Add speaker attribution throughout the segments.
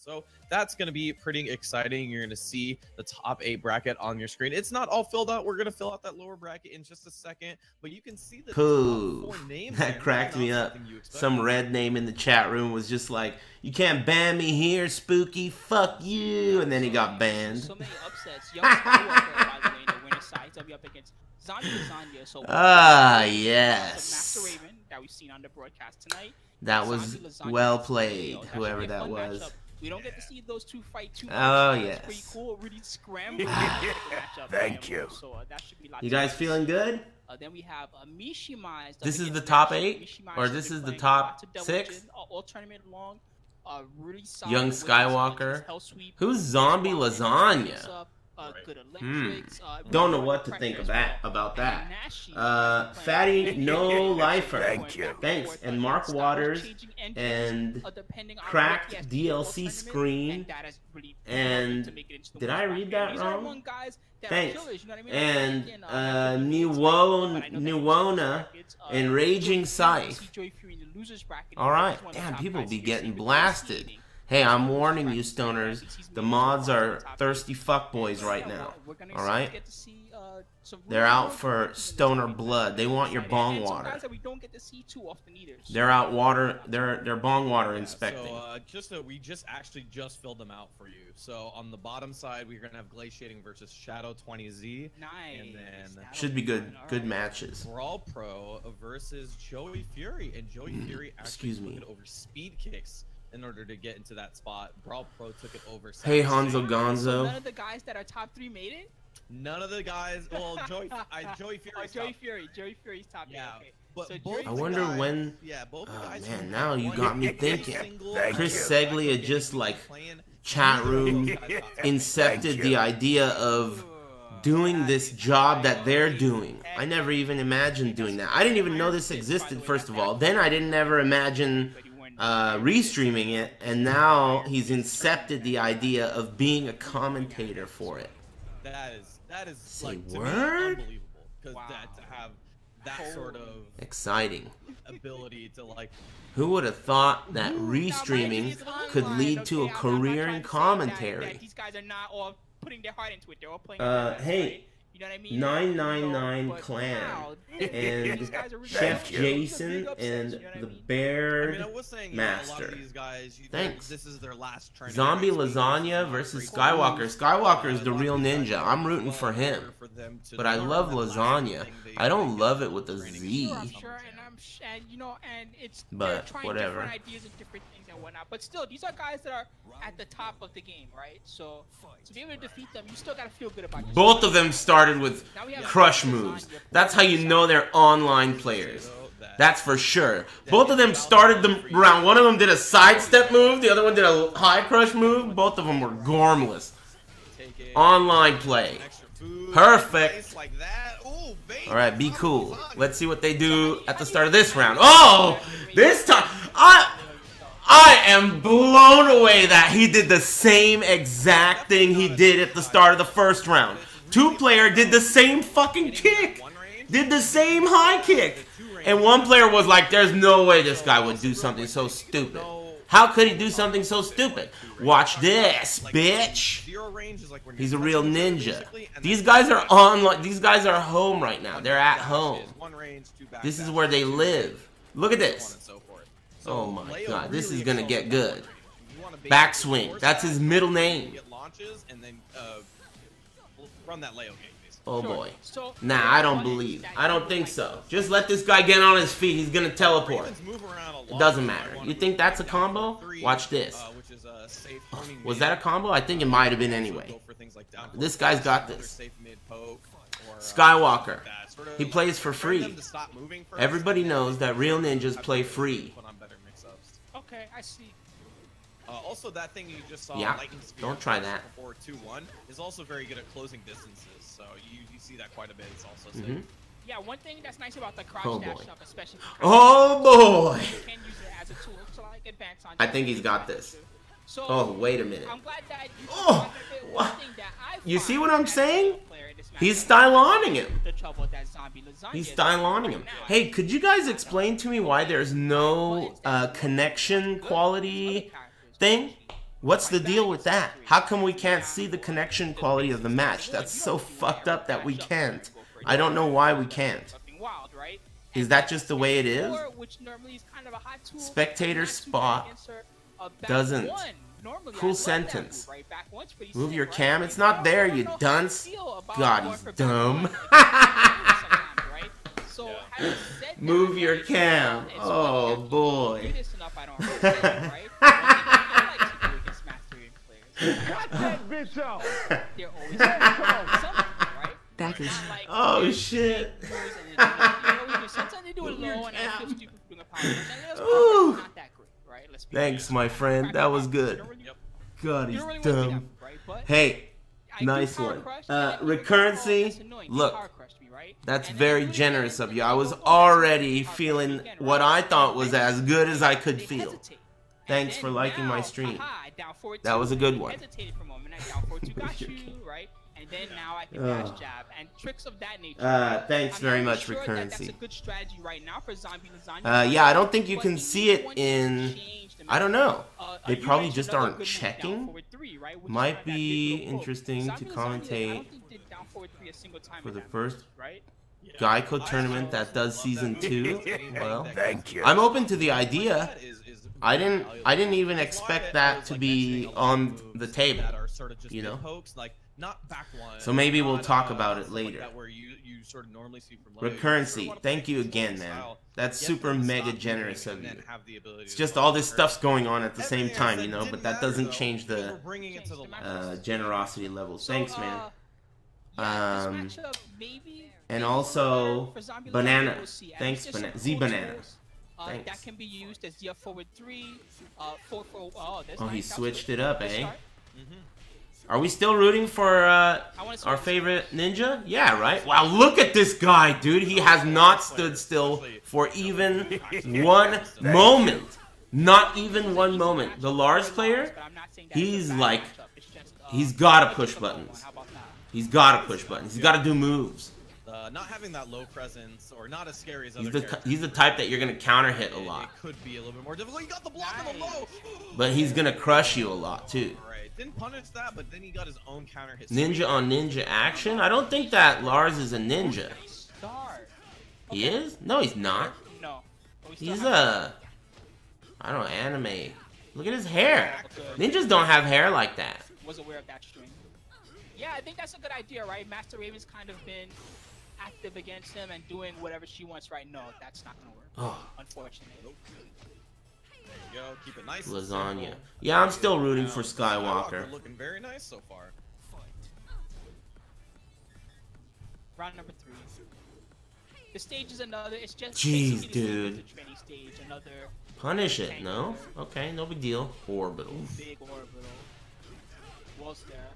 Speaker 1: So that's going to be pretty exciting. You're going to see the top 8 bracket on your screen. It's not all filled out. We're going to fill out that lower bracket in just a second, but you can see the top 4 names.
Speaker 2: That cracked me up. Some red name in the chat room was just like, "You can't ban me here, Spooky. Fuck you." And then he got banned.
Speaker 3: So many upsets. Young Skywalker, by the way, in the winner's side. He'll be up against Zombie Lasagna. So
Speaker 2: yes.
Speaker 3: Master Raven that we've seen on the broadcast tonight.
Speaker 2: That was well played, whoever that was.
Speaker 3: Matchup. We don't get to see those two fight too much.
Speaker 2: Oh,
Speaker 3: That's
Speaker 2: yes.
Speaker 3: pretty cool. Really scrambled.
Speaker 4: Thank you.
Speaker 3: So that should be lots
Speaker 2: You guys feeling good?
Speaker 3: Then we have Mishima.
Speaker 2: This is the top 8? Or this is the top 6?
Speaker 3: All tournament long. Really solid.
Speaker 2: Young Skywalker. Who's Zombie Lasagna? Don't know what to think about that. Fatty No Lifer.
Speaker 4: Thank you.
Speaker 2: Thanks. And Mark Waters and Cracked DLC Screen. And did I read that wrong? Thanks. And Nuwona and Raging Scythe. Alright. Damn, people be getting blasted. Hey, I'm warning you, stoners. The mods are thirsty fuckboys right now. Alright? They're out for stoner blood. They want your bong water. They're out water. They're bong water inspecting.
Speaker 1: So we actually just filled them out for you. So on the bottom side, we're gonna have Glaciating versus Shadow 20Z.
Speaker 3: Nice.
Speaker 1: And then
Speaker 2: should be good matches.
Speaker 1: Brawl Pro versus Joey Fury, and Joey Fury actually took it over speed kicks in order to get into that spot. Brawl Pro took it over.
Speaker 2: Hey, Hanzo Gonzo.
Speaker 3: So none of the guys that are top 3 made it?
Speaker 1: None of the guys. Well, Joey
Speaker 3: Fury's top 8.
Speaker 1: Yeah.
Speaker 3: Okay.
Speaker 1: But
Speaker 3: so
Speaker 1: both
Speaker 2: I wonder
Speaker 1: guys,
Speaker 2: when.
Speaker 1: Yeah, both guys.
Speaker 2: Man, now you got me thinking.
Speaker 4: Thank
Speaker 2: Chris
Speaker 4: you.
Speaker 2: Seglia just like chat room incepted the idea of doing this job that they're doing. I never even imagined doing that. I didn't even know this existed, first of all. Then I didn't ever imagine restreaming it, and now he's incepted the idea of being a commentator for it.
Speaker 1: That is
Speaker 2: Say
Speaker 1: like to me,
Speaker 2: word?
Speaker 1: unbelievable, because to have that sort of
Speaker 2: exciting
Speaker 1: ability to like.
Speaker 2: Who would have thought that restreaming could lead to a career in commentary?
Speaker 3: These guys are not all putting their heart into it. They're all playing.
Speaker 2: Hey.
Speaker 3: You know what I mean?
Speaker 2: 999 Clan and Chef Jason and the Bear Master. Thanks.
Speaker 1: This is their last
Speaker 2: Zombie Lasagna versus Skywalker. Skywalker is the real ninja. I'm rooting for him. But I love lasagna. I don't love it with a Z.
Speaker 3: And you know, and it's
Speaker 2: but
Speaker 3: trying
Speaker 2: whatever.
Speaker 3: Different ideas and different things and whatnot. But still, these are guys that are at the top of the game, right? So to be able to defeat them, you still gotta feel good about yourself.
Speaker 2: Both of them started with crush moves. That's how you know they're online players. That's for sure. Both of them started the round. One of them did a sidestep move. The other one did a high crush move. Both of them were gormless. Online play. Perfect. Alright, be cool. Let's see what they do at the start of this round. Oh! This time, I am blown away that he did the same exact thing he did at the start of the first round. Two player did the same fucking kick. Did the same high kick. And one player was like, there's no way this guy would do something so stupid. How could he do something so stupid? Watch this, bitch. He's a real ninja. These guys are on. These guys are home right now. They're at home. This is where they live. Look at this. Oh my god, this is gonna get good. Backswing. That's his middle name. Oh boy. Nah, I don't believe. I don't think so. Just let this guy get on his feet. He's gonna teleport. It doesn't matter. You think that's a combo? Watch this. Oh, was that a combo? I think it might have been anyway. This guy's got this. Skywalker. He plays for free. Everybody knows that real ninjas play free.
Speaker 3: Okay, I see.
Speaker 1: Also, that thing you just saw,
Speaker 2: yeah,
Speaker 1: Lightning Spear
Speaker 2: don't try that.
Speaker 1: 4-2-1, is also very good at closing distances. So you see that quite a bit. It's also safe.
Speaker 3: Yeah, one thing that's nice about the crouch dash up, especially.
Speaker 2: Oh boy!
Speaker 3: You can use it as a tool to like advance on.
Speaker 2: I think he's got this.
Speaker 3: So,
Speaker 2: oh, wait a minute.
Speaker 3: I'm glad that you
Speaker 2: what? You see what I'm saying? He's styloning him. He's styloning him. Hey, could you guys explain to me why there's no connection quality thing? What's the deal with that? How come we can't see the connection quality of the match? That's so fucked up that we can't. I don't know why we can't. Is that just the way it is? Spectator spot doesn't. Cool sentence. Move your cam. It's not there, you dunce. God, he's dumb. Move your cam. Oh, boy. Oh, shit. Ooh. Thanks, my friend. That was good. God, he's dumb. Hey, nice one. Recurrency, look, that's very generous of you. I was already feeling what I thought was as good as I could feel. Thanks for liking my stream. That was a good one. Then now I can dash jab and tricks of that nature. Thanks very much, Recurrency. That's a good strategy right now for Zombie Lasagna. Yeah, I don't think you can see it in. I don't know. They probably just aren't checking. Might be interesting to commentate for the first GEICO tournament that does season 2. Well, thank you. I'm open to the idea. I didn't even expect that to be on the table. You know. So maybe we'll talk about it later. Recurrency, thank you again, man. That's super mega generous of you. It's just all this stuff's going on at the same time, you know, but that doesn't change the generosity levels. Thanks, man. And also, Banana. Thanks, Z-Banana. Thanks. That can be used as your forward 3, 4, oh, he switched it up, eh? Are we still rooting for our favorite ninja? Yeah, right? Wow, look at this guy, dude. He has not stood still for even one moment. Not even one moment. The Lars player, he's like, he's got to push buttons. He's got to push buttons. He's got to do moves.
Speaker 1: Not having that low presence or not as scary as
Speaker 2: he's the type that you're going to counter hit a lot.
Speaker 1: It could be a little bit more difficult. He got the block on the low.
Speaker 2: But he's going to crush you a lot, too.
Speaker 1: Didn't punish that, but then he got his own counter hit.
Speaker 2: Ninja on ninja action? I don't think that Lars is a ninja. He is? No, he's not.
Speaker 3: No.
Speaker 2: He's a... I don't know, anime. Look at his hair. Ninjas don't have hair like that.
Speaker 3: Was aware of that string. Yeah, I think that's a good idea, right? Master Raven's kind of been active against him and doing whatever she wants right now. That's not going to work, unfortunately.
Speaker 1: Go, keep it nice.
Speaker 2: Lasagna. Yeah, I'm still rooting for Skywalker.
Speaker 1: Looking very nice so far.
Speaker 3: Round number 3. The stage is another. It's just.
Speaker 2: Jeez, dude.
Speaker 3: The training stage, another.
Speaker 2: Punish it, no? Okay, no big deal. Orbital.
Speaker 3: Big orbital. Was there?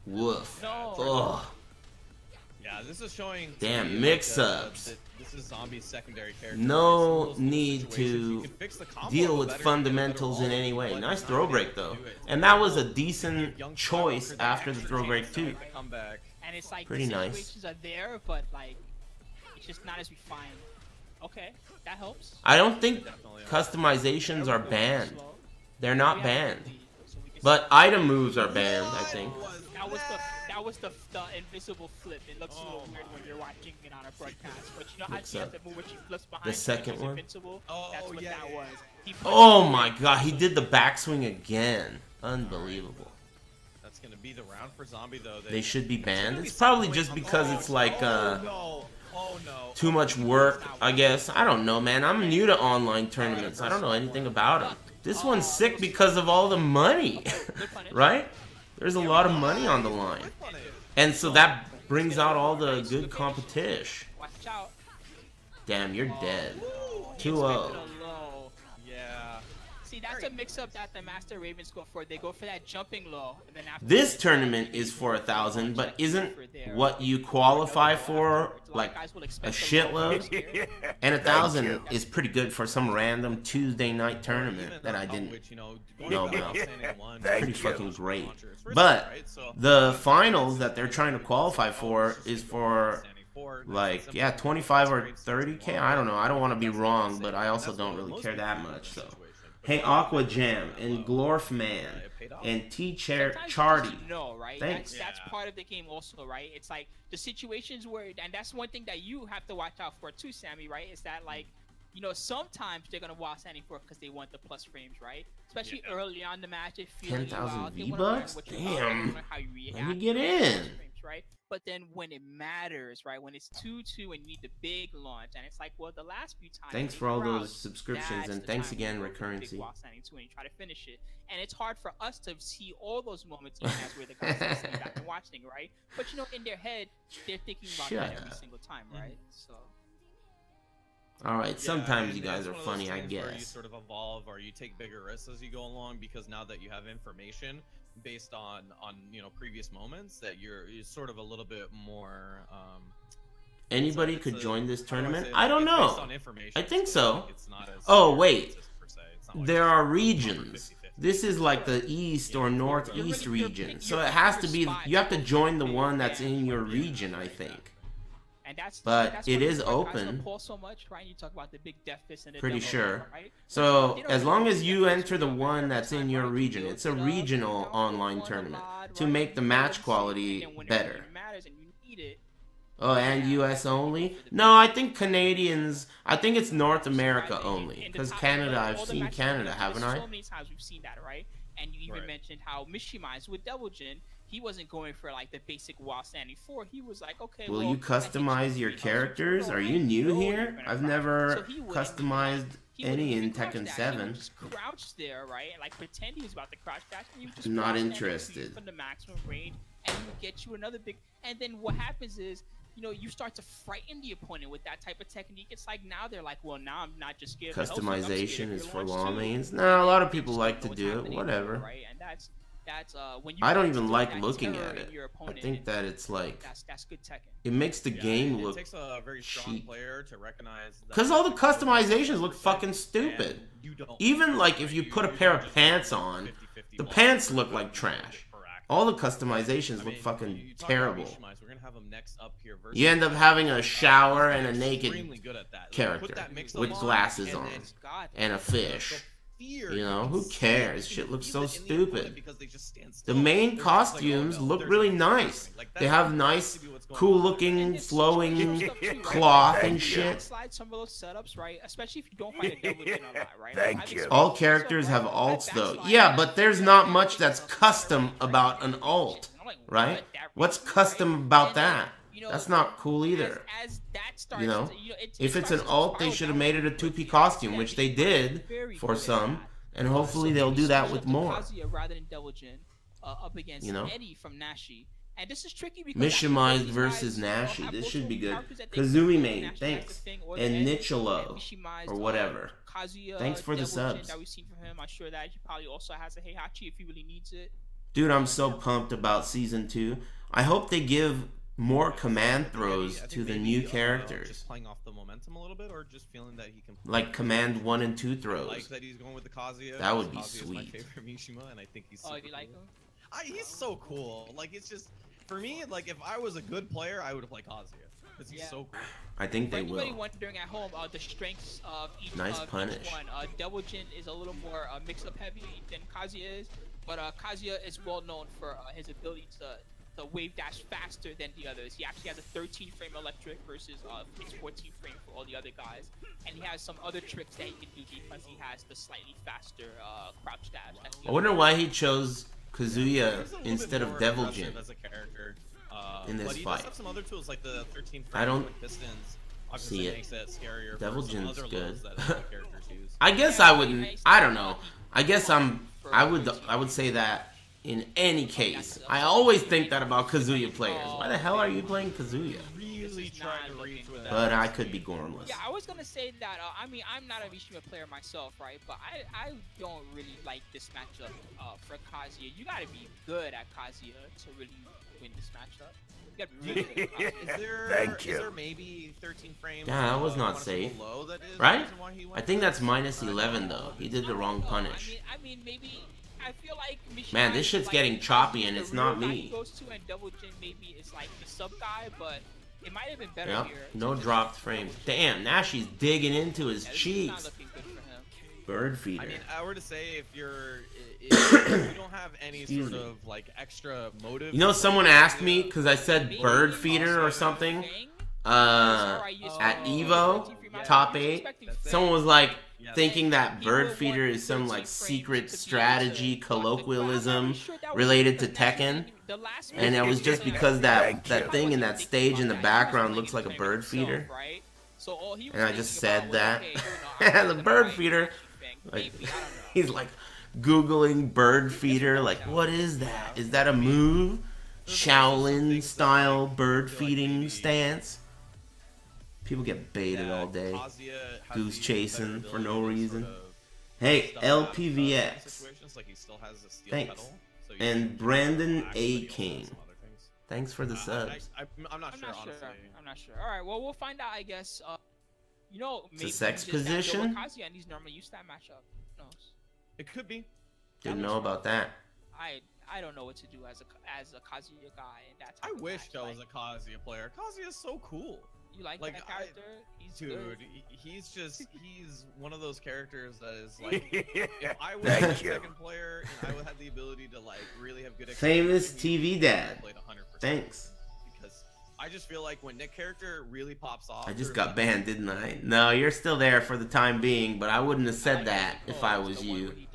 Speaker 2: Woof.
Speaker 3: No.
Speaker 2: Ugh.
Speaker 1: Yeah, this is showing.
Speaker 2: Damn mix-ups.
Speaker 1: This is Zombie's secondary character.
Speaker 2: No need to deal with fundamentals in any way. Nice throw break though, and that was a decent choice after the throw break too.
Speaker 3: And it's like
Speaker 2: pretty nice.
Speaker 3: Situations are there, but like it's just not as refined. Okay, that helps.
Speaker 2: I don't think customizations are banned. They're not banned, but item moves are banned. I think.
Speaker 3: That was the invisible flip. It looks a little weird when you're watching it on a broadcast, but you know how she has the move where she flips behind.
Speaker 2: The second one.
Speaker 3: Invincible? That's what that was.
Speaker 2: Oh my god, he did the backswing again. Unbelievable.
Speaker 1: That's gonna be the round for Zombie though.
Speaker 2: They should be banned. It's probably just because it's like too much work, I guess. I don't know, man. I'm new to online tournaments. I don't know anything about them. This one's sick because of all the money, right? There's a lot of money on the line. And so that brings out all the good competition. Damn, you're dead. 2-0.
Speaker 3: Yeah. See, that's a mix-up that the Master Ravens go for. They go for that jumping low. And then after
Speaker 2: this tournament is for 1,000, but isn't what you qualify for like a shitload? And 1,000 is pretty good for some random Tuesday night tournament that I didn't know about. Pretty fucking great. But the finals that they're trying to qualify for is for like, yeah, 25 or 30K. I don't know. I don't want to be wrong, but I also don't really care that much. So Hey, Aqua Jam and Glorfman and Chardy.
Speaker 3: No, right?
Speaker 2: Thanks.
Speaker 3: That's part of the game also, right? It's like the situations where, and that's one thing that you have to watch out for too, Sammy, right? Is that like, you know, sometimes they're gonna while standing for because they want the plus frames, right? Especially early on the match, if
Speaker 2: 10,000 V-Bucks? Damn. Let me get in.
Speaker 3: Right? But then when it matters, right? When it's 2-2 and you need the big launch, and it's like, well, the last few times.
Speaker 2: Thanks for all those subscriptions, and thanks again, Recurrency.
Speaker 3: And you try to finish it, and it's hard for us to see all those moments, even as we're the guys sitting back and watching, right? But you know, in their head, they're thinking about that every single time, right? So.
Speaker 2: All right, sometimes you guys are funny, I guess.
Speaker 1: Where you sort of evolve, or you take bigger risks as you go along, because now that you have information based on you know, previous moments, that you're sort of a little bit more
Speaker 2: anybody could join this tournament. I don't know. I think so.
Speaker 1: It's not as
Speaker 2: oh wait, there are regions. This is like the east or northeast region, so it has to be, you have to join the one that's in your region, I think.
Speaker 3: And
Speaker 2: but it is open.
Speaker 3: So much, right? You talk about the big deficit and
Speaker 2: pretty sure.
Speaker 3: Right?
Speaker 2: So as long as you enter the one that's in your region, it's a regional online tournament to make the match quality better. Oh, and US only? No, I think Canadians. I think it's North America only. Because Canada, I've seen Canada, haven't I?
Speaker 3: So many times we've seen that, right? And you even mentioned how Mishima with Devil Jin. He wasn't going for like the basic while standing 4. He was like, okay.
Speaker 2: Will you customize your characters? Are you new here? I've never customized any in Tekken 7.
Speaker 3: Just crouch there, right? And like pretend he was about to crouch back, and you just
Speaker 2: not interested.
Speaker 3: From the maximum range, and he would get you another big. And then what happens is, you know, you start to frighten the opponent with that type of technique. It's like now they're like, well, now I'm not just scared.
Speaker 2: Customization is for law mains. No, a lot of people like to do it. Whatever.
Speaker 3: Right, and that's when you
Speaker 2: I don't even like looking at it. I think that it's like
Speaker 3: that's good Tekken.
Speaker 2: It makes the game look
Speaker 1: It takes a very strong player to recognize that.
Speaker 2: Because all the customizations look fucking stupid. Even like if you put a pair of pants on, the pants look like trash. All the customizations look fucking terrible. You end up having a shower and a naked character with glasses on and a fish. You know, who cares? Shit looks so stupid. The main costumes look really nice. They have nice, cool-looking, flowing cloth and shit.
Speaker 4: Thank you.
Speaker 2: All characters have alts, though. Yeah, but there's not much that's custom about an alt, right? What's custom about that? That's not cool either. You know, if it's an alt, they should have made it a 2P costume, which they did for some, and hopefully they'll do that with more. You know, Mishima versus Nashi. This should be good. Kazumi main, thanks, and Nicholo or whatever. Thanks for the subs. Dude, I'm so pumped about season 2. I hope they give more command throws to the new characters.
Speaker 1: Just playing off the momentum a little bit, or just feeling that he can
Speaker 2: like command 1 and 2 throws.
Speaker 1: Like that he's going with the Kazuya.
Speaker 2: That would be
Speaker 1: Kazuya's
Speaker 2: sweet.
Speaker 1: My favorite Mishima, and I think he's.
Speaker 3: Oh, do you like him?
Speaker 1: He's so cool. Like it's just for me. Like if I was a good player, I would have played Kazuya because he's so cool.
Speaker 2: I think they will.
Speaker 3: Anybody wondering at home, the strengths of each
Speaker 2: punish.
Speaker 3: Each one. Devil Jin is a little more mix-up heavy than Kazuya is, but Kazuya is well known for his ability to wave dash faster than the others. He actually has a 13 frame electric versus it's 14 frame for all the other guys, and he has some other tricks that he can do because he has the slightly faster crouch dash.
Speaker 2: I wonder why he chose Kazuya instead of Devil Jin in this fight.
Speaker 1: Have some other tools like the 13 frame
Speaker 2: I don't
Speaker 1: pistons.
Speaker 2: see it. Devil Jin's good.
Speaker 1: Use.
Speaker 2: I guess I wouldn't. I don't know. I guess I would say that. In any case, I always think that about Kazuya players. Why the hell are you playing Kazuya? But I could be gormless.
Speaker 3: Yeah, I was gonna say that. I mean, I'm not a Mishima player myself, right? But I don't really like this matchup for Kazuya. You gotta be good at Kazuya to really win this matchup. You gotta be really good at Kazuya.
Speaker 4: Thank you.
Speaker 1: Is there maybe 13 frames?
Speaker 2: Yeah, that was not safe. Right? I think that's minus 11 though. He did the wrong punish.
Speaker 3: I mean, maybe. I feel like
Speaker 2: man, this shit's getting choppy and it's not me.
Speaker 3: Goes to and Devil Jin maybe is like the sub guy, but it might have been better here.
Speaker 2: No dropped frames. Damn, Nashi's digging into his cheeks.
Speaker 3: Not looking good for him.
Speaker 2: Bird feeder.
Speaker 1: I mean, I were to say if you don't have any sort of like extra motive.
Speaker 2: You know, someone asked me because I said bird feeder or something. At Evo, top 8, someone was like thinking that bird feeder is some like secret strategy colloquialism related to Tekken, and it was just because that thing in that stage in the background looks like a bird feeder, and I just said that. And the bird feeder, like, he's like googling bird feeder, like, what is that? Is that a move? Shaolin style bird feeding stance? People get baited all day. Goose chasing for no reason. Hey, LPVX. Thanks. And Brandon A. King. Thanks for the subs.
Speaker 1: I'm not sure, honestly.
Speaker 3: I'm not sure. All right, well, we'll find out, I guess. You know,
Speaker 2: it's a sex position?
Speaker 3: Kazuya and he's normally used to that matchup. Who knows?
Speaker 1: It could be.
Speaker 2: Didn't know about that.
Speaker 3: I don't know what to do as a Kazuya guy in that type
Speaker 1: I
Speaker 3: of
Speaker 1: wish
Speaker 3: match.
Speaker 1: I was a Kazuya player. Kazuya's so cool.
Speaker 3: You like that character?
Speaker 1: Dude, he's one of those characters that is like, if I was a second player and I would have the ability to like really have good
Speaker 2: famous TV dad. Thanks.
Speaker 1: Because I just feel like when Nick character really pops off.
Speaker 2: I just got banned, didn't I? No, you're still there for the time being, but I wouldn't have said that if I was you.
Speaker 3: He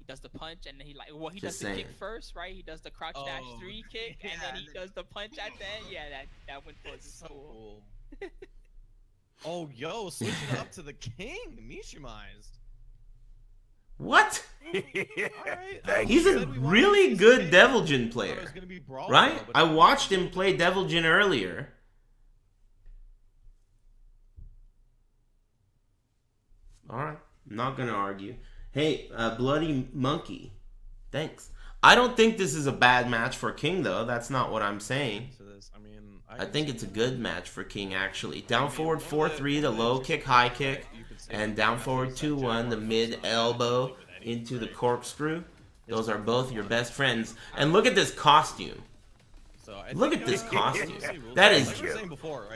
Speaker 3: does the punch and then he does the kick first, right? He does the crouch dash 3 kick and then he does the punch at the end. Yeah, that one was so cool.
Speaker 1: Oh, yo, switching up to the king, Mishimized.
Speaker 2: What?
Speaker 1: Right.
Speaker 2: He's a really good Deviljin player, right? I watched him play Deviljin earlier. Alright, I'm not gonna argue. Hey, Bloody Monkey, thanks. I don't think this is a bad match for King, though. That's not what I'm saying. I think it's a good match for King, actually. Down forward 4-3, the low kick, high kick, and down forward 2-1, the mid elbow into the corkscrew. Those are both your best friends. And look at this costume. Look at this costume. That is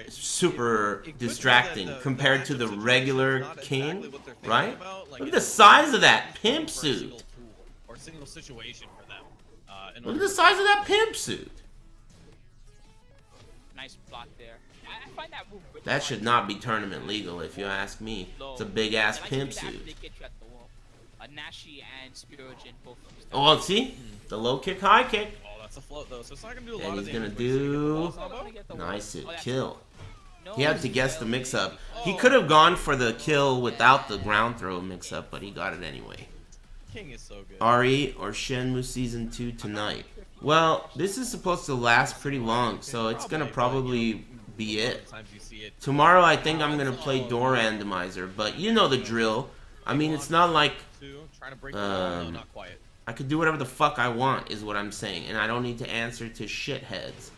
Speaker 2: super distracting compared to the regular King, right? Look at the size of that pimp suit. Look at the size of that pimp suit.
Speaker 3: Nice block there. I find that move really
Speaker 2: that should not be tournament legal, if you ask me. It's a big ass pimp suit.
Speaker 3: Nashi and Spirojin both.
Speaker 2: Oh, see? The low kick, high kick.
Speaker 1: Oh, that's a float though, so it's not gonna do a lot
Speaker 2: and
Speaker 1: of
Speaker 2: he's
Speaker 1: damage.
Speaker 2: gonna do nice suit kill. He had to guess the mix-up. He could have gone for the kill without the ground throw mix-up, but he got it anyway.
Speaker 1: King is so good.
Speaker 2: Ari or Shenmue Season 2 tonight? Well, this is supposed to last pretty long, so it's gonna probably be it. Tomorrow I think I'm gonna play Door Randomizer, but you know the drill. I mean, it's not like I could do whatever the fuck I want, is what I'm saying, and I don't need to answer to shitheads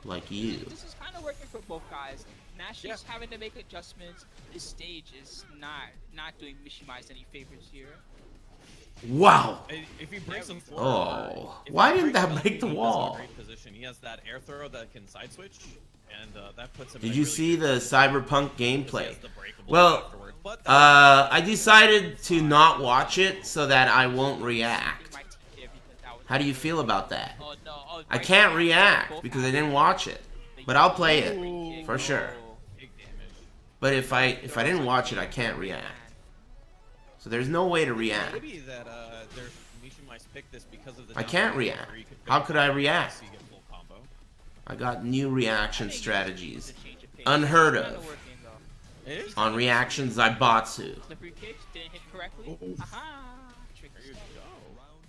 Speaker 2: like you.
Speaker 3: This is kind of working for both guys. Nash is having to make adjustments. This stage is not doing Mishimize any favors here.
Speaker 2: Wow.
Speaker 1: If he breaks him
Speaker 2: why didn't that break the wall?
Speaker 1: He has that air throw that can side switch, and that puts him.
Speaker 2: Did you see the Cyberpunk gameplay? Well, I decided to not watch it so that I won't react. How do you feel about that? I can't react because I didn't watch it, but I'll play it for sure. But if I didn't watch it, I can't react. So there's no way to react. I can't react. How could I react? I got new reaction strategies. Unheard of. On Reaction Zaibatsu.
Speaker 3: Slippery kicks didn't hit correctly. Aha!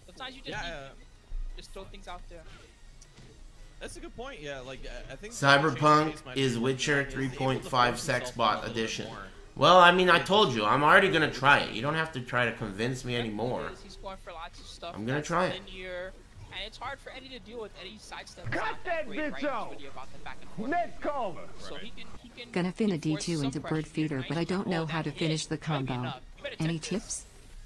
Speaker 3: Sometimes you just throw things out there.
Speaker 1: That's a good point. Yeah, like I think
Speaker 2: Cyberpunk is Witcher 3.5 Sexbot edition. Well, I mean, I told you, I'm already gonna try it. You don't have to try to convince me anymore.
Speaker 3: He's going for lots of stuff.
Speaker 2: I'm gonna try it.
Speaker 3: And it's hard for Eddie to deal with. Eddie's sidestep.
Speaker 4: Cut that bitch out! Net cover!
Speaker 3: So he can
Speaker 5: Gonna fin a D2 into bird feeder, but I don't know how to finish the combo. Any tips?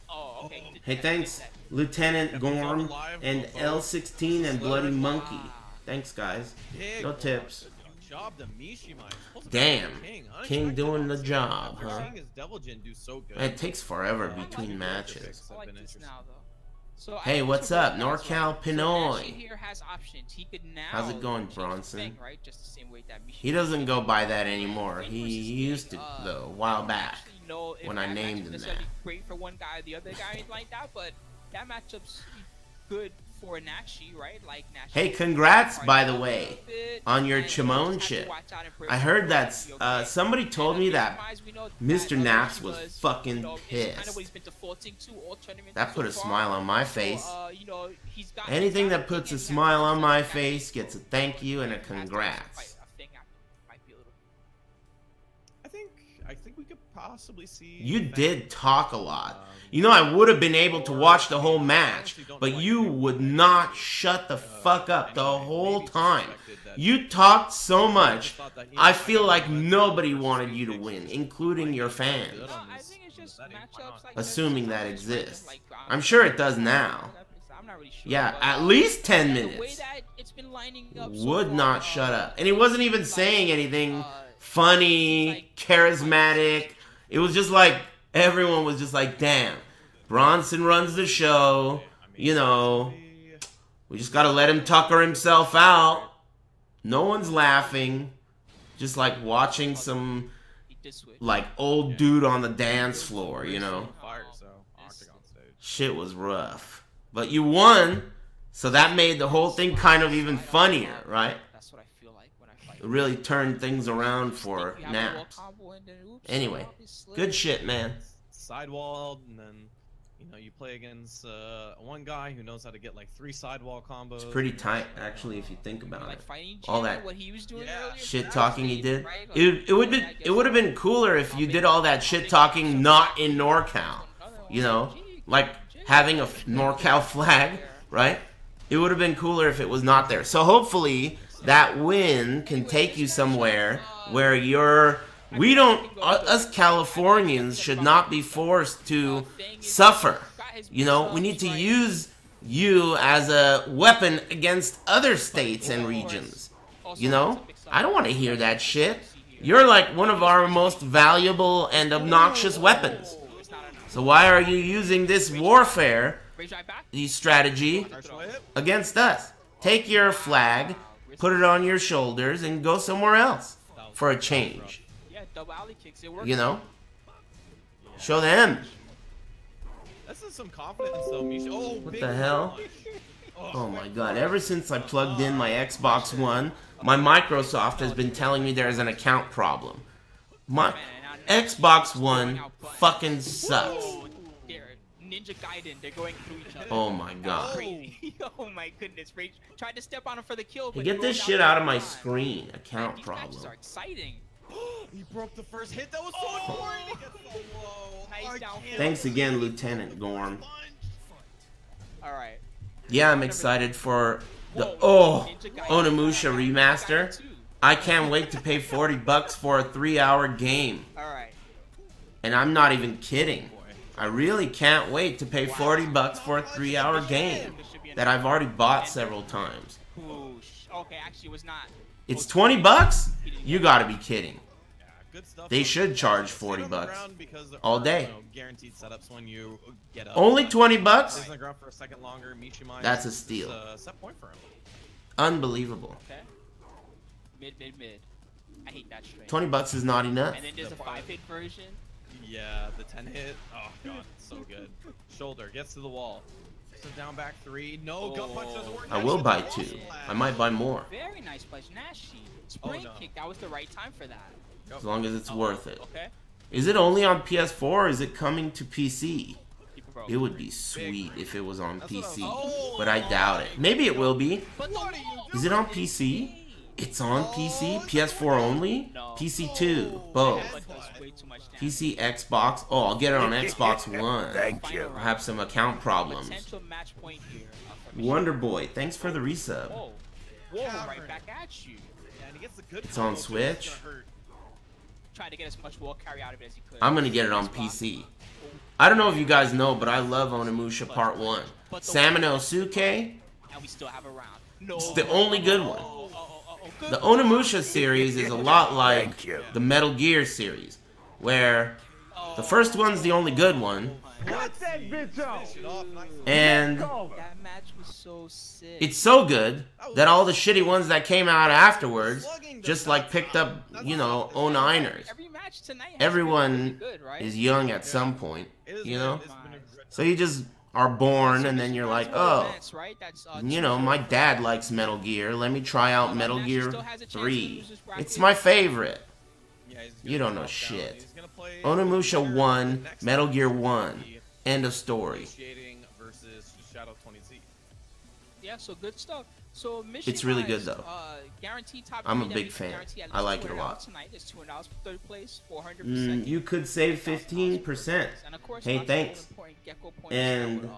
Speaker 3: Oh, okay.
Speaker 2: Hey, thanks, Lieutenant Gorm and L16 and Bloody Monkey. Thanks, guys. No tips.
Speaker 1: job to Mishima.
Speaker 2: Damn. King doing the job, huh?
Speaker 1: Seeing his Devil Jin do so good.
Speaker 2: It takes forever between matches.
Speaker 3: I like this now, though. So
Speaker 2: Hey, what's up, NorCal Pinoy?
Speaker 3: Here has options. He could now
Speaker 2: How's it going, Bronson?
Speaker 3: thing, right? Just the same way that
Speaker 2: He doesn't go by that anymore. He used to, though, a while back, when I named him that.
Speaker 3: Great for one guy, the other guy like that, but that matchup's good for Nashi, right? Like Nashi.
Speaker 2: Hey, congrats, by the way, on your Chimonship. I heard that somebody told me that Mr. Naps was fucking pissed. That put a smile on my face. Anything that puts a smile on my face gets a thank you and a congrats.
Speaker 1: I think we could possibly see.
Speaker 2: You did talk a lot. You know, I would have been able to watch the whole match, but you would not shut the fuck up the whole time. You talked so much, I feel like nobody wanted you to win, including your fans. Assuming that exists. I'm sure it does now. Yeah, at least 10 minutes. Would not shut up. And he wasn't even saying anything funny, charismatic. It was just like, everyone was just like, damn, Bronson runs the show, you know, we just gotta let him tucker himself out. No one's laughing. Just like watching some, like, old dude on the dance floor, you know. Shit was rough. But you won, so that made the whole thing kind of even funnier, right? It really turned things around for Naps. Anyway, good shit, man.
Speaker 1: Sidewall, and then, you know, you play against one guy who knows how to get like 3 sidewall combos.
Speaker 2: It's pretty tight, actually, if you think about it. All that shit talking he did. It would have been cooler if you did all that shit talking not in NorCal. You know, like having a NorCal flag, right? It would have been cooler if it was not there. So hopefully that win can take you somewhere where you're. We don't, us Californians should not be forced to suffer. You know, we need to use you as a weapon against other states and regions. You know, I don't want to hear that shit. You're like one of our most valuable and obnoxious weapons. So why are you using this warfare, this strategy, against us? Take your flag, put it on your shoulders, and go somewhere else for a change. You know? Show them.
Speaker 1: This is some confidence though, Misha. Oh,
Speaker 2: what the hell? Oh my god, ever since I plugged in my Xbox One, my Microsoft has been telling me there's an account problem. My Xbox One fucking sucks.
Speaker 3: Ninja Gaiden, they're going through each other.
Speaker 2: Oh my god.
Speaker 3: Oh my goodness, Rage tried to step on him for the kill.
Speaker 2: Hey, get this shit out of my screen. Account problem.
Speaker 3: These are exciting.
Speaker 1: He broke the first hit. That was so important. He gets so low.
Speaker 3: Nice.
Speaker 2: Thanks again, Lieutenant Gorm.
Speaker 3: Alright.
Speaker 2: Yeah, I'm excited for the Onimusha remaster. I can't wait to pay $40 for a 3-hour game.
Speaker 3: Alright.
Speaker 2: And I'm not even kidding. I really can't wait to pay $40 for a 3-hour game that I've already bought several times.
Speaker 3: Okay, actually it was not.
Speaker 2: It's $20? You gotta be kidding. They should charge $40 all day. Only $20? That's a steal. Unbelievable.
Speaker 3: Mid. I hate that straight.
Speaker 2: $20 is not enough.
Speaker 3: And then there's a 5-hit version.
Speaker 1: Yeah, the 10 hit. Oh god, so good. Shoulder gets to the wall. So down back 3. No, gut punch doesn't work.
Speaker 2: I will buy 2. I might buy more.
Speaker 3: Very nice place, Nashi. Spring kick. That was the right time for that.
Speaker 2: As long as it's worth it.
Speaker 3: Okay.
Speaker 2: Is it only on PS4 or is it coming to PC? It would be sweet if it was on PC, but I doubt it. Maybe it will be. Is it on PC? It's on PC? PS4 only? PC 2, both. PC, Xbox. Oh, I'll get it on Xbox One.
Speaker 4: Thank you.
Speaker 2: I have some account problems. Wonder Boy, thanks for the resub. It's on Switch. I'm gonna get it on PC. I don't know if you guys know, but I love Onimusha Part 1. Samanosuke, it's the only good one. The Onimusha series is a lot like the Metal Gear series, where the first one's the only good one, and
Speaker 3: That match was so sick.
Speaker 2: it's so good that all the shitty ones that came out afterwards just like picked up, you know, 09ers.
Speaker 3: Every match tonight has
Speaker 2: Everyone
Speaker 3: been really good, right?
Speaker 2: is young at some point, you know? So you just are born and then you're like, oh, you know, my dad likes Metal Gear. Let me try out Metal Gear 3. It's my favorite. You don't know shit. Onimusha 1, Metal Gear 1. End of story.
Speaker 3: Yeah, so good stuff. So
Speaker 2: It's really good though.
Speaker 3: Guaranteed top
Speaker 2: I'm a big fan. I like it a lot. You could save 15%. Hey, thanks. And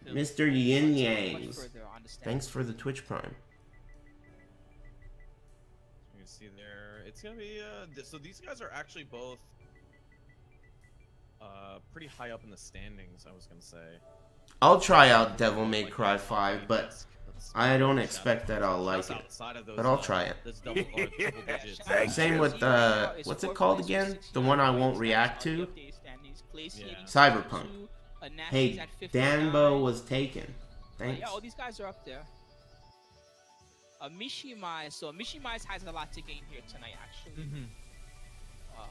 Speaker 2: Mr. Yin Yangs, thanks for the Twitch Prime.
Speaker 1: You can see there, it's gonna be so these guys are actually both pretty high up in the standings, I was gonna say.
Speaker 2: I'll try out Devil May Cry 5, but I don't expect that I'll like it. But I'll try it. Same with, what's it called again? The one I won't react to? Cyberpunk. Hey, Danbo was taken. Thanks.
Speaker 3: Yeah, all these guys are up there. Mishimai, so Mishimai has a lot to gain here tonight, actually.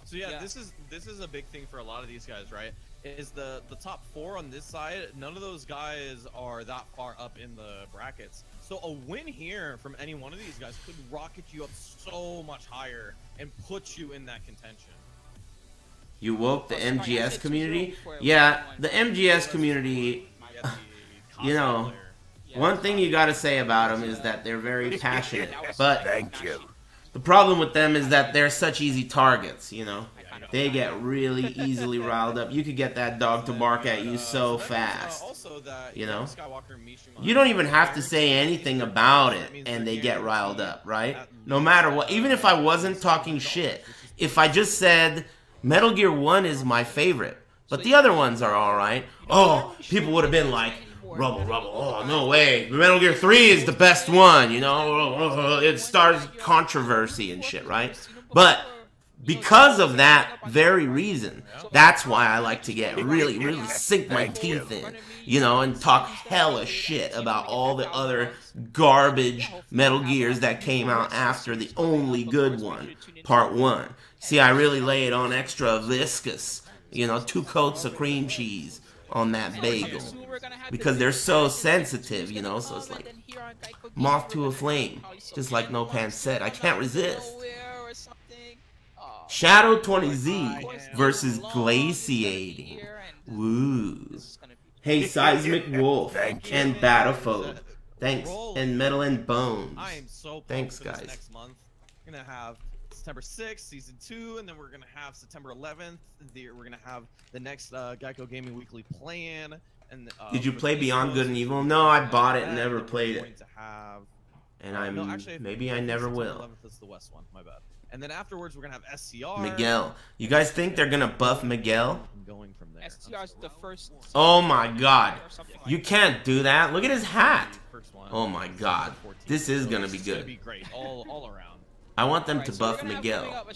Speaker 1: So yeah, this is a big thing for a lot of these guys, right? Is the top 4 on this side, none of those guys are that far up in the brackets. So a win here from any one of these guys could rocket you up so much higher and put you in that contention.
Speaker 2: You woke the MGS community? Yeah, the MGS community, you know, one thing you gotta say about them is that they're very passionate, but the problem with them is that they're such easy targets, you know? They get really easily riled up. You could get that dog to bark at you so fast, you know? You don't even have to say anything about it, and they get riled up, right? No matter what. Even if I wasn't talking shit, if I just said, Metal Gear 1 is my favorite, but the other ones are alright, oh, people would have been like, Rubble, oh, no way. Metal Gear 3 is the best one, you know? It starts controversy and shit, right? But because of that very reason, that's why I like to get really sink my teeth in, you know, and talk hella shit about all the other garbage Metal Gears that came out after the only good one, Part 1. See, I really lay it on extra viscous, you know, 2 coats of cream cheese on that bagel, because they're so sensitive, you know, so it's like moth to a flame, just like No Pants said. I can't resist. Shadow 20Z versus Glaciating. Woo. Hey, Seismic Wolf and Battlefode. Thanks. And Metal and Bones. Thanks, guys.
Speaker 1: Next month, we're gonna have September 6th, Season 2, and then we're going to have September 11th. We're going to have the next GEICO Gaming Weekly plan. And,
Speaker 2: did you play Beyond Good and Evil? No, I bought it and never played it. And maybe I never will.
Speaker 1: 11th is the West one, my bad. And then afterwards, we're going to have SCR.
Speaker 2: Miguel. You guys think they're going to buff Miguel?
Speaker 1: Going from there.
Speaker 3: SCR's the first.
Speaker 2: Oh my god. You can't do that. Look at his hat. Oh my god. This is going to be good.
Speaker 1: It's going to be great all around.
Speaker 2: I want them to buff Miguel.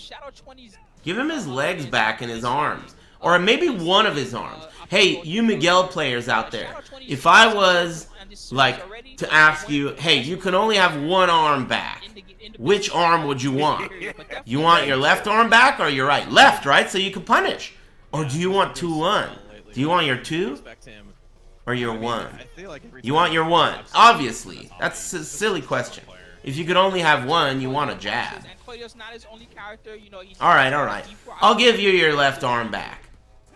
Speaker 2: Give him his legs back and his arms. Or maybe one of his arms. Hey, you Miguel players out there. If I was, like, to ask you, hey, you can only have one arm back. Which arm would you want? You want your left arm back or your right? Left, right? So you can punish. Or do you want 2-1? Do you want your 2? Or your 1? You want your 1. Obviously. That's a silly question. If you could only have one, you want a jab. Alright. I'll give you your left arm back.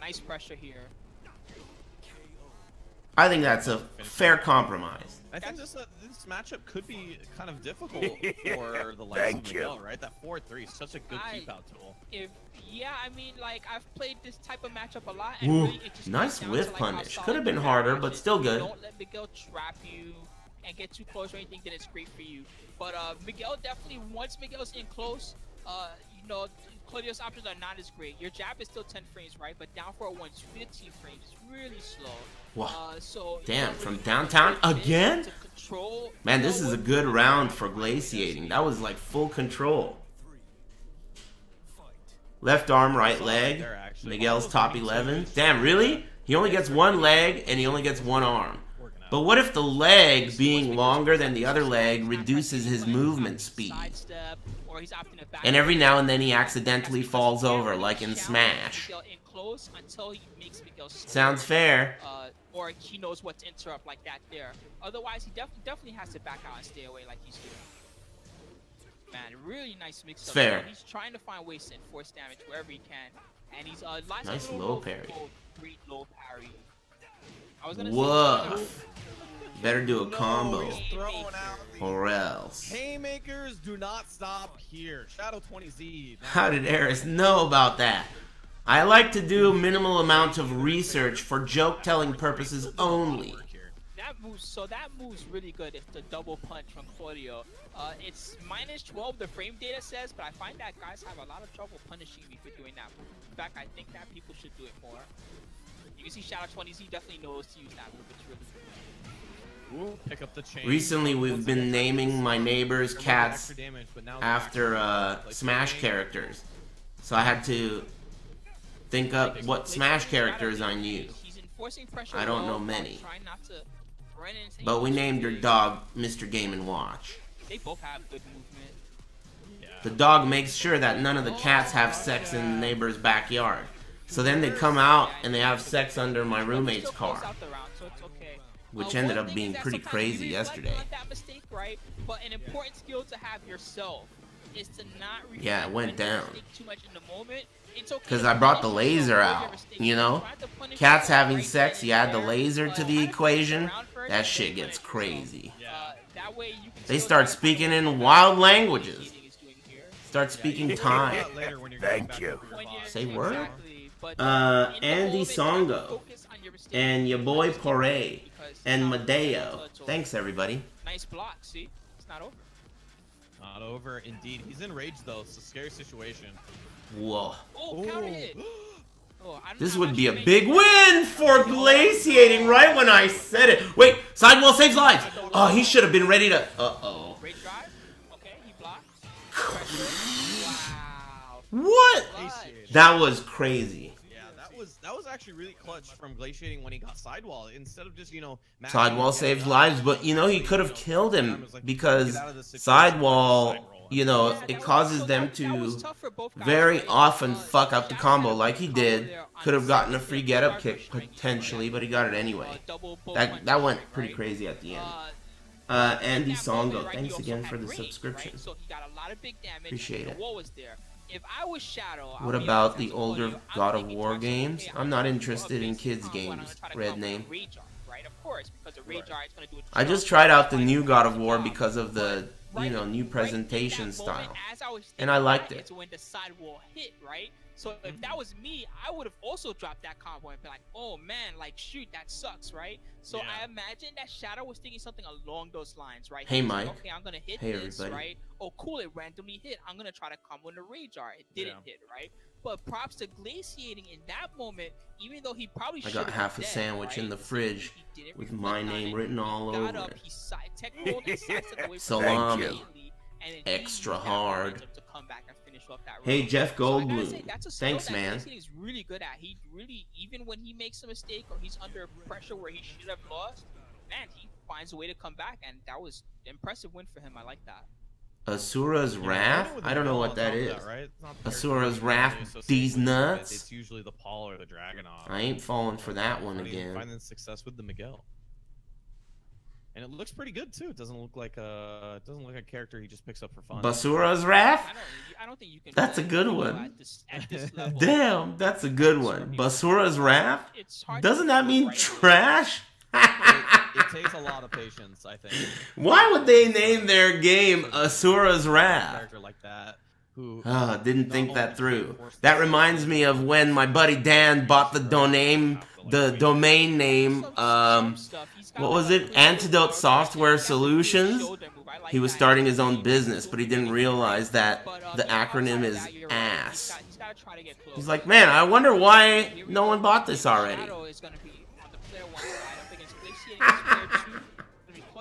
Speaker 3: Nice pressure here.
Speaker 2: I think that's a fair compromise.
Speaker 1: I think this matchup could be kind of difficult for the likes of Miguel, right? That 4-3 is such a good keep-out tool.
Speaker 3: Yeah, I mean, like, I've played this type of matchup a lot.
Speaker 2: And really, it just nice whiff punish. Could have been harder, but still good.
Speaker 3: Don't let Miguel trap you and get too close or anything, then it's great for you. But Miguel definitely, once Miguel's in close, you know, Claudio's options are not as great. Your jab is still 10 frames, right? But down for one's 15 frames. It's really slow.
Speaker 2: Wow.
Speaker 3: So
Speaker 2: damn, from downtown again?
Speaker 3: To control
Speaker 2: Man, this is a good round for glaciating. That was like full control. Left arm, right leg. Miguel's top 11. Damn, really? He only gets one leg and he only gets one arm. But what if the leg, being longer than the other leg, reduces his movement speed? And every now and then he accidentally falls over, like in Smash. Sounds fair.
Speaker 3: Or he knows what to interrupt like that there. Otherwise, he definitely has to back out and stay away like he's doing. Man, really nice mix-up.
Speaker 2: Fair.
Speaker 3: He's trying to find ways to enforce damage wherever he can. And he's
Speaker 2: nice low parry.
Speaker 3: Great low parry. I was gonna
Speaker 2: Woof. Better do a combo. Or else.
Speaker 1: Haymakers do not stop here. Shadow 20Z.
Speaker 2: How did Aris know about that? I like to do minimal amount of research for joke-telling purposes only.
Speaker 3: That move's really good. It's the double punch from Claudio. It's -12 the frame data says, but I find that guys have a lot of trouble punishing me for doing that move. In fact, I think that people should do it more. You can see Shadow 20Z definitely knows to use that move. It's really good.
Speaker 1: Ooh, pick up the chain.
Speaker 2: Recently, we've been naming my neighbor's cats after Smash characters. So I had to think up what Smash characters I knew. I don't know many. But we named her dog Mr. Game & Watch.
Speaker 3: They both have good movement.
Speaker 2: The dog makes sure that none of the cats have sex in the neighbor's backyard. So then they come out and they have sex under my roommate's car. Which ended up being pretty crazy yesterday.
Speaker 3: But an important skill to have yourself is to not
Speaker 2: yeah, it went down.
Speaker 3: Too much in the moment.
Speaker 2: Because I brought the laser out, you know? Cats having sex, you add the laser to the equation, that shit gets crazy. They start speaking in wild languages. Start speaking Thai.
Speaker 4: Thank you.
Speaker 2: Say word? Andy Songo. And your boy Pore. And Madeo. Thanks, everybody.
Speaker 3: Nice block, see? It's not over.
Speaker 1: Not over, indeed. He's in rage, though. It's a scary situation.
Speaker 2: Whoa.
Speaker 3: Oh, counter hit.
Speaker 2: This would be a big win for glaciating right when I said it. Wait, sidewall saves lives. Oh, he should have been ready to... Uh-oh.
Speaker 3: Great drive. Okay, he blocked.
Speaker 2: Wow. What? That was crazy.
Speaker 1: Yeah, that was actually really clutch from glaciating when he got sidewall. Instead of just, you know...
Speaker 2: Sidewall saves lives, but, you know, he could have killed him because sidewall... You know, it causes them to very often fuck up the combo like he did. Could have gotten a free get-up kick potentially, but he got it anyway. That went pretty crazy at the end. Andy Songo, thanks again for the subscription. Appreciate it. What about the older God of War games? I'm not interested in kids games, Red Name. I just tried out the new God of War because of the... you know, new presentation style, and I liked it.
Speaker 3: When the sidewall hit, right? So if that was me, I would have also dropped that combo and been like, oh man, like shoot, that sucks, right? So I imagine that Shadow was thinking something along those lines, right?
Speaker 2: Hey Mike.
Speaker 3: Okay, I'm gonna hit
Speaker 2: hey,
Speaker 3: this,
Speaker 2: everybody.
Speaker 3: right? Oh cool, it randomly hit. I'm gonna try to combo in the rage art. It didn't hit, right? But props to glaciating in that moment, even though he probably
Speaker 2: I got half a sandwich in the fridge with my name written all over it. Salami. Extra hard. Hey Jeff Goldblum. Thanks, man.
Speaker 3: He's really good at. He really, even when he makes a mistake or he's under pressure where he should have lost, man, he finds a way to come back, and that was an impressive win for him. I like that.
Speaker 2: Asura's Wrath? I don't know what that is. Asura's Wrath, these nuts?
Speaker 1: It's usually the Paul or the Dragunov.
Speaker 2: I ain't falling for that one again.
Speaker 1: Finding success with the Miguel. And it looks pretty good too. It doesn't look like a character he just picks up for fun.
Speaker 2: Basura's Wrath?
Speaker 3: I don't think you can.
Speaker 2: That's a good one.
Speaker 3: At this level.
Speaker 2: Damn, that's a good one. Basura's Wrath? Doesn't that mean trash?
Speaker 1: It takes a lot of patience, I think.
Speaker 2: Why would they name their game Asura's Wrath?
Speaker 1: A character like that who
Speaker 2: didn't think that through. That reminds me of when my buddy Dan bought the domain name, what was it? Antidote Software Solutions. He was starting his own business, but he didn't realize that the acronym is ASS. He's like, man, I wonder why no one bought this already.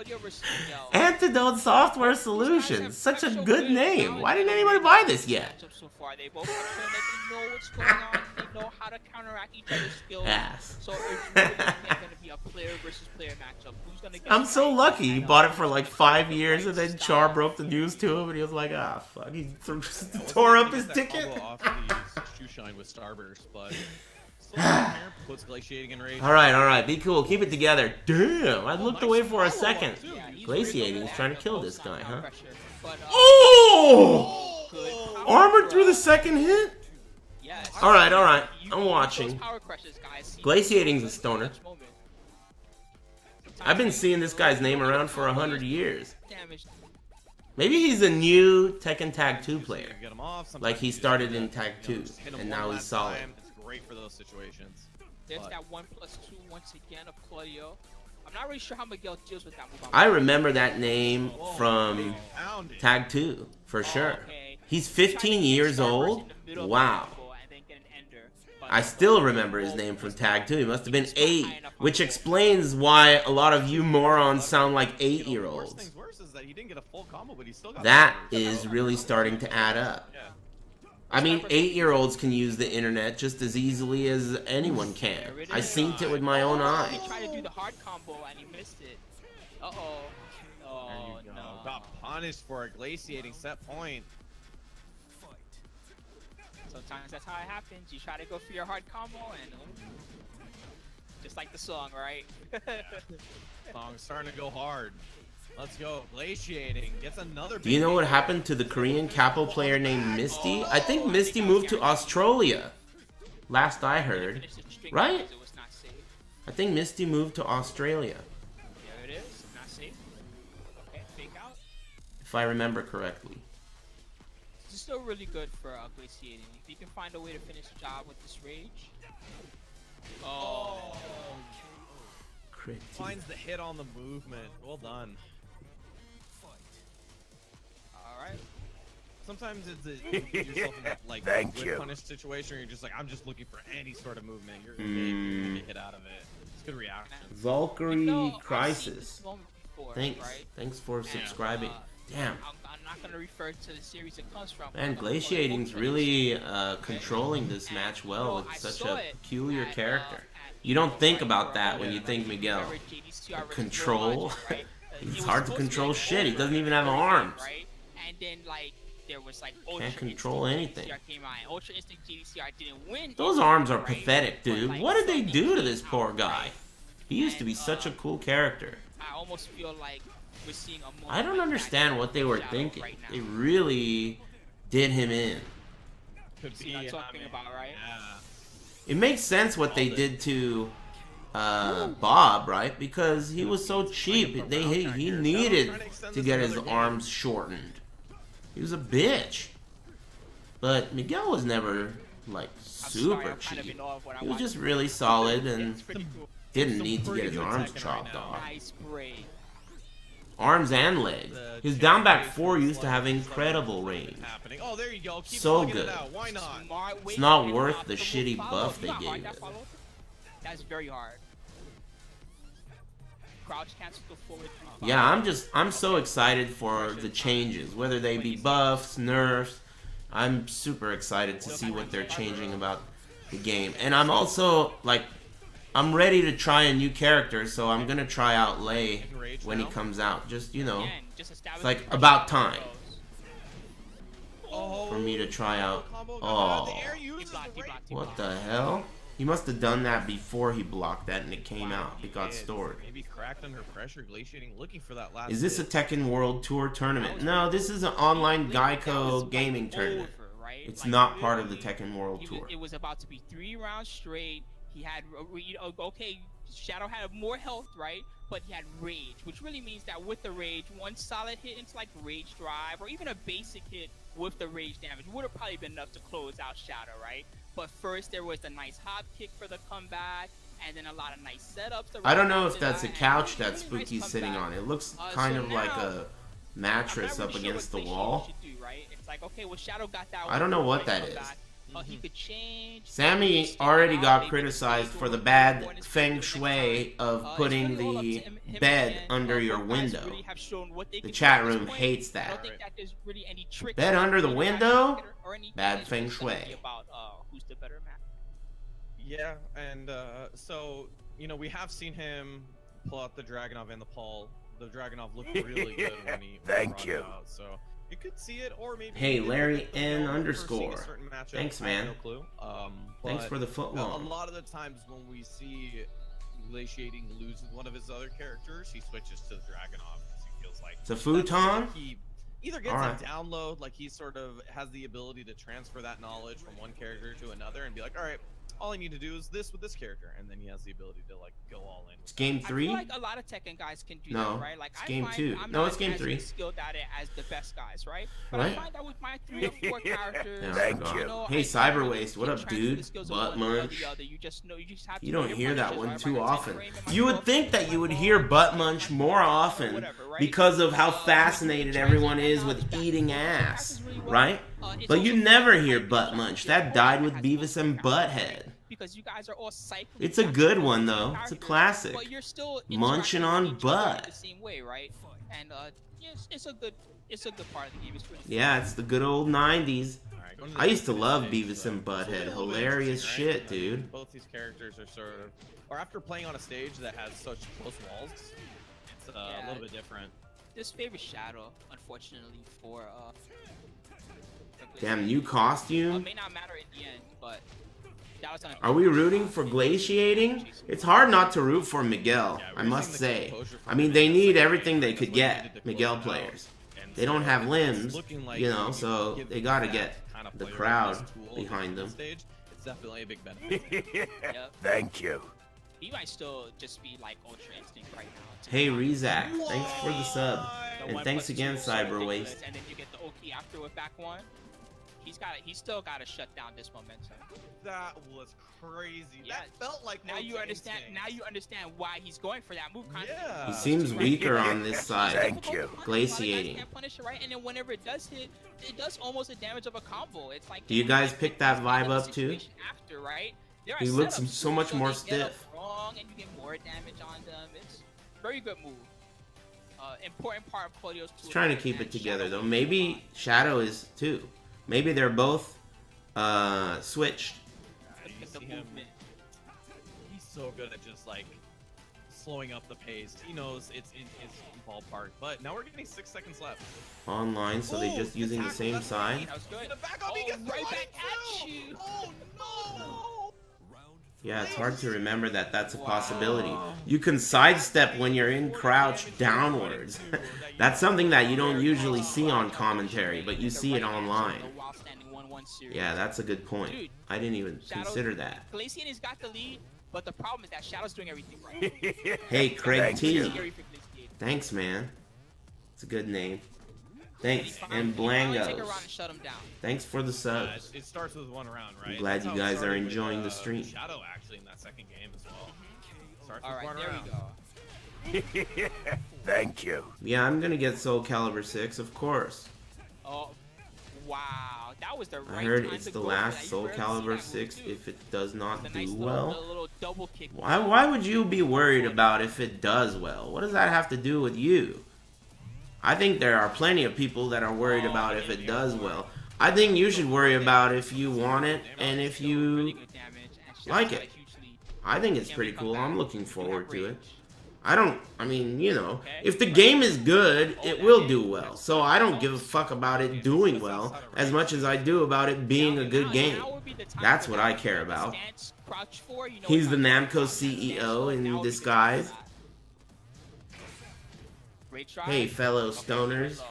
Speaker 3: Claudio versus Miguel.
Speaker 2: Antidote Software Solutions. Such a good name. Why didn't anybody buy this yet?
Speaker 3: So far, they both have shown that they know what's going on. They know how to counteract each other's skills.
Speaker 2: Ass.
Speaker 3: So it's really going to be a player versus player matchup. Who's going to get
Speaker 2: I'm so lucky. He bought it for like 5 years, and then Char broke the news to him, and he was like, ah, fuck. He tore up his ticket.
Speaker 1: Off the shoe shine with Starburst, but puts Glaciating in rage.
Speaker 2: All right. Be cool. Keep it together. Damn, I looked away for a second. Glaciating is trying to kill this guy, huh? Oh! Armored through the second hit? All right. I'm watching. Glaciating's a stoner. I've been seeing this guy's name around for 100 years. Maybe he's a new Tekken Tag 2 player. Like he started in Tag 2, and now he's solid.
Speaker 1: It's great for those situations.
Speaker 3: There's that 1+2 once again of Claudio. I'm not really sure how Miguel deals with that move.
Speaker 2: I remember that name from Tag 2, for sure. He's 15 years old? Wow. I still remember his name from Tag 2. He must have been 8, which explains why a lot of you morons sound like 8-year-olds. That is really starting to add up. I mean, 8-year-olds can use the internet just as easily as anyone can. I seen it with my own eyes.
Speaker 3: He tried to do the hard combo and he missed it. Uh-oh. Oh, no.
Speaker 1: Got punished for a Glaciating set point.
Speaker 3: Sometimes that's how it happens. You try to go for your hard combo and just like the song, right?
Speaker 1: Song's starting to go hard. Let's go. Glaciating gets another.
Speaker 2: Do you know what happened to the Korean capo player named Misty? I think Misty moved to Australia. Last I heard. Right? I think Misty moved to Australia.
Speaker 3: There it is. Not safe. Okay, fake out.
Speaker 2: If I remember correctly.
Speaker 3: This is still really good for Glaciating. If you can find a way to finish the job with this rage. Oh.
Speaker 1: Finds the hit on the movement. Well done.
Speaker 3: Alright.
Speaker 1: Sometimes it's you put yourself in that, like, with punish situation where you're just like, I'm just looking for any sort of movement. You're gonna get hit out of it. It's good reaction.
Speaker 2: Valkyrie Crisis. Thanks for subscribing. Damn.
Speaker 3: I'm not gonna refer to the series it comes from.
Speaker 2: Man, Glaciating's really controlling this match well with such a peculiar character. You don't think about that when you think Miguel. Control? It's hard to control shit. He doesn't even have arms.
Speaker 3: And then, like, there was like
Speaker 2: can't control anything.
Speaker 3: Ultra Instinct GDCR didn't win.
Speaker 2: Those arms are pathetic, dude. What did they do to this poor guy? He used to be such a cool character.
Speaker 3: I almost feel like we're seeing a
Speaker 2: I don't understand what they were thinking. They really did him in.
Speaker 3: See what I'm talking about, right?
Speaker 2: It makes sense what they did to Bob, right? Because he was so cheap. He needed to get his arms shortened. He was a bitch. But Miguel was never, like, super cheap. He was just really solid and didn't need to get his arms chopped off. Arms and legs. His down back 4 used to have incredible range. So good. It's not worth the shitty buff they gave it.
Speaker 3: That's very hard. Crouch cancel the forward.
Speaker 2: Yeah, I'm so excited for the changes, whether they be buffs, nerfs. I'm super excited to see what they're changing about the game. And I'm also, like, I'm ready to try a new character, so I'm gonna try out Lei when he comes out. Just, you know, it's like about time for me to try out. Oh, what the hell? He must have done that before he blocked that and it came out. It got stored.
Speaker 1: Maybe cracked under pressure, Glaciating, looking for that last.
Speaker 2: Is this a Tekken World Tour tournament? No, this is an online GEICO gaming tournament. It's not part of the Tekken World Tour.
Speaker 3: It was about to be 3 rounds straight. He had, okay, Shadow had more health, right? But he had rage, which really means that with the rage, one solid hit into like rage drive, or even a basic hit with the rage damage would have probably been enough to close out Shadow, right? But first there was the nice hop kick for the comeback, and then a lot of nice setups.
Speaker 2: I don't know if that's a couch that Spooky's sitting on. It looks kind of like a mattress up against the wall.
Speaker 3: It's like, okay, well, Shadow got that.
Speaker 2: I don't know what that is.
Speaker 3: He could change.
Speaker 2: Sammy already got criticized for the bad feng shui of putting the bed under your window. The chat room hates that. Bed under the window? Bad feng shui.
Speaker 1: Yeah, and so, you know, we have seen him pull out the Dragunov and the Paul. The Dragunov looked really good when he
Speaker 4: Thank you.
Speaker 1: Out, so you could see it, or maybe.
Speaker 2: Hey, Larry N _ Thanks, man.
Speaker 1: No clue.
Speaker 2: Thanks for the foot long.
Speaker 1: A lot of the times when we see Glaciating lose one of his other characters, he switches to the Dragunov because he feels like
Speaker 2: it's a futon.
Speaker 1: He either gets a download, like he sort of has the ability to transfer that knowledge from one character to another and be like, all right, all I need to do is this with this character, and then he has the ability to like go all in.
Speaker 2: It's game 3.
Speaker 3: I feel like a lot of Tekken guys can do that, right? Like
Speaker 2: it's game 2. No, it's game 3.
Speaker 3: Skilled at it as the best guys, right? But I find that with my 3 or 4 characters.
Speaker 2: Yeah, thank you. Hey, Cyberwaste, what up, dude? Butt munch. You don't hear that one too often. You would think that you would hear butt munch more often because of how fascinated everyone is with eating ass, right? But you never hear butt munch. That died with Beavis and Butthead.
Speaker 3: Because you guys are all cycling.
Speaker 2: It's a good one though. It's a classic.
Speaker 3: But you're still
Speaker 2: munching on butt.
Speaker 3: The same way, right? And it's a good part of the game. It's really
Speaker 2: yeah, it's the good old 90s. I used to love Beavis and Butthead. Hilarious shit, dude.
Speaker 1: Both these characters are sort of, or after playing on a stage that has such close walls, it's a little bit different.
Speaker 3: This favors Shadow, unfortunately, for
Speaker 2: damn new costume.
Speaker 3: May not matter in the end, but.
Speaker 2: Are we rooting for Glaciating? It's hard not to root for Miguel, I must say. I mean, they need everything they could get, Miguel players. They don't have limbs, you know, so they gotta get the crowd behind them.
Speaker 1: It's definitely a big benefit.
Speaker 4: Thank you.
Speaker 3: He might still just be like Ultra Instinct right now.
Speaker 2: Hey, Rezak, thanks for the sub. And thanks again, Cyberwaste.
Speaker 3: And then you get the Oki after with back one. He's still got to shut down this momentum.
Speaker 1: That was crazy. Yeah. That felt like
Speaker 3: now you understand. Now you understand why he's going for that move.
Speaker 2: He seems weaker on this side.
Speaker 4: Thank you.
Speaker 2: Glaciating.
Speaker 3: Can't punish it, right? And then whenever it does hit, it does almost the damage of a combo. It's like.
Speaker 2: Do you guys pick that vibe up too?
Speaker 3: After, right?
Speaker 2: He looks so much more stiff.
Speaker 3: Wrong, and you get more damage on them. It's very good move. Important part of Claudio's.
Speaker 2: He's trying to keep it together though. Maybe Shadow is too. Maybe they're both switched.
Speaker 1: He's so good at just like slowing up the pace. He knows it's in his ballpark. But now we're getting 6 seconds left.
Speaker 2: Online, so they're just using the same side.
Speaker 3: That was good.
Speaker 1: Right back at you. Oh no!
Speaker 2: Yeah, it's hard to remember that that's a possibility. You can sidestep when you're in crouch downwards. That's something that you don't usually see on commentary, but you see it online. Yeah, that's a good point. I didn't even consider that.
Speaker 3: Glaciating has got the lead, but the problem is that Shadow's doing everything right.
Speaker 2: Hey, Craig T. Thanks, man. It's a good name. Thanks, and Blangos. Thanks for the subs.
Speaker 1: It starts with 1 round, right?
Speaker 2: I'm glad you guys are enjoying the stream.
Speaker 1: Shadow actually in that second game as well. Starts
Speaker 3: all
Speaker 1: with
Speaker 3: right,
Speaker 1: 1
Speaker 3: there
Speaker 1: round.
Speaker 3: we go.
Speaker 4: Thank you.
Speaker 2: Yeah, I'm gonna get Soul Calibur 6, of course.
Speaker 3: Oh, wow. That was the right
Speaker 2: I heard
Speaker 3: time
Speaker 2: it's
Speaker 3: to
Speaker 2: the
Speaker 3: go
Speaker 2: last
Speaker 3: for that.
Speaker 2: Soul Calibur 6 if it does not do
Speaker 3: nice
Speaker 2: well.
Speaker 3: Little double kick.
Speaker 2: Why would you be worried about if it does well? What does that have to do with you? I think there are plenty of people that are worried about if it does well. I think you should worry about if you want it and if you like it. I think it's pretty cool. I'm looking forward to it. I mean, you know, if the game is good, it will do well. So I don't give a fuck about it doing well as much as I do about it being a good game. That's what I care about. He's the Namco CEO in disguise. Hey, fellow stoners.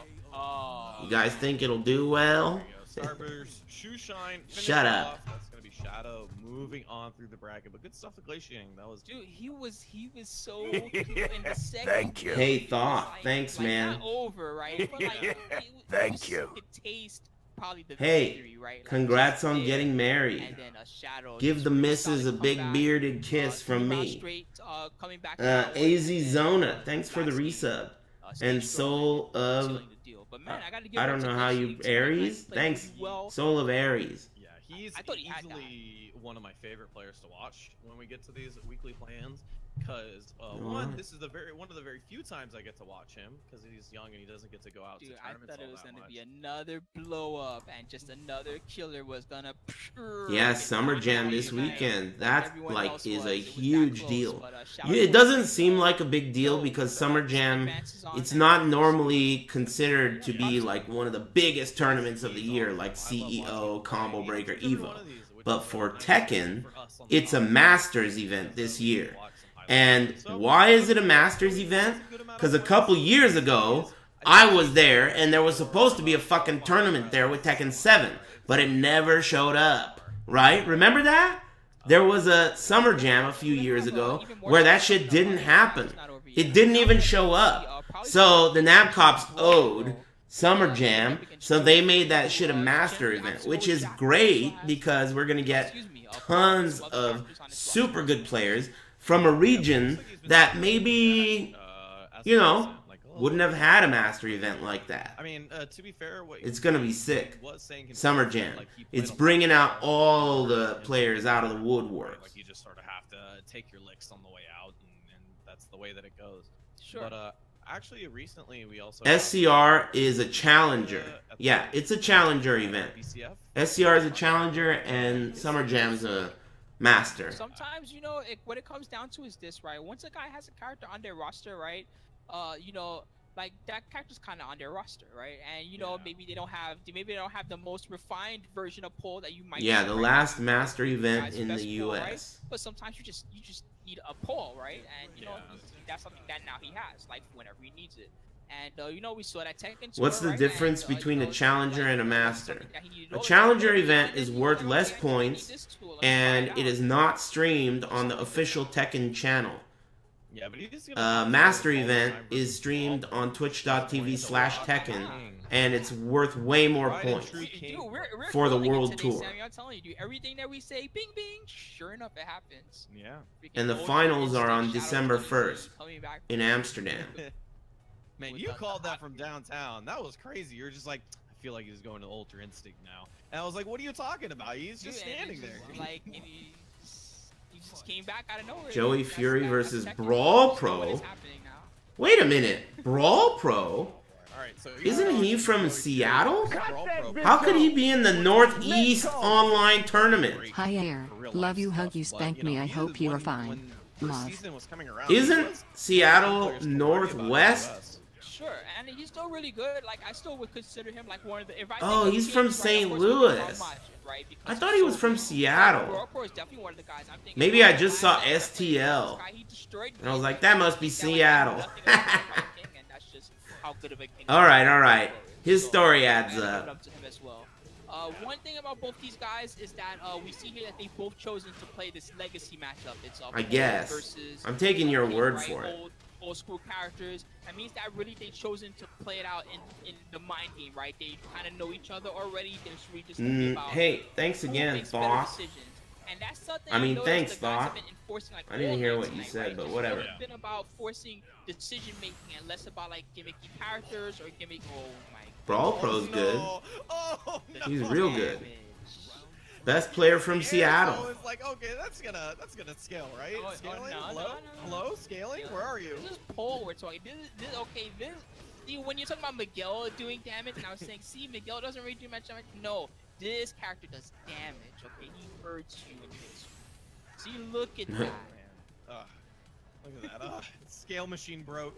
Speaker 2: You guys think it'll do well? Shut up.
Speaker 1: That's gonna be Shadow moving on through the bracket, but good stuff with Glaciating. That was.
Speaker 3: Dude, he was so in the second.
Speaker 4: Thank you.
Speaker 2: Hey, Thought. Thanks, man.
Speaker 3: Not over, right? But like,
Speaker 4: Thank you.
Speaker 2: Hey,
Speaker 3: victory, right? Like,
Speaker 2: congrats on getting married.
Speaker 3: And then Shadow
Speaker 2: Give the missus a big bearded kiss from me. AZ Zona, thanks for the resub. And Soul of, I don't know how you, Aries? Thanks, Soul of Aries.
Speaker 1: He's easily one of my favorite players to watch when we get to these weekly plans. Because one, this is one of the very few times I get to watch him because he's young and he doesn't get to go out to tournaments.
Speaker 3: I thought it was gonna be another blow up and just another killer was gonna.
Speaker 2: Yeah, Summer Jam this weekend. That like is a huge deal. It doesn't seem like a big deal because Summer Jam, it's not normally considered to be like one of the biggest tournaments of the year, like CEO, Combo Breaker, Evo. But for Tekken, it's a Masters event this year. And why is it a Masters event? Because a couple years ago, I was there, and there was supposed to be a fucking tournament there with Tekken 7, but it never showed up, right? Remember that? There was a Summer Jam a few years ago where that shit didn't happen. It didn't even show up. So the Nabcops owed Summer Jam, so they made that shit a Master event, which is great because we're going to get tons of super good players from a region that maybe, you know, wouldn't have had a Master event like that.
Speaker 1: I mean, to be fair,
Speaker 2: it's gonna be sick. Summer Jam. It's bringing out all the players out of the woodwork.
Speaker 1: Like you just sort of have to take your licks on the way out, and that's the way that it goes.
Speaker 3: Sure.
Speaker 1: But actually, recently we also
Speaker 2: SCR is a challenger. Yeah, it's a challenger event. SCR is a challenger, and Summer Jam's a Master.
Speaker 3: Sometimes, you know, what it comes down to is this, right? Once a guy has a character on their roster, right? You know, like that character's kind of on their roster, right? And you know, maybe they don't have the most refined version of Puddle that you might.
Speaker 2: Yeah, the last Master event in the U.S.
Speaker 3: Right? But sometimes you just need a Puddle, right? And you know, that's something that now he has, like whenever he needs it. And you know, we saw that Tekken.
Speaker 2: What's the difference between a challenger and a master? A challenger event is worth less points, and it is not streamed on the official Tekken channel. Master event is streamed on twitch.tv/Tekken, and it's worth way more points for the World Tour.
Speaker 3: I'm telling you, everything that we say, bing bing, sure enough, it happens.
Speaker 1: Yeah.
Speaker 2: And the finals are on December 1st in Amsterdam.
Speaker 1: Man, you called that from downtown. That was crazy. You're just like, I feel like he's going to Ultra Instinct now. And I was like, what are you talking about? He's just standing there.
Speaker 3: Like, he just came back out of nowhere.
Speaker 2: Joey Fury versus Brawl Pro. Wait a minute. Brawl Pro? Isn't he from Seattle? How could he be in the Northeast online tournament?
Speaker 5: Hi Air. Love you, hug you, spank me. I hope you are fine. Love.
Speaker 2: Isn't Seattle Northwest?
Speaker 3: Sure, and he's still really good. Like, I still would consider him like one of the.
Speaker 2: Oh, he's from St. Louis. I thought he was from Seattle. Maybe I just saw STL, and I was like, that must be Seattle. All right. His story adds up.
Speaker 3: One thing about both these guys is that we see here that they've both chosen to play this legacy matchup. It's
Speaker 2: I guess. I'm taking your word for it.
Speaker 3: Old school characters. That means that really they've chosen to play it out in the mind game, right? They kind of know each other already. There's really just about
Speaker 2: hey, thanks again, Fox.
Speaker 3: And that's something
Speaker 2: I mean, thanks,
Speaker 3: Fox.
Speaker 2: Like, I didn't hear what you said, but whatever.
Speaker 3: It's been about forcing decision making and less about like gimmicky characters or gimmick. Oh my.
Speaker 2: Brawl Pro's good. He's real good. Best player from Seattle.
Speaker 1: It's like, okay, that's gonna scale, right? Scaling? Hello? Scaling? Where are you?
Speaker 3: This is Puddle we're talking. See, when you're talking about Miguel doing damage, and I was saying, see, Miguel doesn't really do much damage. No, this character does damage. Okay, he hurts you and hits you. See, look at that.
Speaker 1: Look at that. Scale machine broke.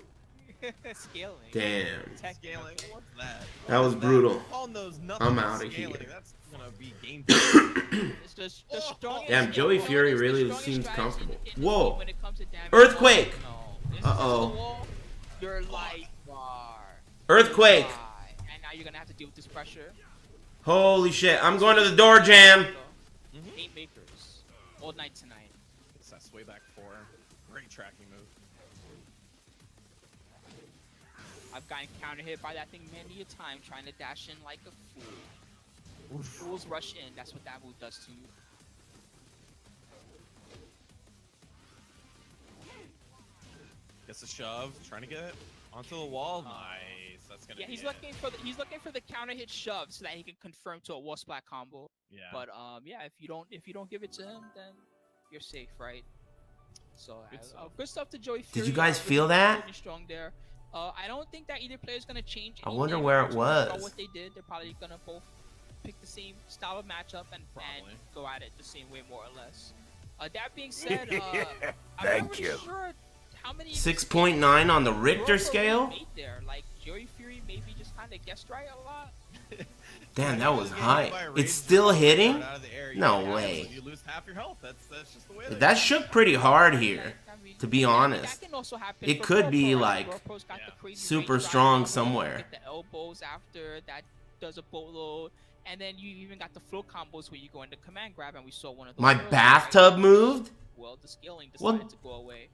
Speaker 3: Scaling.
Speaker 2: Damn.
Speaker 1: Scaling. What's that?
Speaker 2: That was brutal. I'm out of
Speaker 1: here.
Speaker 2: here.
Speaker 1: That's gonna be game.
Speaker 2: Damn, Joey Fury really seems comfortable. Whoa. Earthquake. Uh-oh.
Speaker 3: Your life bar.
Speaker 2: Earthquake.
Speaker 3: And now you're gonna have to deal with this pressure.
Speaker 2: Holy shit. I'm going to the door jam.
Speaker 3: 8 makers. All night tonight.
Speaker 1: That's way back 4. Great tracking move.
Speaker 3: I've gotten counter hit by that thing many a time trying to dash in like a fool. Fools rush in. That's what that move does to you.
Speaker 1: Gets a shove. Trying to get it onto the wall. Nice. That's gonna.
Speaker 3: Yeah, he's looking for the counter hit shove so that he can confirm to a wall splat combo.
Speaker 1: Yeah.
Speaker 3: But yeah, if you don't give it to him, then you're safe, right? So good stuff to Joey Fury.
Speaker 2: Did you guys feel that?
Speaker 3: Really strong there. I don't think that either player is gonna change.
Speaker 2: I wonder where it was.
Speaker 3: What they did, they're probably gonna both pick the same style of matchup and go at it the same way, more or less. That being said, I'm not really sure how many
Speaker 2: 6.9 on the Richter scale.
Speaker 3: There. Like Joey Fury maybe just kind of guessed right a lot.
Speaker 2: Damn, that was high. It's still hitting? No way.
Speaker 1: You lose half your health. That's just the way.
Speaker 2: That shook pretty hard here, to be honest. It could be like super strong somewhere.
Speaker 3: The elbows after that does a boatload. And then you even got the flow combos where you go into command grab, and we saw one of those.
Speaker 2: My bathtub moved?
Speaker 3: Well, the scaling decided to go away.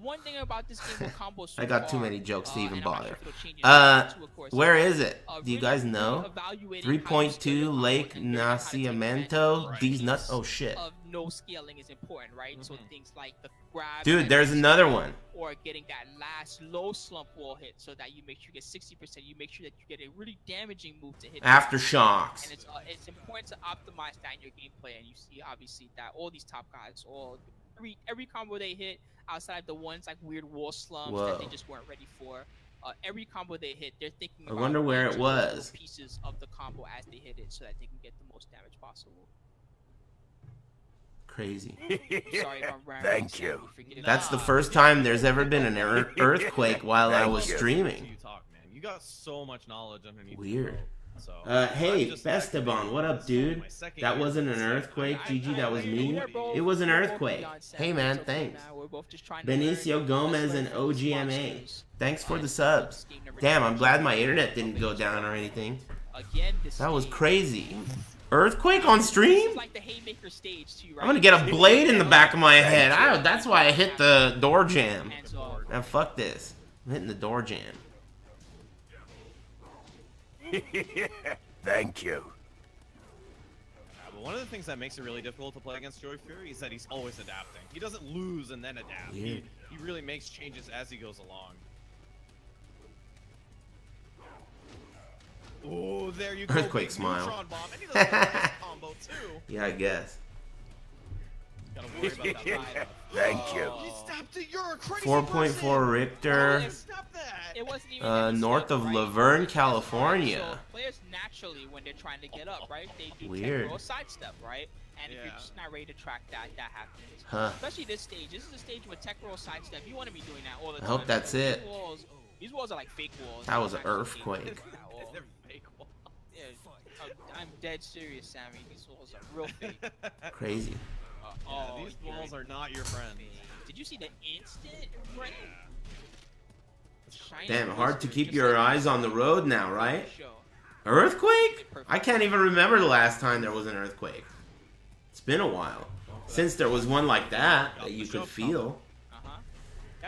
Speaker 3: One thing about this game with combos so
Speaker 2: I got
Speaker 3: far,
Speaker 2: too many jokes to even bother.
Speaker 3: Sure
Speaker 2: Where is it? Do you guys know? 3.2 Lake Nacimiento. These nuts. Oh shit.
Speaker 3: Of no scaling is important, right? So things like the grab.
Speaker 2: Dude, there's another one.
Speaker 3: Or getting that last low slump wall hit, so that you make sure you get 60%. You make sure that you get a really damaging move to hit.
Speaker 2: Aftershocks.
Speaker 3: And it's important to optimize that in your gameplay. And you see obviously that all these top guys, every combo they hit, outside the ones like weird wall slumps that they just weren't ready for. Every combo they hit, they're thinking about
Speaker 2: I wonder where it was.
Speaker 3: Pieces of the combo as they hit it, so that they can get the most damage possible.
Speaker 2: Crazy.
Speaker 3: Sorry if I'm rambling.
Speaker 4: Thank you.
Speaker 2: That's the first time there's ever been an earthquake while I was streaming.
Speaker 1: You talk, man. You got so much knowledge underneath.
Speaker 2: Weird.
Speaker 1: So,
Speaker 2: hey, Besteban, what up, dude? That wasn't an earthquake, GG, that was me. It was an earthquake. Hey, man, thanks. Benicio Gomez and OGMA. Thanks for the subs. Damn, I'm glad my internet didn't go down or anything. That was crazy. Earthquake on stream? I'm gonna get a blade in the back of my head. That's why I hit the door jam. Now, fuck this. I'm hitting the door jam.
Speaker 4: Thank you.
Speaker 1: But one of the things that makes it really difficult to play against Joey Fury is that he's always adapting. He doesn't lose and then adapt. He really makes changes as he goes along. Oh, there you go.
Speaker 2: Earthquake smile.
Speaker 1: And he does a combo too.
Speaker 2: Yeah, I guess.
Speaker 1: Gotta worry about that.
Speaker 4: Thank you.
Speaker 1: He stopped it. You're a crazy
Speaker 2: 4.4 Richter.
Speaker 3: It wasn't even
Speaker 2: North of Laverne, California.
Speaker 3: So players naturally, when they're trying to get up, right, they do
Speaker 2: weird.
Speaker 3: a sidestep, right? And if you're just not ready to track that, that happens.
Speaker 2: Huh.
Speaker 3: Especially this stage. This is a stage with tech roll sidestep. You want to be doing that all the time.
Speaker 2: I hope that's it.
Speaker 3: These walls are like fake walls.
Speaker 2: That was an earthquake.
Speaker 1: They're fake walls.
Speaker 3: Yeah, I'm dead serious, Sammy. These walls are real fake.
Speaker 2: Crazy.
Speaker 1: These walls are not your friend.
Speaker 3: Did you see the instant running?
Speaker 2: Damn, hard to keep your eyes on the road now, right? Earthquake? I can't even remember the last time there was an earthquake. It's been a while. Since there was one like that you could feel.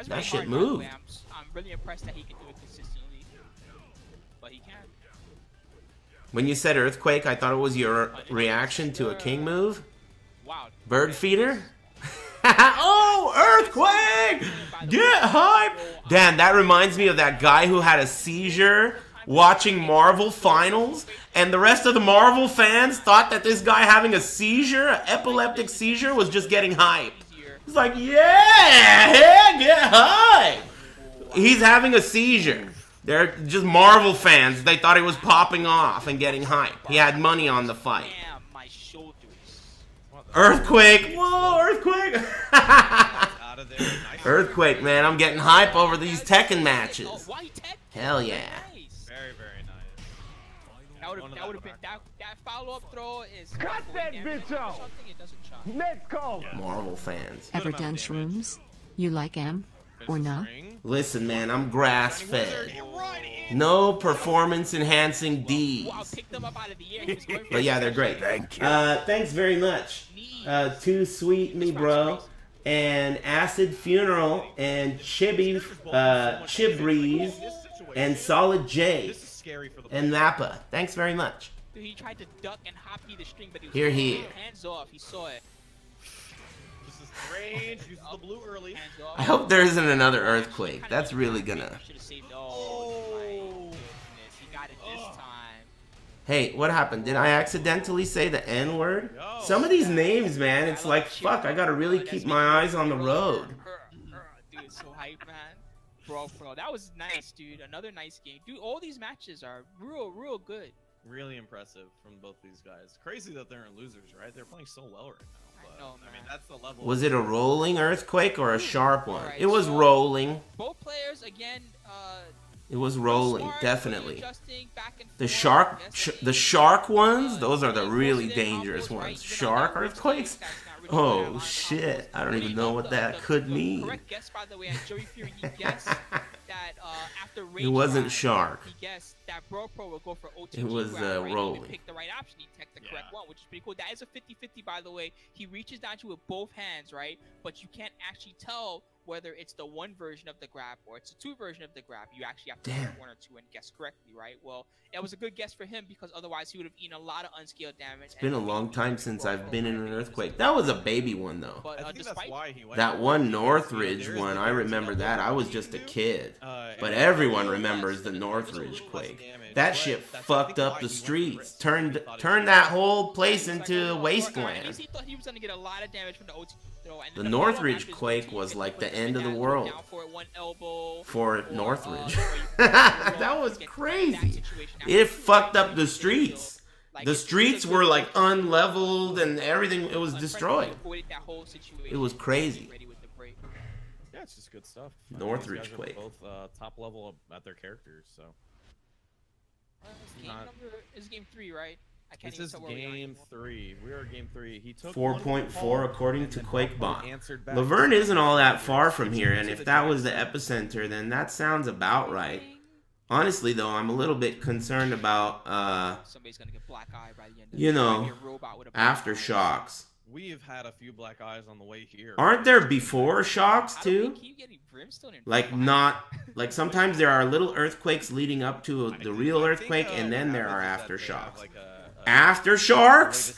Speaker 2: That shit moved.
Speaker 3: I'm really impressed that he can do it consistently. But he can.
Speaker 2: When you said earthquake, I thought it was your reaction to a king move.
Speaker 3: Wow.
Speaker 2: Bird feeder? Oh, earthquake! Get hype! Damn, that reminds me of that guy who had a seizure watching Marvel Finals, and the rest of the Marvel fans thought that this guy having a seizure, an epileptic seizure, was just getting hype. He's like, yeah, get hype! He's having a seizure. They're just Marvel fans. They thought he was popping off and getting hype. He had money on the fight. Earthquake! Whoa, earthquake! Earthquake, man. I'm getting hype over these Tekken matches. Hell yeah.
Speaker 1: Very, very nice.
Speaker 3: That would have been that follow-up throw is.
Speaker 6: Cut that bitch out! Let's go!
Speaker 2: Marvel fans.
Speaker 5: Ever done shrooms? You like them? Or not?
Speaker 2: Listen, man, I'm grass-fed. No performance-enhancing Ds. But yeah, they're great.
Speaker 4: Thank you.
Speaker 2: Thanks very much. Too Sweet Me Bro, and Acid Funeral, and Chibi, Chibreeze, and Solid J, and Napa. Thanks very much.
Speaker 3: He tried to duck and hop the string, but he was
Speaker 2: here.
Speaker 3: Hands off. He saw it.
Speaker 1: This is range. Uses the blue early.
Speaker 2: I hope there isn't another earthquake. That's really gonna. Hey, what happened? Did I accidentally say the N-word? Some of these names, man, it's like, fuck, I gotta really keep my eyes on the road.
Speaker 3: Dude, it's so hype, man. Bro, that was nice, dude. Another nice game. Dude, all these matches are real good.
Speaker 1: Really impressive from both these guys. Crazy that they're in losers, right? They're playing so well right now. But, I mean, that's the level.
Speaker 2: Was it a rolling earthquake or a sharp one? It was rolling.
Speaker 3: Both players, again,
Speaker 2: it was rolling, definitely. The shark ones, those are the really dangerous ones. Shark earthquakes? Oh shit, I don't even know what that could mean.
Speaker 3: Correct guess, by the way, and Joey Fury, he guessed that after
Speaker 2: it wasn't shark.
Speaker 3: He guessed that Pro will go for OTG.
Speaker 2: It was rolling.
Speaker 3: He picked the right option. He picked the correct one, which is pretty cool. That is a 50-50, by the way. He reaches down to it with both hands, right? But you can't actually tell whether it's the one version of the grab or it's a two version of the grab. You actually have to pick one or two and guess correctly, right? Well, it was a good guess for him because otherwise he would have eaten a lot of unscaled damage.
Speaker 2: It's been a long time since I've been in an earthquake. That was a baby one, though.
Speaker 3: But,
Speaker 1: I think that's why he went
Speaker 2: that one Northridge one, I remember that. I was just a kid. But everyone remembers the Northridge quake. That shit fucked up the streets. Turned that whole place into a wasteland.
Speaker 3: He thought he was going to get a lot of damage from the OTG.
Speaker 2: The Northridge quake was like the end of the world for Northridge. That was crazy. It fucked up the streets. The streets were like unleveled and everything. It was destroyed. It was crazy.
Speaker 1: Yeah, it's just good stuff.
Speaker 2: Northridge quake.
Speaker 1: Both top level at their characters, so.
Speaker 3: It's game 3, right?
Speaker 1: This is game 3. We are game 3. He took
Speaker 2: 4.4 according to QuakeBot. Laverne isn't all that far from here, and if that was the epicenter, then that sounds about right. Honestly, though, I'm a little bit concerned about, you know, aftershocks.
Speaker 1: We've had a few black eyes on the way here.
Speaker 2: Aren't there before shocks too? Like like sometimes there are little earthquakes leading up to the real earthquake, and then there are aftershocks. Aftershocks?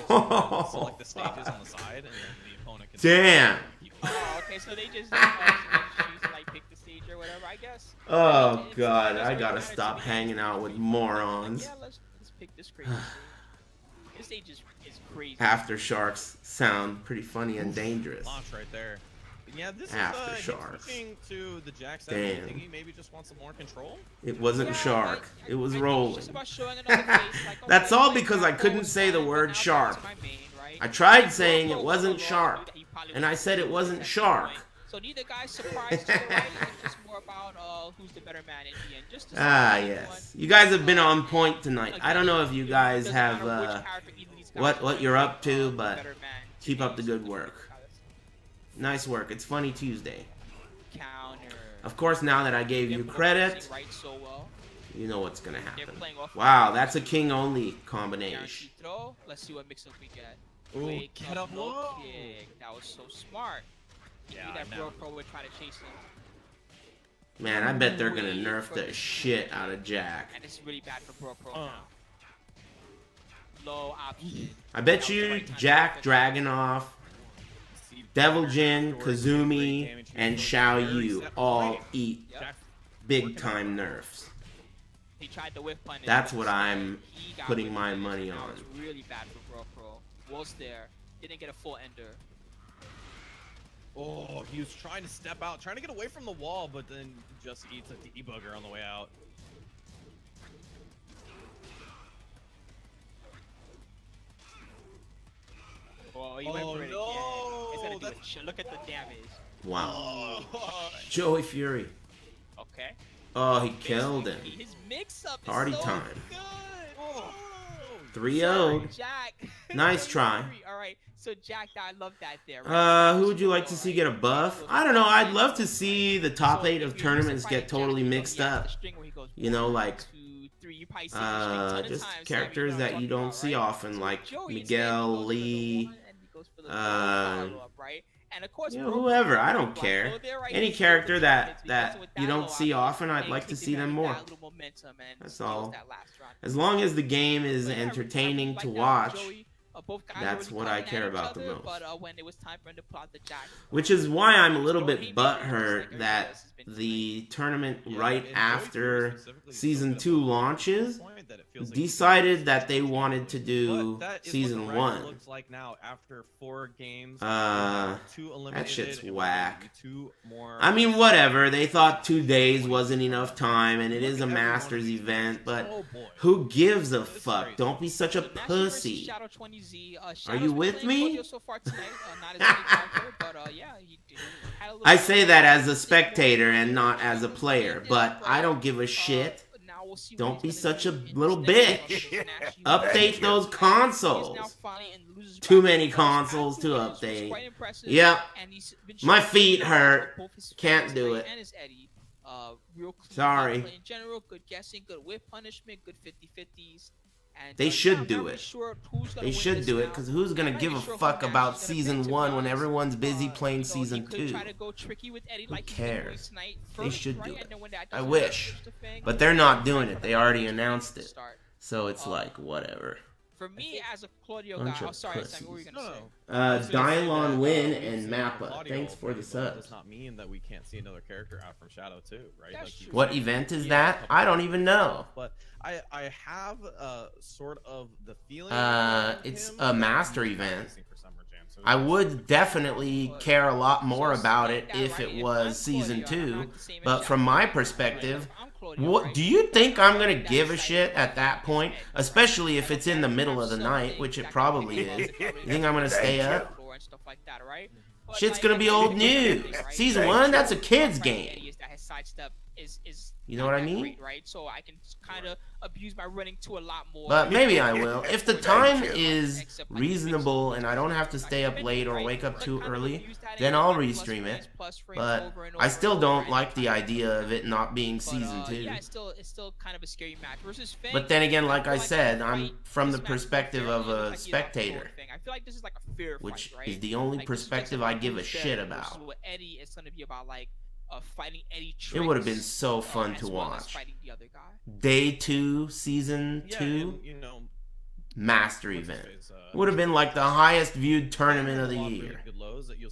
Speaker 1: Select the stages on the side, and then the opponent can.
Speaker 2: Damn.
Speaker 3: Oh, okay, so they just like pick the stage or whatever, I guess.
Speaker 2: Oh god, I gotta stop hanging out with morons.
Speaker 3: Yeah, let's pick this crazy. This stage is crazy.
Speaker 2: Aftershocks sound pretty funny and dangerous.
Speaker 1: Launch right there. Yeah, this
Speaker 2: Aftershocks.
Speaker 1: is to the Jack
Speaker 2: Damn.
Speaker 1: He maybe just wants some more control.
Speaker 2: It wasn't shark. It was rolling. That's all because I couldn't say the word shark. I tried saying it wasn't shark, and I said it wasn't shark.
Speaker 3: So neither guy's surprised to the right. It's just more about who's the better man in the end. Just
Speaker 2: yes. You guys have been on point tonight. I don't know if you guys have what you're up to, but keep up the good work. Nice work. It's Funny Tuesday. Of course, now that I gave you credit, you know what's gonna happen. Wow, that's a king only combination.
Speaker 3: Let's see what mix-up we get.
Speaker 1: Ooh, get up low.
Speaker 3: That was so smart.
Speaker 1: Yeah,
Speaker 3: that Pro would try to chase him.
Speaker 2: Man, I bet they're gonna nerf the shit out of Jack.
Speaker 3: And it's really bad for Pro now. Low option.
Speaker 2: I bet you Jack, Dragunov, Devil Jin, Kazumi, and Xiao Yu all eat big time nerfs.
Speaker 3: He tried the whip punish.
Speaker 2: That's what I'm putting my money on.
Speaker 3: It was really bad for Pro. Was there. Didn't get a full ender.
Speaker 1: Oh, he was trying to step out, trying to get away from the wall, but then just eats a debugger on the way out.
Speaker 3: Oh, he went for it again. It's gonna do it. Look at the damage.
Speaker 2: Wow. Joey Fury.
Speaker 3: Okay.
Speaker 2: Oh, he killed him.
Speaker 3: His mix-up is
Speaker 2: Party
Speaker 3: so
Speaker 2: time.
Speaker 3: Good. Oh.
Speaker 2: 3-0.
Speaker 3: Jack.
Speaker 2: Nice try.
Speaker 3: All right. So Jack, I love that there. Right?
Speaker 2: Who would you like to see get a buff? I don't know. I'd love to see the top 8 of tournaments get totally mixed up. You know, like just characters that you don't see often, like Miguel, Lee, you know, whoever. I don't care. Any character that you don't see often, I'd like to see them more. That's all. As long as the game is entertaining to watch, that's what I care about the most. Which is why I'm a little bit butthurt that the tournament right after Season 2 launches
Speaker 1: point that it feels like
Speaker 2: decided that they wanted to do season 1.
Speaker 1: Looks like now after 4 games, 2 eliminated,
Speaker 2: that shit's whack.
Speaker 1: 2 more.
Speaker 2: I mean, whatever. They thought 2 days wasn't enough time, and it is a Masters event, but who gives a fuck? Don't be such a pussy. Are you with me? I say that as a spectator and not as a player, but I don't give a shit. Don't be such a little bitch. Update those consoles. Too many consoles to update. Yep. My feet hurt. Can't do it. Sorry.
Speaker 3: In general, good guessing, good whip punishment, good 50-50s.
Speaker 2: They should do it. They should do it, because who's going to give a fuck about Season 1 when everyone's busy playing Season 2? Who cares? They should do it. I wish. But they're not doing it. They already announced it. So it's like, whatever.
Speaker 3: For me, as a Claudio guy, oh, sorry, Sam, what were you going to say?
Speaker 2: Dylon Win and Mappa. Thanks for the subs.
Speaker 1: Does not mean that we can't see another character out from Shadow too, right? Like,
Speaker 2: what event is that? I don't even know.
Speaker 1: But I have sort of the feeling.
Speaker 2: It's a master event. I would definitely care a lot more about it if it was Season 2, but from my perspective, what do you think I'm gonna give a shit at that point? Especially if it's in the middle of the night, which it probably is. You think I'm gonna stay up? Shit's gonna be old news. Season 1, that's a kid's game. You know what I mean?
Speaker 3: Right? So I can kind of abuse my running to a lot more.
Speaker 2: But maybe I will. If the time is reasonable and I don't have to stay up late or wake up too early, then I'll restream it. But I still don't like the idea of it not being Season 2.
Speaker 3: Yeah, it's still kind of a scary match. Versus Fang,
Speaker 2: but then again, like I said, I'm from the perspective of a spectator,
Speaker 3: I feel like this is like a fair
Speaker 2: which
Speaker 3: fight, right?
Speaker 2: is the only perspective I give a shit about.
Speaker 3: With Eddie, it's going to be about like fighting Eddie.
Speaker 2: It would have been so fun to watch. Day 2, Season 2, Master event. Would have been like the highest viewed tournament of the year.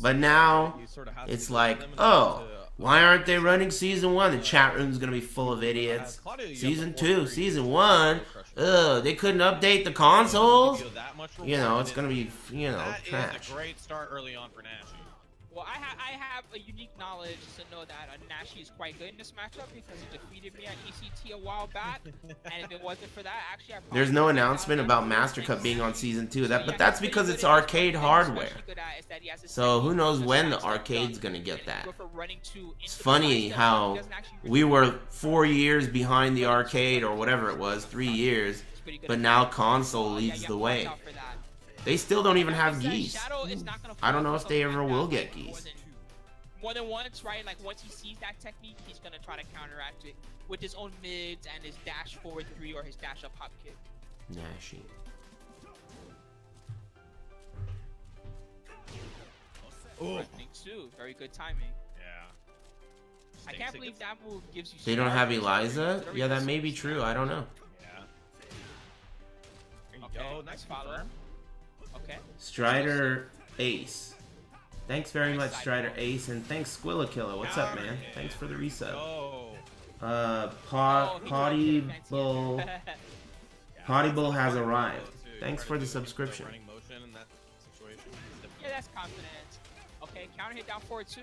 Speaker 2: But now, it's like, oh, why aren't they running Season 1? The chat room's going to be full of idiots. Season 2, Season 1, ugh, they couldn't update the consoles? You know, it's going to be, you know, trash.
Speaker 1: It's a great start early on for Nash.
Speaker 3: Well, I have a unique knowledge to know that Nashi is quite good in this matchup because he defeated me on ECT a while back, and if it wasn't for that, actually,
Speaker 2: there's no announcement about Master Cup being on Season 2, but that's because it's arcade hardware. So who knows when the arcade's gonna get that. It's funny how we were 4 years behind the arcade, or whatever it was, 3 years, but now console leads the way. They still don't even have geese. I don't know if they ever will get geese.
Speaker 3: More than once, right? Like once he sees that technique, he's gonna try to counteract it with his own mids and his dash forward 3 or his dash up hop kick.
Speaker 2: Nashi.
Speaker 3: Oh, too. Very good timing. Yeah. I can't believe that move gives you.
Speaker 2: They don't have Eliza? Yeah, that may be true. I don't know.
Speaker 1: Yeah. Okay, nice follow.
Speaker 3: Okay.
Speaker 2: Strider Ace. Thanks very much, Strider Ace, and thanks Squillakilla. What's up, man? Thanks for the resub. Pottybull has arrived. Thanks for the subscription.
Speaker 3: Yeah, that's confident. Okay, counter hit down forward 2.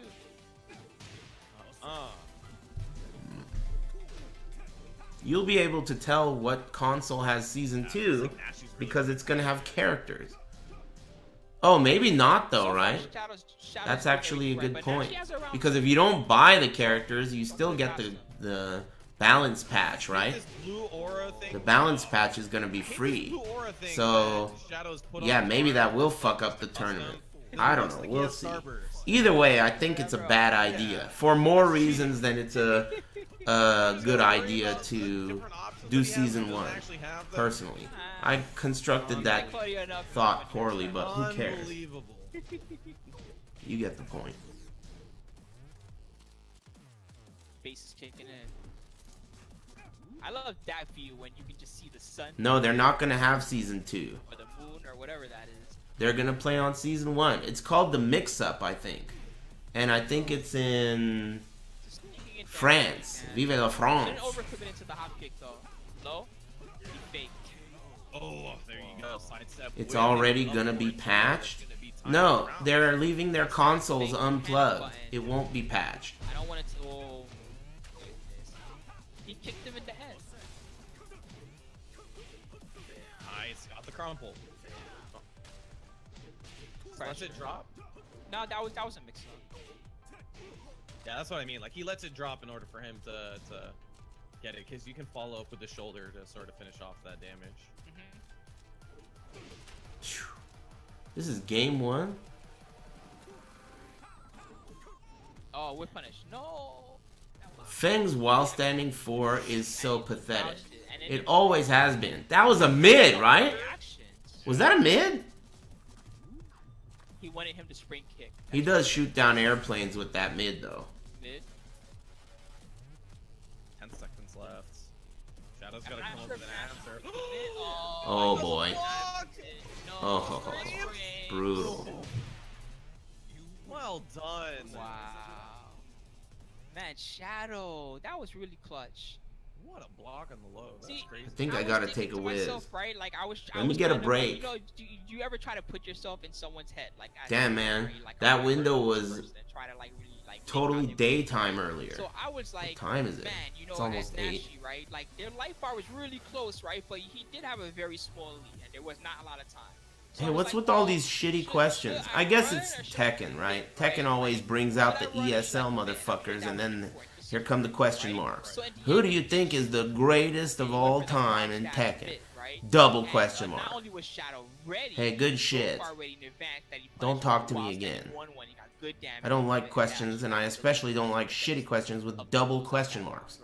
Speaker 2: You'll be able to tell what console has Season 2 because it's gonna have characters. Oh, maybe not though, right? That's actually a good point. Because if you don't buy the characters, you still get the balance patch, right? The balance patch is gonna be free. So, yeah, maybe that will fuck up the tournament. I don't know, we'll see. Either way, I think it's a bad idea. For more reasons than it's a good idea to do Season 1, personally. I constructed that thought poorly, but who cares? You get the point.
Speaker 3: Base is kicking in. I love that view when you can just see the sun.
Speaker 2: No, they're not going to have Season 2.
Speaker 3: Or the moon or whatever that is.
Speaker 2: They're going to play on Season 1. It's called the Mix-Up, I think. And I think it's in France. Vive la France.
Speaker 3: He faked.
Speaker 1: Oh, there you go. Sidestep.
Speaker 2: It's already gonna be patched? No, they're leaving their consoles unplugged. It won't be patched.
Speaker 3: I don't want it to. Oh, he kicked him in the head.
Speaker 1: Nice, got the crumple. Lets it drop.
Speaker 3: No, that was a mix-up.
Speaker 1: Yeah, that's what I mean. Like he lets it drop in order for him to get it, because you can follow up with the shoulder to sort of finish off that damage.
Speaker 2: This is game 1.
Speaker 3: Oh, we're punished. No.
Speaker 2: Feng's while standing 4 is so pathetic. It always has been. That was a mid, right? Was that a mid?
Speaker 3: He wanted him to spring kick.
Speaker 2: He does shoot down airplanes with that mid, though.
Speaker 3: Mid.
Speaker 1: 10 seconds left. Shadow's gotta come up with an answer.
Speaker 2: Oh boy.
Speaker 3: No.
Speaker 2: Oh, brutal.
Speaker 1: Well done.
Speaker 3: Wow. Man, Shadow, that was really clutch.
Speaker 1: What a block on the low. That's crazy.
Speaker 2: I think I gotta take a whiz.
Speaker 3: Right? Like,
Speaker 2: Let me get a break.
Speaker 3: You know, do you ever try to put yourself in someone's head? Like,
Speaker 2: damn, man. That window was totally daytime earlier.
Speaker 3: So I was like,
Speaker 2: what time is it?
Speaker 3: Man, you know,
Speaker 2: it's almost 8.
Speaker 3: Right? Like, their life bar was really close, right? But he did have a very small lead, and there was not a lot of time. So
Speaker 2: hey, what's with all these shitty questions? I guess it's Tekken, right? Tekken always brings out the ESL motherfuckers, and then here come the question marks. Who do you think is the greatest of all time in Tekken? Double question mark. Hey, good shit. Don't talk to me again. I don't like questions, and I especially don't like shitty questions with double question marks.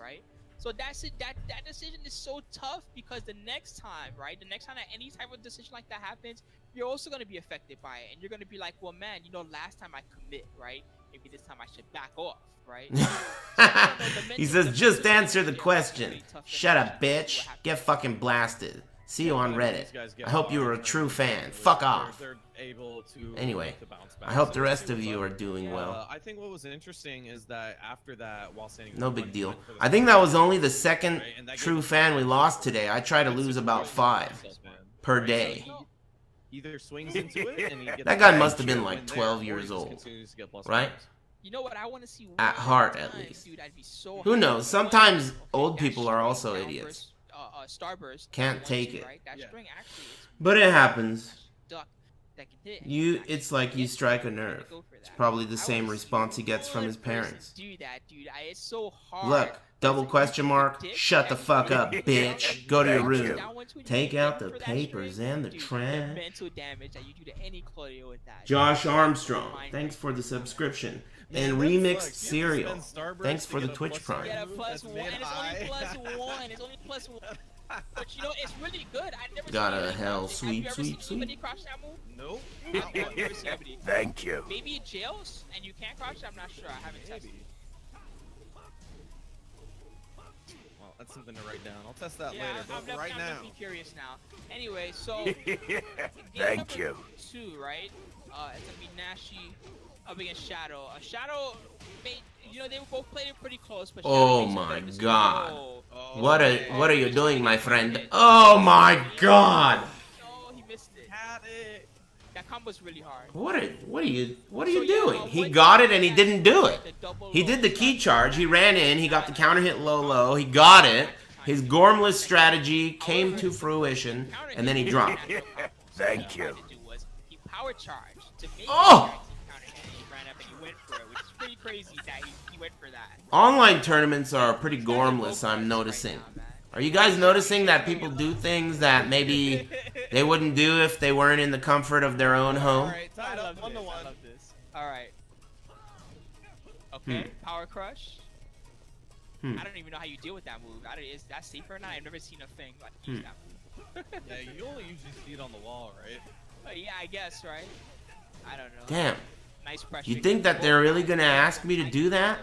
Speaker 3: So that's it. That decision is so tough, because the next time, right? The next time that any type of decision like that happens, you're also going to be affected by it, and you're going to be like, well, man, you know, last time I commit, right? Maybe this time I should back off, right?
Speaker 2: He says, just answer the question. Shut up, bitch. Get fucking blasted. See you on Reddit. I hope you were a true fan. Fuck off. Anyway, I hope the rest of you are doing well.
Speaker 1: I think what was interesting is that after that, while standing,
Speaker 2: no big deal. I think that was only the second true fan we lost today. I try to lose about 5 per day.
Speaker 1: Either swings into it and he gets
Speaker 2: that guy must have been like 12 years old, right?
Speaker 3: You know what? I want to see
Speaker 2: at heart, at least. Dude, who knows? Sometimes old people are also idiots. Can't take it. But it happens. It's like you strike a nerve. It's probably the same response he gets from his parents. Look, double question mark. Shut the fuck up, bitch. Go to your room. Take out the papers and the trash. Josh Armstrong, thanks for the subscription. And remixed cereal, thanks for the Twitch Prime.
Speaker 3: Yeah, +1. It's only +1. It's only +1. But you know, it's really good. I never
Speaker 2: got a hell sweep.
Speaker 3: Nope.
Speaker 4: Thank you.
Speaker 3: Maybe it jails and you can't crouch. I'm not sure. I haven't tested.
Speaker 1: Well, that's something to write down. I'll test that later. But
Speaker 3: I'm definitely curious now. Anyway, so
Speaker 4: thank you.
Speaker 3: 2, right? It's gonna be Nashi up against Shadow. Shadow made, you know, they both played it pretty close, but
Speaker 2: oh my god. What are you doing, my friend? Oh my god.
Speaker 3: No, he missed it. That combo's really hard.
Speaker 2: What are you doing? He got it and he didn't do it. He did the key charge, he ran in, he got the counter hit low, he got it. His Gormless strategy came to fruition, and then he dropped.
Speaker 4: Thank you.
Speaker 3: He power charged to make pretty crazy that he went for that.
Speaker 2: Online tournaments are pretty gormless, I'm noticing. Are you guys noticing that people do things that maybe they wouldn't do if they weren't in the comfort of their own home?
Speaker 3: I love this. Alright. Okay, Power Crush. I don't even know how you deal with that move. Is that safe or not? I've never seen a thing like use that move.
Speaker 1: Yeah, you only usually see it on the wall, right?
Speaker 3: Yeah, I guess, right? I don't know.
Speaker 2: Damn.
Speaker 3: Nice pressure.
Speaker 2: You think that they're really gonna ask me to do that?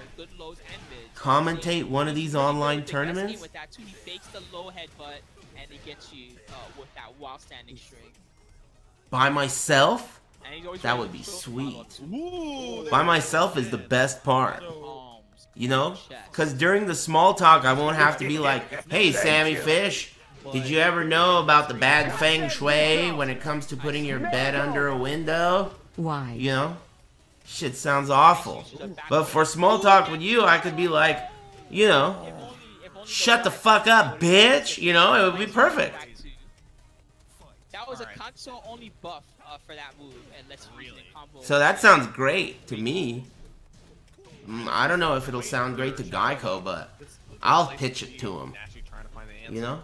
Speaker 2: Commentate one of these online tournaments?
Speaker 3: With that too, he fakes the low headbutt and it gets you with that while standing string.
Speaker 2: By myself? That would be sweet. By myself is the best part. You know? Because during the small talk, I won't have to be like, hey, Sammy Fish, Did you ever know about the bad feng shui when it comes to putting your bed under a window?
Speaker 5: Why?
Speaker 2: You know? Shit sounds awful. But for small talk with you, I could be like, you know, shut the fuck up, bitch. You know, it would be perfect.
Speaker 3: That was a console-only buff for that move, and let's use the combo.
Speaker 2: So that sounds great to me. I don't know if it'll sound great to GEICO, but I'll pitch it to him. You know?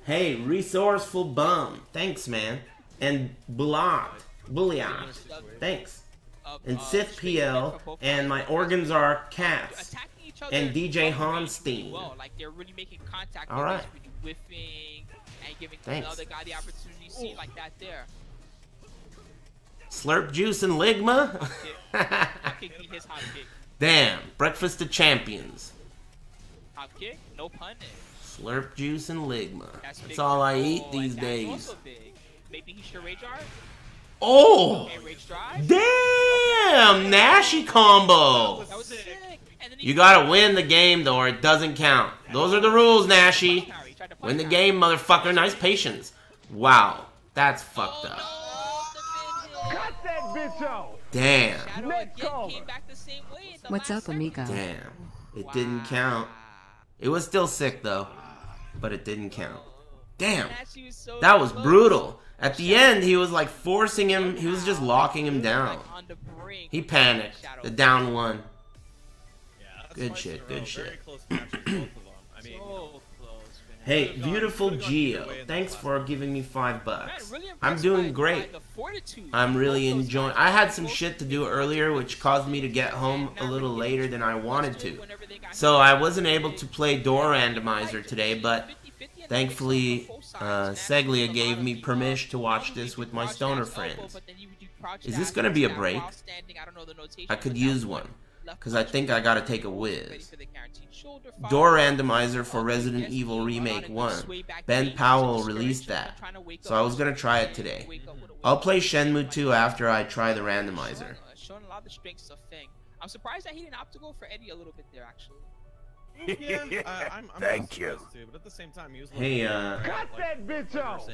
Speaker 2: Hey, resourceful bum. Thanks, man. And Bullion. Thanks. And Sith PL. And my organs are cats. And DJ Honstein.
Speaker 3: Like they're really making contact.
Speaker 2: All right.
Speaker 3: Whiffing and giving
Speaker 2: Thanks.
Speaker 3: the other guy the opportunity to see like that there.
Speaker 2: Slurp juice and Ligma.
Speaker 3: Hop kick beat his hop kick.
Speaker 2: Damn. Breakfast of champions.
Speaker 3: Hop kick, no punish.
Speaker 2: Slurp juice and Ligma. That's all I eat these days.
Speaker 3: Also big. Maybe he should rage art.
Speaker 2: Oh!
Speaker 3: Okay, rage drive.
Speaker 2: Damn! Nashy combo!
Speaker 3: That was sick.
Speaker 2: You gotta win the game though, or it doesn't count. Those are the rules, Nashy. Win the game, motherfucker. Nice patience. Wow. That's fucked up.
Speaker 6: Cut that bitch off.
Speaker 2: Damn.
Speaker 5: What's up, amigo?
Speaker 2: Damn. It didn't count. It was still sick though, but it didn't count. Damn. That was brutal. At the end, he was like forcing him. He was just locking him down. He panicked. The down one. Good shit, good shit. Hey, beautiful Geo. Thanks for giving me $5. I'm doing great. I'm really enjoying. I had some shit to do earlier, which caused me to get home a little later than I wanted to. So I wasn't able to play Door Randomizer today, but thankfully, Seglia gave me permission to watch this with my stoner friends. Is this gonna be a break? I could use one, because I think I gotta take a whiz. Door Randomizer for Resident Evil Remake 1. Ben Powell released that, so I was gonna try it today. I'll play Shenmue 2 after I try the randomizer.
Speaker 3: I'm surprised that he didn't opt to go for Eddie a little bit there, actually.
Speaker 4: Thank you.
Speaker 1: But at the same time, he was
Speaker 2: Hey,
Speaker 6: Cut that bitch off.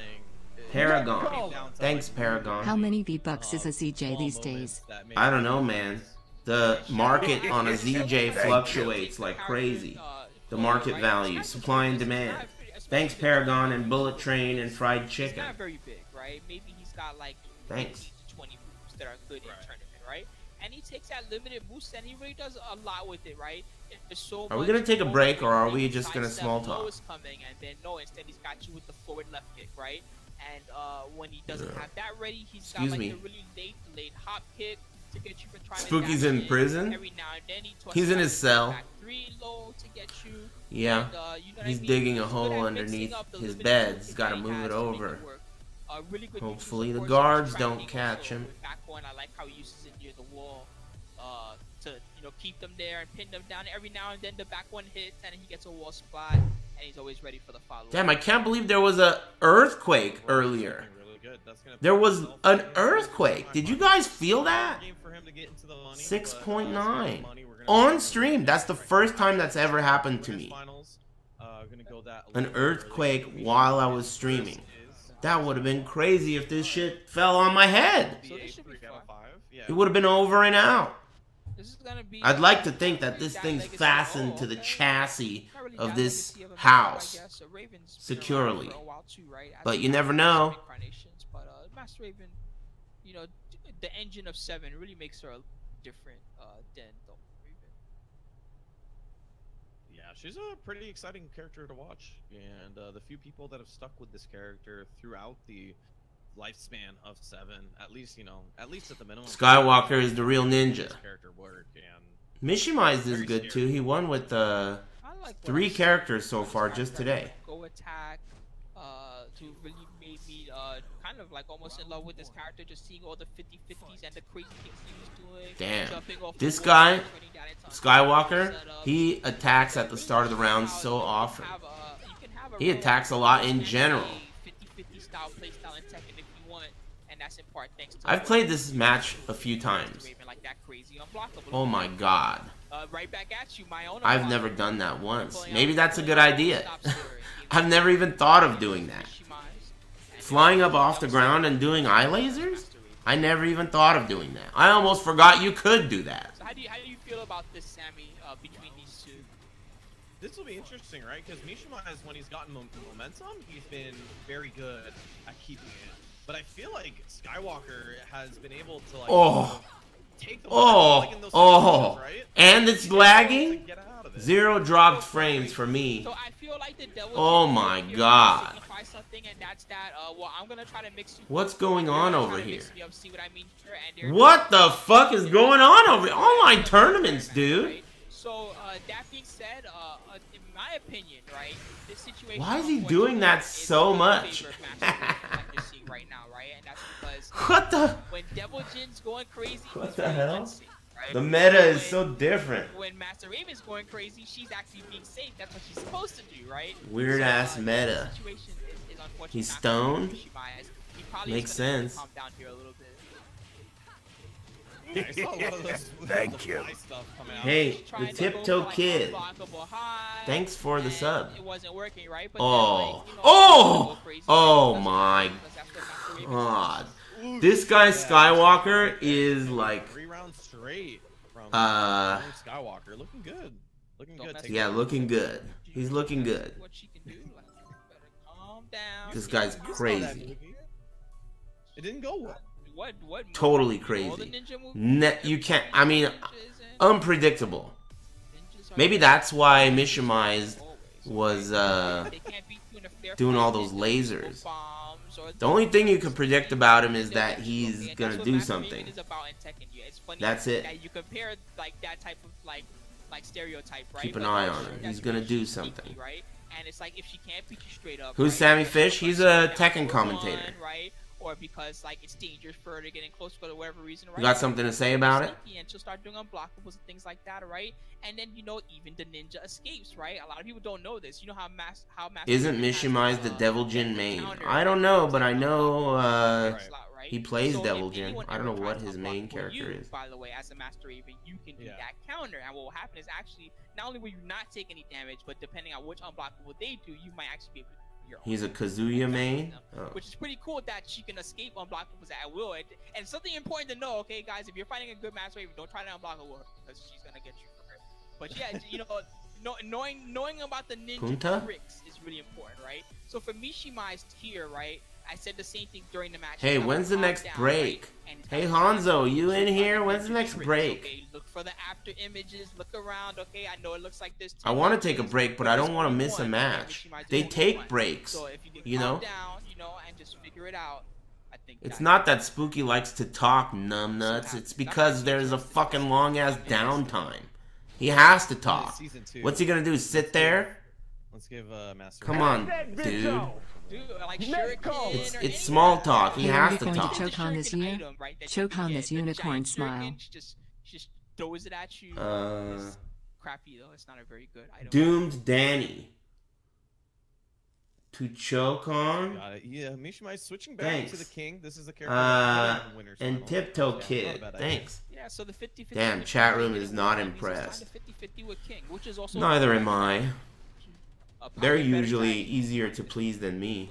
Speaker 2: Paragon. Thanks, Paragon.
Speaker 5: How many V-Bucks is a ZJ these days?
Speaker 2: I don't know, man. The market on a ZJ fluctuates like crazy. The market value, supply and demand. Thanks, Paragon and Bullet Train and Fried Chicken.
Speaker 3: He's not very big, right? Maybe he's got like
Speaker 2: Thanks.
Speaker 3: 20 moves that are good in tournament, right? And he takes that limited moveset and he really does a lot with it, right? So
Speaker 2: are we gonna take a break or are we just gonna small talk?
Speaker 3: Coming and then no, instead he's got you with the forward left kick, right? And when he doesn't have that ready, he's got like a really late hop kick to get you for trying
Speaker 2: Spooky's in prison?
Speaker 3: Every now and then
Speaker 2: he's in his cell.
Speaker 3: Back 3 low to get you.
Speaker 2: Yeah.
Speaker 3: And, you know
Speaker 2: he's
Speaker 3: I mean?
Speaker 2: digging a hole underneath his bed. He's gotta move it over.
Speaker 3: Really good.
Speaker 2: Hopefully the guards don't catch him.
Speaker 3: Back one, I like how he uses it near the wall to keep them there and pin them down. Every now and then the back one hits and he gets a wall spot and he's always ready for the follow.
Speaker 2: Damn, I can't believe there was a earthquake earlier. There was an earthquake. Did you guys feel that? 6.9 on stream. That's the first time that's ever happened to me. An earthquake while I was streaming. That would have been crazy if this shit fell on my head. It would have been over and out. I'd like to think that this thing's fastened to the chassis of this house securely, but you never know.
Speaker 3: Master Raven, the engine of 7 really makes her different than the Raven.
Speaker 1: Yeah, she's a pretty exciting character to watch, and the few people that have stuck with this character throughout the lifespan of 7, at least at the minimum.
Speaker 2: Skywalker is the real ninja.
Speaker 1: Character work and
Speaker 2: Mishima is good too. He won with 3 characters so far just today.
Speaker 3: Go attack, to really made me kind of like almost in love with this character, just seeing all the 50-50s and the crazy things he was doing.
Speaker 2: Damn. This guy, Skywalker, he attacks at the start of the round so often. He attacks a lot in general.
Speaker 3: 50-50 style playstyle in Tekken if you want, and that's in part thanks to
Speaker 2: I've played this match a few times. Oh my god.
Speaker 3: right back at you, my own.
Speaker 2: I've never done that once. Maybe that's a good idea. I've never even thought of doing that. Flying up off the ground and doing eye lasers? I never even thought of doing that. I almost forgot you could do that.
Speaker 3: So how do you feel about this, Sammy, between these two?
Speaker 1: This will be interesting, right? Because Mishima, when he's gotten momentum, he's been very good at keeping it. But I feel like Skywalker has been able to like take the like in those situations, right?
Speaker 2: And it's lagging. 0 dropped frames for me.
Speaker 3: So I feel like the devil
Speaker 2: my god.
Speaker 3: Something, and that's that. Well, I'm gonna try to mix.
Speaker 2: What's going on over here?
Speaker 3: See what I mean here,
Speaker 2: what the fuck is going on over here? Online tournaments, dude.
Speaker 3: So that being said, in my opinion, right, this situation.
Speaker 2: Why is he doing that so much?
Speaker 3: Right now, right, and that's because
Speaker 2: what the?
Speaker 3: When Devil Jin's going crazy,
Speaker 2: what the hell? Right? The meta is so different.
Speaker 3: When Master Raven's going crazy, she's actually being safe. That's what she's supposed to do, right?
Speaker 2: Weird ass meta. He's stoned. Makes sense.
Speaker 3: Calm down here a little bit.
Speaker 1: Yeah, I saw a lot of those,
Speaker 4: Thank you.
Speaker 2: Hey, the Tiptoe Kid. Thanks for the sub.
Speaker 3: It wasn't working, right? But
Speaker 2: oh my god. This guy Skywalker is like
Speaker 1: 3 rounds straight from Skywalker. Looking good. Looking good.
Speaker 2: Yeah, looking good. He's looking good. This guy's crazy.
Speaker 1: It didn't go well.
Speaker 3: What
Speaker 2: totally crazy. You can't. I mean, unpredictable. Maybe that's why Mishima was doing all those lasers. The only thing you can predict about him is that he's gonna do something. That's it.
Speaker 3: You compare like that type of like stereotype, right?
Speaker 2: Keep an eye on him. He's gonna do something.
Speaker 3: Right? And it's like if she can't beat you straight up.
Speaker 2: Who's Sammy Fish? He's a Tekken commentator.
Speaker 3: Right? Or because like it's dangerous for her to get in close for whatever reason, right?
Speaker 2: You got something to say about it?
Speaker 3: And she'll start doing unblockables and things like that, right? And then even the ninja escapes, right? A lot of people don't know this. You know how
Speaker 2: Isn't Mishima the Devil Jin main? I don't know, but I know he plays Devil Jin. I don't know what his main character is.
Speaker 3: By the way, as a Master Raven, you can do that counter, and what will happen is actually not only will you not take any damage, but depending on which unblockable they do, you might actually be able to.
Speaker 2: He's a Kazuya main?
Speaker 3: Which is pretty cool that she can escape unblockables at will. And something important to know, okay, guys, if you're fighting a good Master Raven, don't try to unblock her because she's gonna get you for her. But yeah, knowing about the ninja tricks is really important, right? So for Mishima's here, right? I said the same thing during the match.
Speaker 2: Hey, when's the next break? Right? Hey Hanzo, you in here? When's the next break?
Speaker 3: Okay, look for the after images. Look around. Okay, I know it looks like this.
Speaker 2: I want to take a break, but I don't want to miss a match. They take breaks,
Speaker 3: so if
Speaker 2: you know.
Speaker 3: Down, and just figure it out. I think
Speaker 2: it's not that Spooky likes to talk, numbnuts. It's because there's a fucking long ass downtime. He has to talk. What's he gonna do? Sit there?
Speaker 1: Let's give Master.
Speaker 2: Come on, dude.
Speaker 3: Like
Speaker 2: it's small talk. He has to talk.
Speaker 5: Choke on this year. Choke on this unicorn smile.
Speaker 3: Just throws it at you. Crappy though. It's not a very good item.
Speaker 2: Doomed Danny. To choke on.
Speaker 1: Yeah, Mishima is switching back to the king. This is the character.
Speaker 2: And Tiptoe Kid. Thanks.
Speaker 3: Yeah, so the 50-50.
Speaker 2: Damn, chat room is not impressed.
Speaker 3: 50-50 with King, which is also
Speaker 2: neither am I. They're usually easier to please than me.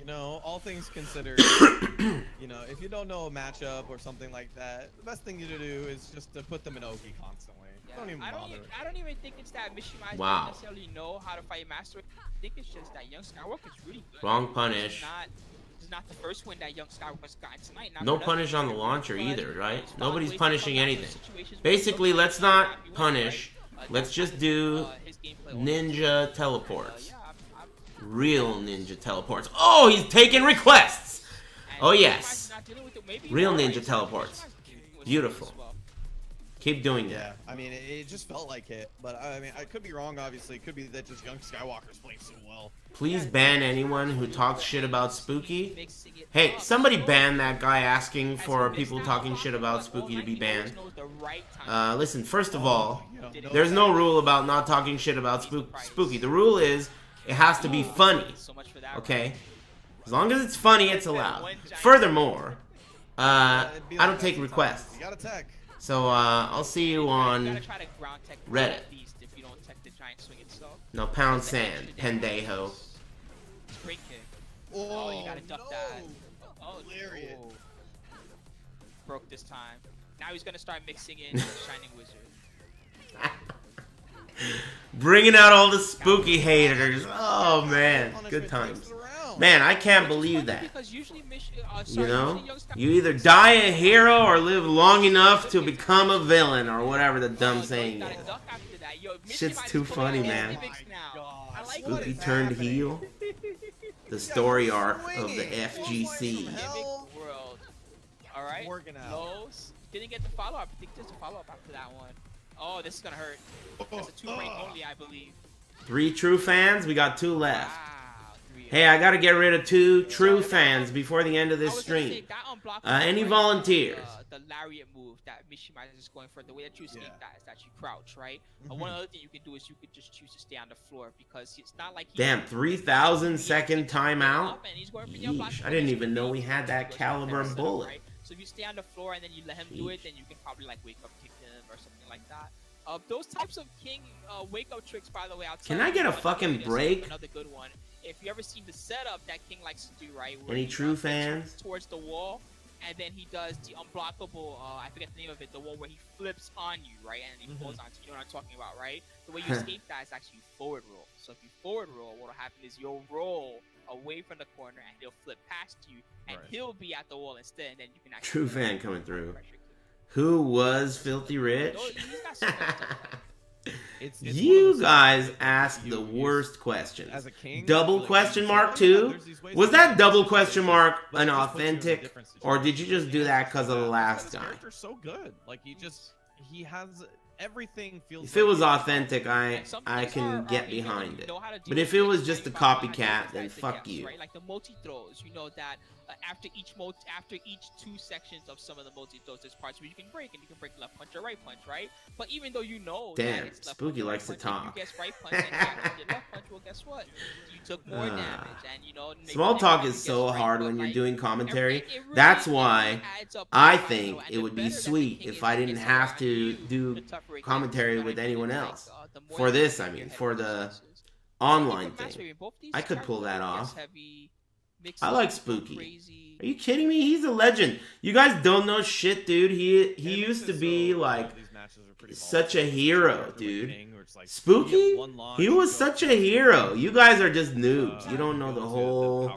Speaker 1: All things considered, if you don't know a matchup or something like that, the best thing to do is just to put them in Oki constantly.
Speaker 3: Yeah,
Speaker 1: Don't even bother.
Speaker 3: I don't even think it's that Mishima doesn't necessarily know how to fight Master. I think it's just that young Skywalker is really good.
Speaker 2: Wrong punish.
Speaker 3: This is not the first win that young Skywalker's gotten tonight.
Speaker 2: No punish on the launcher either, right? Nobody's punishing anything. Basically, let's not punish. Let's just do ninja teleports. Real ninja teleports. Oh, he's taking requests! Oh, yes. Real ninja teleports. Beautiful. Keep doing that.
Speaker 1: Yeah, I mean, it just felt like it. But, I mean, I could be wrong, obviously. It could be that just young Skywalker's playing so well.
Speaker 2: Please ban anyone who talks shit about Spooky. Hey, somebody ban that guy asking for people talking shit about Spooky to be banned. Listen, first of all, there's no rule about not talking shit about Spooky. The rule is it has to be funny, okay? As long as it's funny, it's allowed. Furthermore, I don't take requests. So, I'll see you on Reddit.
Speaker 3: If you don't tech the giant swing itself.
Speaker 2: No, pound sand, pendejo.
Speaker 3: Great kick. Oh, you gotta duck that. Oh,
Speaker 1: Hilarious.
Speaker 3: oh. Broke this time. Now he's gonna start mixing in the Shining Wizard.
Speaker 2: Bringing out all the spooky haters. Oh, man. Good times. Man, I can't believe that. You know? You either die a hero or live long enough to become a villain or whatever the dumb saying is. Shit's too funny, man. Spooky turned heel. The story arc of the FGC.
Speaker 3: Alright. Lowe's didn't get the follow-up. I think there's a follow-up after that one. Oh, this is gonna hurt. That's a 2-rank only, I believe.
Speaker 2: 3 true fans? We got 2 left.
Speaker 3: Wow.
Speaker 2: Hey, I gotta get rid of 2 true fans before the end of this stream. Any volunteers?
Speaker 3: The lariat move that Mishima is going for, the way that you escape that is that you crouch, right? One other thing you can do is you could just choose to stay on the floor because it's not like
Speaker 2: damn, 3,000 second timeout? Yeesh, I didn't even know we had that caliber bullet.
Speaker 3: So if you stay on the floor and then you let him do it, then you can probably like wake up kick him or something like that. Those types of king wake up tricks, by the way,
Speaker 2: can I get a fucking break?
Speaker 3: Another good one. If you ever seen the setup that King likes to do, right?
Speaker 2: Any true fans?
Speaker 3: Towards the wall, and then he does the unblockable, I forget the name of it, the one where he flips on you, right? And he pulls onto you. You know what I'm talking about, right? The way you escape that is actually forward roll. So if you forward roll, what'll happen is you'll roll away from the corner and he'll flip past you, and he'll be at the wall instead, and then you can actually...
Speaker 2: True fan coming through. Who was Filthy Rich? You guys asked the worst questions. Double question mark too? Was that double question mark an authentic, or did you just do that because of the last guy?
Speaker 1: So good, like he has everything. Feels.
Speaker 2: If it was authentic, I can get behind it. But if it was just a copycat, then fuck you.
Speaker 3: Like the multi throws, you know that after each 2 sections of some of the multi throws, there's parts where you can break, and you can break left punch or right punch, right? But even though you know,
Speaker 2: damn,
Speaker 3: that it's left
Speaker 2: Spooky
Speaker 3: punch,
Speaker 2: likes to talk.
Speaker 3: You guess right punch and you left punch. Well, guess what? You took more damage, and you know.
Speaker 2: Small talk is so hard when you're doing commentary. That's why I think it would be sweet if I didn't have to do commentary with anyone else. For this, I mean, for the online thing, I could pull that off. I like Spooky. Are you kidding me? He's a legend. You guys don't know shit, dude. He used to be like such a hero, dude. Spooky? He was such a hero. You guys are just noobs. You don't know the whole,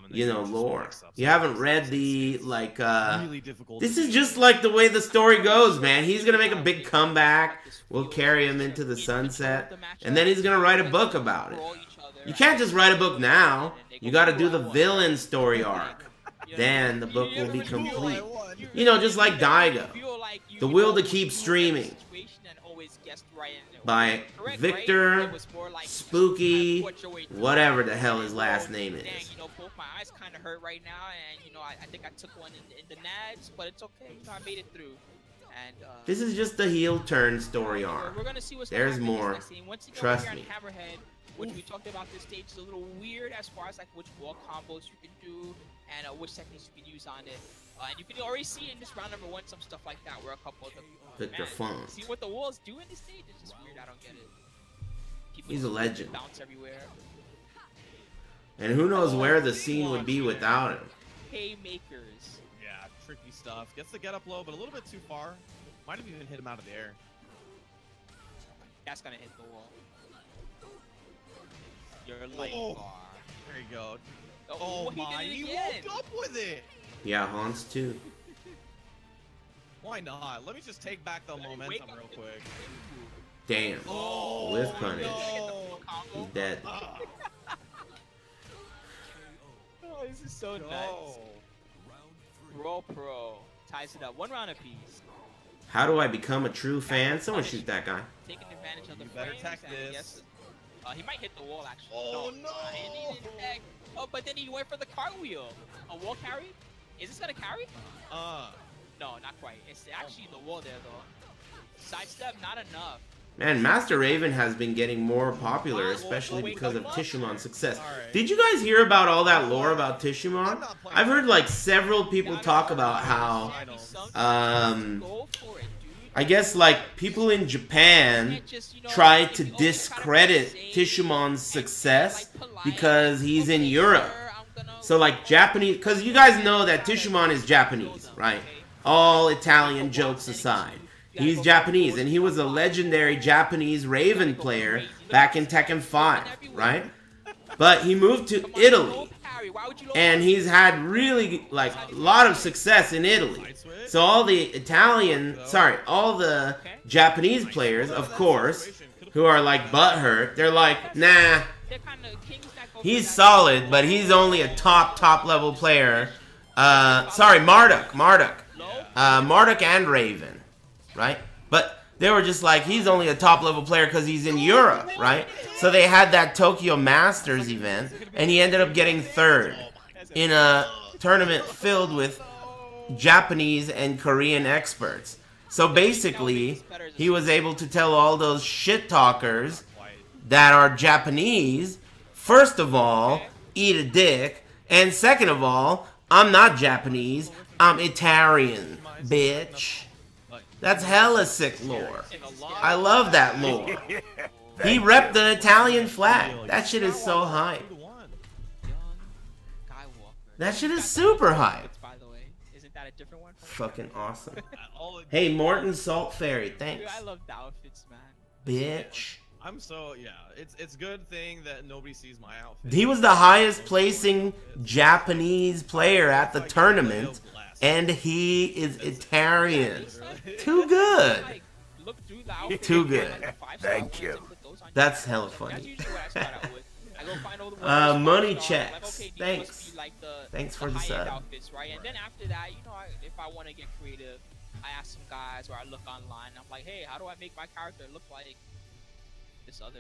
Speaker 2: you know, lore. You haven't read the, like, this is just like the way the story goes, man. He's gonna make a big comeback. We'll carry him into the sunset. And then he's gonna write a book about it. You can't just write a book now. You gotta do the villain story arc. Then the book will be complete. You know, just like Daigo. The Will to Keep Streaming. By Victor Spooky, whatever the hell his last name is.
Speaker 3: You know, both my eyes kind of hurt right now, and you know, I think I took one in the nads, but it's okay. You know, I made it through. And
Speaker 2: this is just the heel turn story arc.
Speaker 3: We're gonna see what's
Speaker 2: There's more. Trust me.
Speaker 3: Which we talked about, this stage is a little weird as far as like which wall combos you can do and which techniques you can use on it. And you can already see in this round number 1 some stuff like that where a couple of them.
Speaker 2: Victor Font.
Speaker 3: See what the walls do in this stage? It's just weird. I don't get it. People
Speaker 2: He's a legend.
Speaker 3: Bounce everywhere.
Speaker 2: And who knows where the scene would be without him.
Speaker 3: Haymakers.
Speaker 1: Yeah, tricky stuff. Gets the get up low, but a little bit too far. Might have even hit him out of the air.
Speaker 3: That's gonna hit the wall. Your light bar.
Speaker 1: There you go.
Speaker 3: Oh my,
Speaker 1: he woke up with it!
Speaker 2: Yeah, Hans too.
Speaker 1: Why not? Let me just take back the momentum real quick.
Speaker 2: Damn.
Speaker 1: Oh,
Speaker 2: with punish.
Speaker 3: No.
Speaker 2: He's dead.
Speaker 3: Oh, this is so nuts. Raw Pro. Ties it up. 1 round apiece.
Speaker 2: How do I become a true fan? Someone shoot that guy.
Speaker 3: Taking advantage of the
Speaker 1: better tech this.
Speaker 3: Yes, he might hit the wall actually.
Speaker 1: Oh no!
Speaker 3: Oh, but then he went for the cartwheel. A wall carry? Is this gonna carry? No, not quite. It's actually the wall there though. Sidestep, not enough.
Speaker 2: Man, Master Raven has been getting more popular, especially because of Tishumon's success. Did you guys hear about all that lore about Tishumon? I've heard like several people talk about how I guess like people in Japan tried to discredit Tishumon's success because he's in Europe. So like Japanese, because you guys know that Tishumon is Japanese, right? All Italian jokes aside. He's Japanese, and he was a legendary Japanese Raven player back in Tekken 5, right? But he moved to Italy, and he's had really, like, a lot of success in Italy. So all the all the Japanese players, of course, who are, like, butthurt, they're like, nah, he's solid, but he's only a top level player. Marduk and Raven, right? But they were just like, he's only a top level player because he's in Europe, right? So they had that Tokyo Masters event, and he ended up getting third in a tournament filled with Japanese and Korean experts. So basically, he was able to tell all those shit talkers that are Japanese, first of all, eat a dick, and second of all, I'm not Japanese, I'm Italian, bitch. That's hella sick lore. I love that lore. He repped the Italian flag. That shit is so hype. That shit is super hype. Fucking awesome. Hey, Morton Salt Fairy, thanks.
Speaker 3: I love the outfits, man.
Speaker 2: Bitch.
Speaker 1: I'm so, yeah, it's good thing that nobody sees my outfit.
Speaker 2: He was the highest placing Japanese player at the tournament, and he is Italian. Too good. Too good.
Speaker 4: Thank you.
Speaker 2: That's hella funny. Money checks. Thanks. Thanks for the sub.
Speaker 3: And then after that, you know, if I want to get creative, I ask some guys or I look online. I'm like, hey, how do I make my character look like this other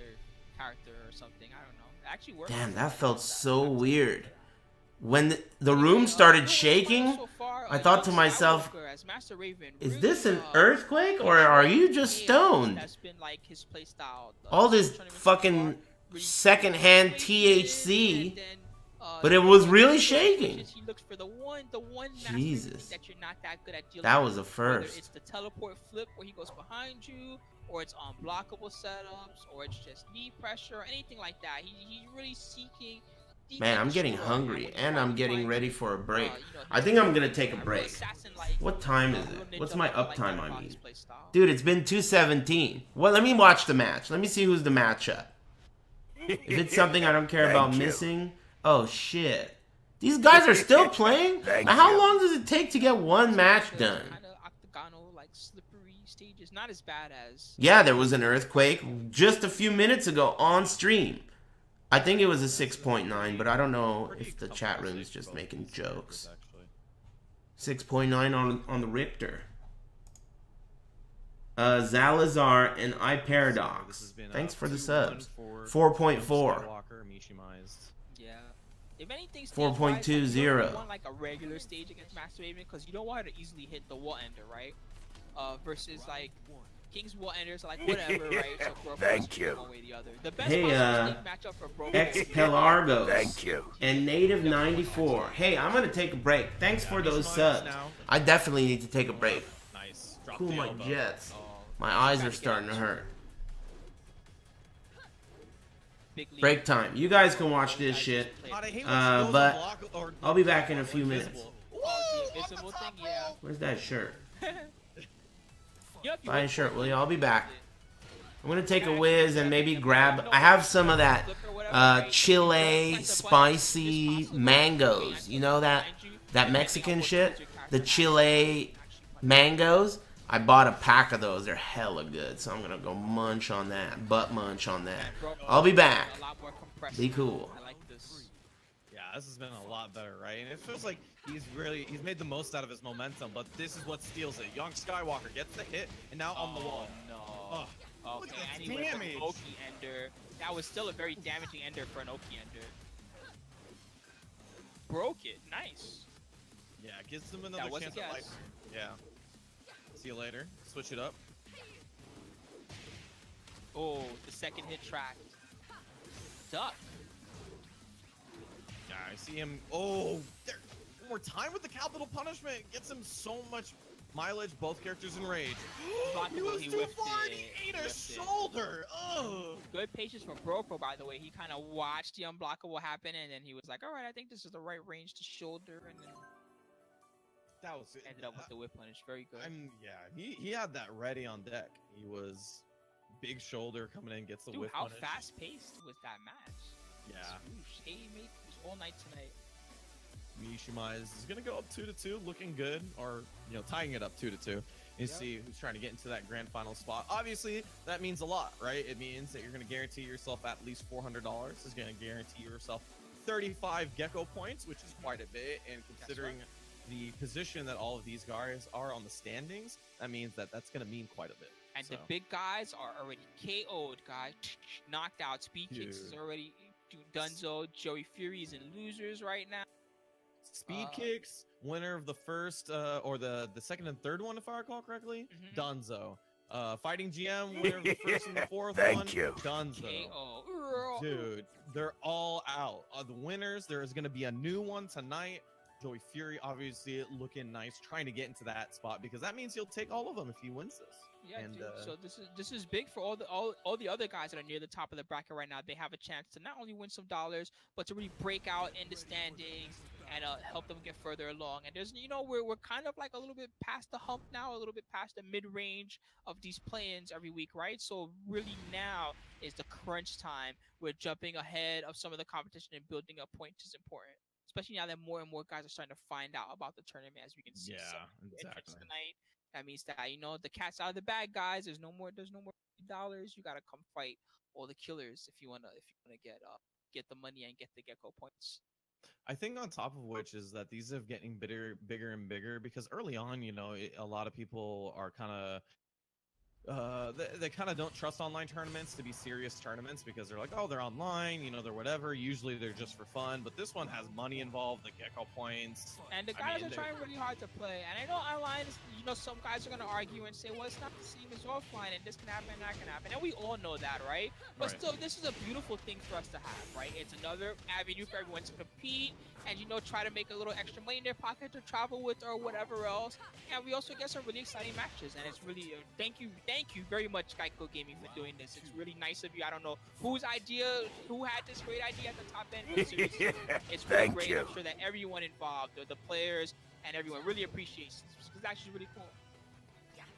Speaker 3: character or something? I don't know. It actually works.
Speaker 2: Damn, that felt so weird. When the room started shaking, I thought to myself, is this an earthquake or are you just stoned? All this fucking secondhand THC, but it was really shaking. Jesus, that was a first.
Speaker 3: It's the teleport flip where he goes behind you, or it's unblockable setups, or it's just knee pressure, or anything like that. He's really seeking.
Speaker 2: Man, I'm getting hungry, and I'm getting ready for a break. I think I'm gonna take a break. What time is it? What's my uptime, I mean? Dude, it's been 2:17. Well, let me watch the match. Let me see who's the matchup. If it's something I don't care about missing... Oh, shit. These guys are still playing? Now, how long does it take to get one match done? Yeah, there was an earthquake just a few minutes ago on stream. I think it was a 6.9, but I don't know if the chat room is just making jokes. 6.9 on the Richter. Zalazar and iParadox. Thanks for the subs. 4.4.
Speaker 3: Yeah. If anything,
Speaker 2: 4.20.
Speaker 3: Like a regular stage against Master Raven, because you don't want to easily hit the wall ender, right? Versus like King's Wall Enders, like whatever, right? So
Speaker 4: Thank you.
Speaker 3: One way or the other. The best
Speaker 2: Hey,
Speaker 3: matchup for
Speaker 2: Pelargos.
Speaker 4: Thank you.
Speaker 2: And Native 94. Hey, I'm gonna take a break. Thanks for those subs. I definitely need to take a break.
Speaker 1: Nice.
Speaker 2: Cool my jets. My eyes are starting to hurt. Break time. You guys can watch this shit. But I'll be back in a few minutes. Where's that shirt? Buy a shirt, will you? I'll be back. I'm gonna take a whiz and maybe grab... I have some of that Chile spicy mangoes. You know that Mexican shit? The Chile mangoes? I bought a pack of those. They're hella good. So I'm gonna go munch on that. Butt munch on that. I'll be back. Be cool.
Speaker 1: Yeah, this has been a lot better, right? And it feels like he's made the most out of his momentum, but this is what steals it. Young Skywalker gets the hit, and now on the wall.
Speaker 3: No. Okay, and he went for the Oki Ender. That was still a very damaging Ender for an Oki Ender. Broke it. Nice.
Speaker 1: Yeah, gives him another chance at life. Yeah. See you later. Switch it up.
Speaker 3: Oh, the second hit tracked. Duck.
Speaker 1: Yeah, I see him. Oh, one more time with the capital punishment. Gets him so much Mileage, both characters in rage.
Speaker 3: He
Speaker 1: was too
Speaker 3: whiffed
Speaker 1: far and
Speaker 3: it.
Speaker 1: he ate a shoulder. Oh.
Speaker 3: Good patience from Broco, by the way. He kind of watched the unblockable happen, and then he was like, all right, I think this is the right range to shoulder, and then
Speaker 1: that was it.
Speaker 3: Ended up with the whip punish. Very good.
Speaker 1: Yeah, he had that ready on deck. He was big shoulder coming in, gets the whip punish.
Speaker 3: How fast-paced was that match?
Speaker 1: Yeah.
Speaker 3: He made this all night tonight.
Speaker 1: Mishima is going to go up 2-2, looking good, or, you know, tying it up 2-2. You see who's trying to get into that grand final spot. Obviously, that means a lot, right? It means that you're going to guarantee yourself at least $400. It's going to guarantee yourself 35 GEICO points, which is quite a bit. And considering the position that all of these guys are on the standings, that means that that's going to mean quite a bit.
Speaker 3: And the big guys are already KO'd, guys. Knocked out. Speed Kicks is already Dunzo. Joey Fury is in losers right now.
Speaker 1: Speed Kicks, winner of the first or the second and third one, if I recall correctly, Dunzo. Fighting GM, winner of the first and the fourth one, Dunzo.
Speaker 3: KO.
Speaker 1: Dude, they're all out. The winners, there is going to be a new one tonight. Joey Fury, obviously, looking nice, trying to get into that spot because that means he'll take all of them if he wins this.
Speaker 3: Yeah, and, dude, so this is big for all the other guys that are near the top of the bracket right now. They have a chance to not only win some dollars, but to really break out in the standings and help them get further along. And there's, you know, we're kind of like a little bit past the hump now, a little bit past the mid-range of these play-ins every week, right? So really now is the crunch time. We're jumping ahead of some of the competition and building up points is important. Especially now that more and more guys are starting to find out about the tournament, as we can see.
Speaker 1: Yeah, exactly.
Speaker 3: Tonight, that means that, you know, the cat's out of the bag, guys. There's no more dollars. You gotta come fight all the killers if you wanna get the money and get the GEICO points.
Speaker 1: I think on top of which is that these are getting bigger and bigger because early on, you know, a lot of people are kind of they kind of don't trust online tournaments to be serious tournaments because they're like, oh, they're online, you know, they're whatever. Usually they're just for fun, but this one has money involved, the GEICO points.
Speaker 3: And the guys are trying really hard to play. And I know online, you know, some guys are going to argue and say, well, it's not the same as offline, and this can happen and that can happen. And we all know that, right? But still, this is a beautiful thing for us to have, right? It's another avenue for everyone to compete and, you know, try to make a little extra money in their pocket to travel with or whatever else. And we also get some really exciting matches. And it's really, thank you very much, GEICO Gaming, for doing this. It's really nice of you. I don't know who had this great idea at the top end, but seriously, it's really great. I'm sure that everyone involved, the players and everyone, really appreciates this. It's actually really cool.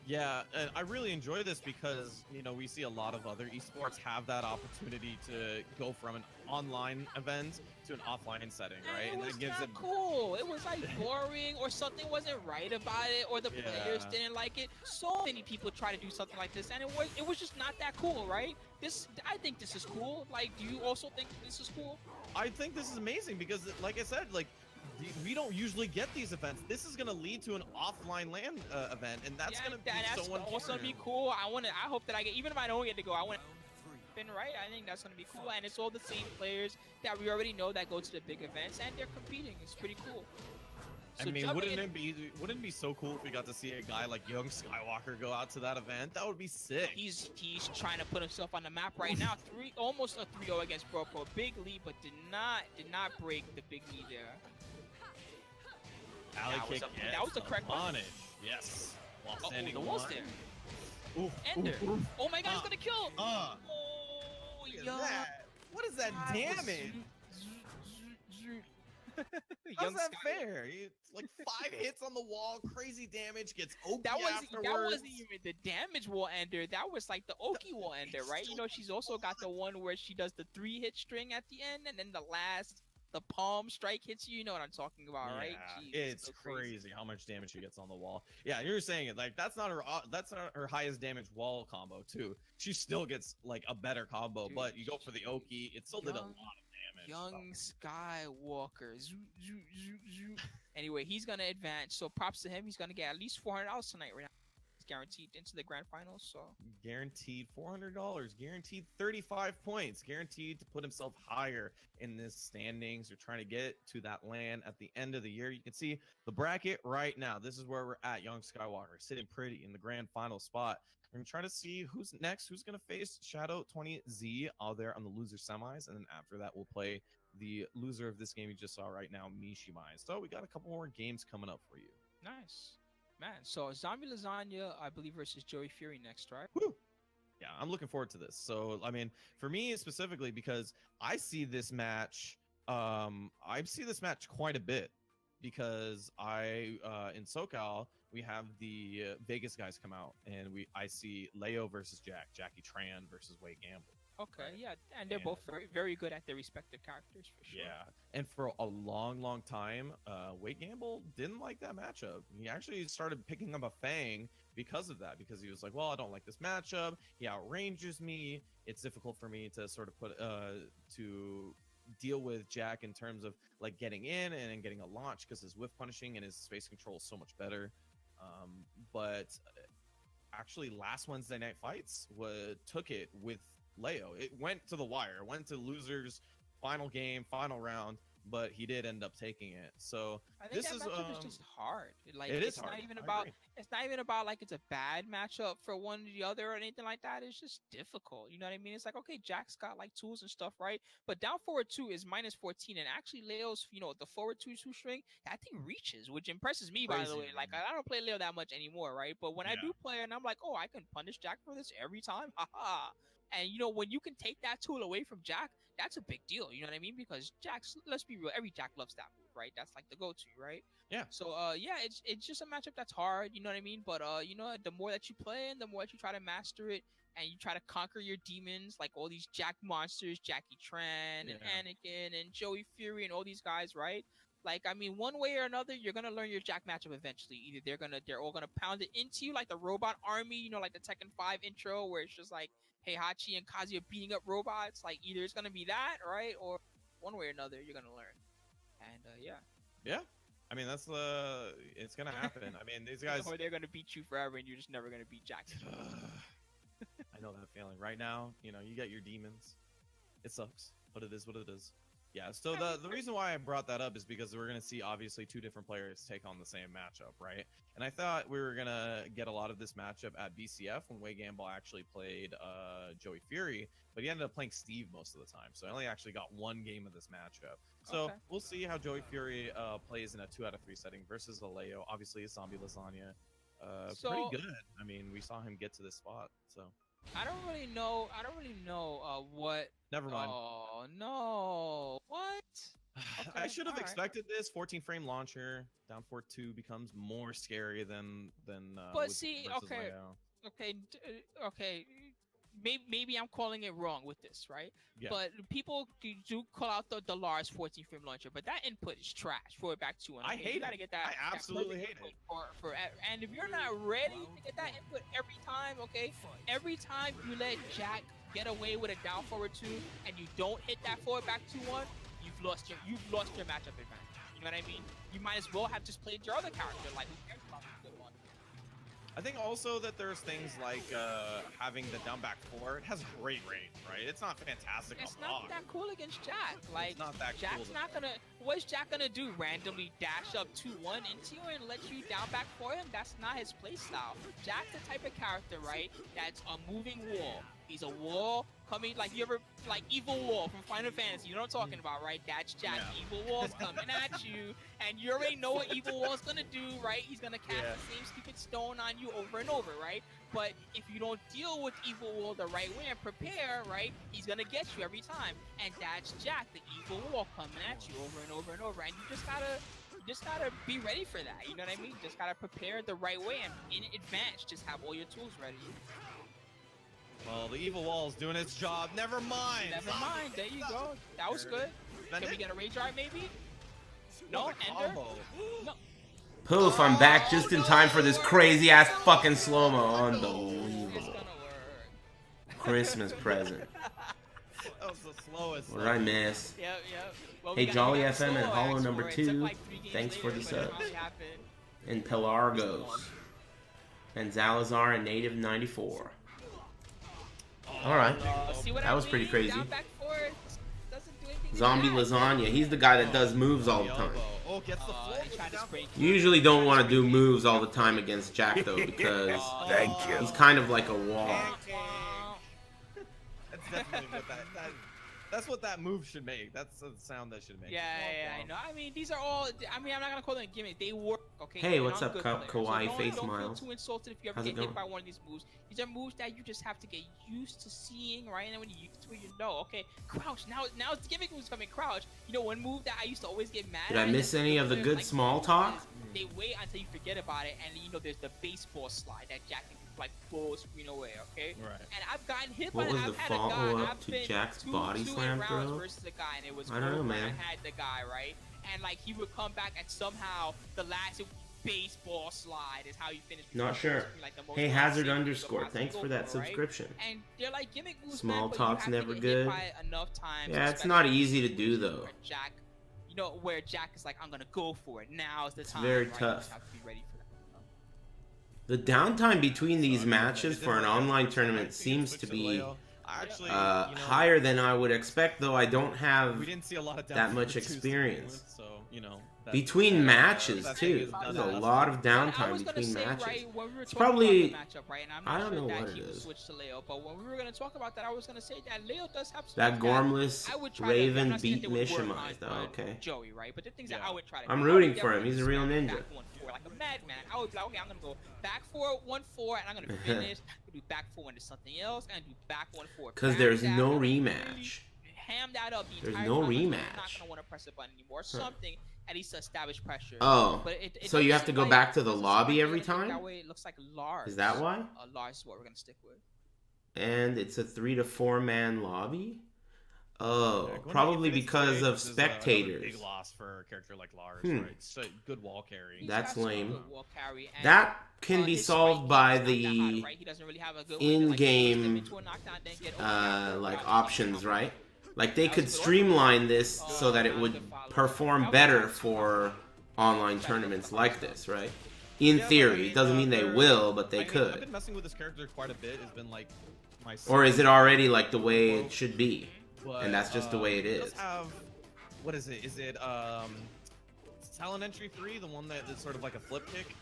Speaker 1: Yeah, and I really enjoy this because, you know, we see a lot of other esports have that opportunity to go from an online event to an offline setting, right?
Speaker 3: And it gives it cool. It was like boring, or something wasn't right about it, or the players didn't like it. So many people try to do something like this, and it was just not that cool, right? I think this is cool. Like, do you also think this is cool?
Speaker 1: I think this is amazing because, like I said, like, we don't usually get these events. This is going to lead to an offline LAN event, and that's going to be so
Speaker 3: also be cool. I hope that I get, even if I don't get to go, I want to been right. I think that's going to be cool, and it's all the same players that we already know that go to the big events, and they're competing. It's pretty cool.
Speaker 1: So I mean, wouldn't it be so cool if we got to see a guy like Young Skywalker go out to that event? That would be sick.
Speaker 3: He's trying to put himself on the map right now. Almost a 3-0 against Broco. Big lead, but did not break the big lead there. That was the correct one.
Speaker 1: Yes.
Speaker 3: The wall stare. Ender. Oh my god, he's gonna kill.
Speaker 1: What is that damage? How's that fair? It's like 5 hits on the wall, crazy damage, gets Oki afterwards.
Speaker 3: That wasn't even the damage wall ender. That was like the Oki wall ender, right? You know, she's also got the one where she does the 3-hit string at the end, and then the palm strike hits you. You know what I'm talking about, right?
Speaker 1: Jeez, it's so crazy how much damage she gets on the wall. Yeah, you're saying it like that's not her highest damage wall combo too. She still gets like a better combo, but you go for the Oki, it still did a lot of damage.
Speaker 3: Young Skywalker. Anyway, he's gonna advance. So props to him. He's gonna get at least $400 tonight right now. Guaranteed into the grand finals. So
Speaker 1: guaranteed $400, guaranteed 35 points, guaranteed to put himself higher in this standings. You're trying to get to that LAN at the end of the year. You can see the bracket right now. This is where we're at. Young Skywalker sitting pretty in the grand final spot. We're gonna try to see who's next, who's gonna face Shadow 20Z out there on the loser semis, and then after that we'll play the loser of this game you just saw right now, Mishima. So we got a couple more games coming up for you.
Speaker 3: Nice. Man, so Zombie Lasagna, I believe, versus Joey Fury next, right?
Speaker 1: Woo. Yeah, I'm looking forward to this. So, I mean, for me specifically, because I see this match, quite a bit, because in SoCal we have the Vegas guys come out, and I see Leo versus Jackie Tran versus Wade Gamble.
Speaker 3: Okay, yeah, and they're both very, very good at their respective characters, for sure.
Speaker 1: Yeah, and for a long time, Wade Gamble didn't like that matchup. He actually started picking up a Fang because of that, because he was like, well, I don't like this matchup. He outranges me. It's difficult for me to sort of to deal with Jack in terms of like getting in and getting a launch, because his whiff punishing and his space control is so much better. But actually, last Wednesday night fights took it with Leo. It went to the wire, went to losers, final game, final round, but he did end up taking it. So
Speaker 3: I think
Speaker 1: this
Speaker 3: matchup is just hard. Like
Speaker 1: it's
Speaker 3: not
Speaker 1: hard.
Speaker 3: even about like it's a bad matchup for one or the other or anything like that. It's just difficult. You know what I mean? It's like, okay, Jack's got like tools and stuff, right? But down forward 2 is -14, and actually Leo's, the forward 2 string, that thing reaches, which impresses me, by the way. Like, I don't play Leo that much anymore, right? But when I do play, and I'm like, oh, I can punish Jack for this every time. Haha. And, when you can take that tool away from Jack, that's a big deal. You know what I mean? Because let's be real, every Jack loves that move, right? That's like the go-to, right?
Speaker 1: Yeah.
Speaker 3: So, it's just a matchup that's hard, you know what I mean? But, the more that you play and the more that you try to master it and you try to conquer your demons, like all these Jack monsters, Jackie Tran and Anakin and Joey Fury and all these guys, right? Like, I mean, one way or another, you're gonna learn your Jack matchup eventually. Either they're all gonna pound it into you like the robot army, like the Tekken 5 intro, where it's just like Heihachi and Kazuya beating up robots. Like, either it's gonna be that, right, or one way or another, you're gonna learn. And
Speaker 1: yeah. I mean, it's gonna happen. I mean, these guys,
Speaker 3: or they're gonna beat you forever, and you're just never gonna beat Jack.
Speaker 1: I know that feeling. Right now, you get your demons. It sucks, but it is what it is. Yeah, so the reason why I brought that up is because we're going to see, obviously, 2 different players take on the same matchup, right? And I thought we were going to get a lot of this matchup at BCF when Wade Gamble actually played Joey Fury, but he ended up playing Steve most of the time, so I only actually got 1 game of this matchup. So we'll see how Joey Fury plays in a 2 out of 3 setting versus a Leo. Obviously, a Zombie Lasagna. Pretty good. I mean, we saw him get to this spot, so...
Speaker 3: I don't really know what...
Speaker 1: Never mind.
Speaker 3: Oh, no. What? Okay,
Speaker 1: I should have expected this. 14-frame launcher. Down 4-2 becomes more scary than
Speaker 3: but see,
Speaker 1: Leo.
Speaker 3: Okay. Maybe I'm calling it wrong with this, right?
Speaker 1: Yeah.
Speaker 3: But people do call out the Lars 14-frame launcher, but that input is trash. Forward back 2.
Speaker 1: I hate it. Get that, I absolutely hate it.
Speaker 3: And if you're not ready to get that input every time, every time you let Jack get away with a down forward 2 and you don't hit that forward back 2-1, you've lost your matchup advantage. You know what I mean? You might as well have just played your other character. Like, who cares about the good one?
Speaker 1: I think also that there's things like having the down back 4. It has great range, right? It's not fantastic.
Speaker 3: It's not that cool against Jack. Like,
Speaker 1: it's not that
Speaker 3: Jack's
Speaker 1: cool
Speaker 3: not gonna. What is Jack gonna do? Randomly dash up 2-1 into you and let you down back for him? That's not his playstyle. Jack's the type of character, right? That's a moving wall. He's a wall coming, like, you ever, like, Evil Wall from Final Fantasy. You know what I'm talking about, right? That's Jack. Yeah. Evil Wall's coming at you, and you already know what Evil Wall's gonna do, right? He's gonna cast the same stupid stone on you over and over, right? But if you don't deal with Evil Wall the right way and prepare, right, he's gonna get you every time. And that's Jack, the Evil Wall coming at you over and over and over. And you just gotta be ready for that. You know what I mean? Just gotta prepare the right way, and in advance, just have all your tools ready.
Speaker 1: Well, the Evil Wall's doing its job. Never mind.
Speaker 3: Never mind. There you go. That was good. Can we get a Rage Art maybe? No, Ender? No.
Speaker 2: Poof, I'm back just in time for this crazy ass fucking slow-mo. Unbelievable. Christmas present.
Speaker 1: That was the slowest.
Speaker 2: What did I miss?
Speaker 3: Yep. Well,
Speaker 2: hey, Jolly FM and Hollow number 2. Thanks for the subs. And Pelargos. And Zalazar and Native 94. Alright. That was pretty crazy. Zombie Lasagna. He's the guy that does moves all the time. You usually don't want to do moves all the time against Jack, though, because he's kind of like a wall.
Speaker 1: That's what that move should make. That's the sound that should make.
Speaker 3: Yeah, I know. I mean, these are all. I mean, I'm not gonna call them gimmicks. They work. Okay.
Speaker 2: Hey, what's up, Kawaii Face Miles?
Speaker 3: Don't feel too insulted if you ever get hit by one of these moves. These are moves that you just have to get used to seeing, right? And then when you used to it, you know, okay, crouch. Now the gimmick moves coming. Crouch. You know, one move that I used to always get mad.
Speaker 2: Did I miss any of the good small talk?
Speaker 3: They wait until you forget about it, and you know, there's the baseball slide that Jack can like full screen away, okay?
Speaker 1: Right.
Speaker 3: And I've gotten hit
Speaker 2: what
Speaker 3: by
Speaker 2: was
Speaker 3: that.
Speaker 2: the follow-up to Jack's body slam throw?
Speaker 3: Versus the guy, and it was
Speaker 2: I don't know, man.
Speaker 3: I had the guy, right? And like he would come back, and somehow the last baseball slide is how you finish.
Speaker 2: Not sure.
Speaker 3: Like,
Speaker 2: hey, Hazard underscore, thanks for that subscription.
Speaker 3: Right? And they're like gimmick moves,
Speaker 2: small
Speaker 3: man,
Speaker 2: talk's never good.
Speaker 3: Enough times,
Speaker 2: yeah, it's not easy to do though.
Speaker 3: Jack, you know, where Jack is like, I'm gonna go for it. Now's the time.
Speaker 2: Very
Speaker 3: right?
Speaker 2: tough.
Speaker 3: You have to be ready for that.
Speaker 2: The downtime between these matches for an online tournament seems to be higher than I would expect, though I don't have that much experience.
Speaker 1: So, you know,
Speaker 2: between matches too, there's a lot of downtime between matches. It's probably, I don't know what it is.
Speaker 3: But when we were going to talk about that, I was going to say that Leo does have some
Speaker 2: that Gormless Raven beat Mishimized, though. Okay.
Speaker 3: Joey, right? But the things that I would try to
Speaker 2: I'm rooting for him. He's a real ninja.
Speaker 3: Like a madman. I would be like, okay, I'm gonna go back 4-1-4, and I'm gonna finish. Do back 4 into something else, and do back 1-4.
Speaker 2: Because there's no rematch.
Speaker 3: Ham that up the
Speaker 2: there's
Speaker 3: entire
Speaker 2: no
Speaker 3: time.
Speaker 2: rematch.
Speaker 3: I'm not gonna want to press a button anymore. Something at least to establish pressure.
Speaker 2: Oh,
Speaker 3: but
Speaker 2: so you have to go back to the lobby every time?
Speaker 3: That way it looks like Lars.
Speaker 2: Is that why?
Speaker 3: Lars is what we're gonna stick with.
Speaker 2: And it's a 3 to 4 man lobby. Oh, probably because of spectators.
Speaker 1: Big loss for a character like Lars, right? So good wall carry.
Speaker 2: That's lame. That can be solved by the in-game like options, right? Like they could streamline this so that it would perform better for online tournaments like this, right? In theory, it doesn't mean they will, but they could.
Speaker 1: I've been messing with this character quite a bit. It's been like my.
Speaker 2: Or is it already like the way it should be? And that's just the way it is.
Speaker 1: What is it? Is it Talent Entry 3, the one that's sort of like a flip kick?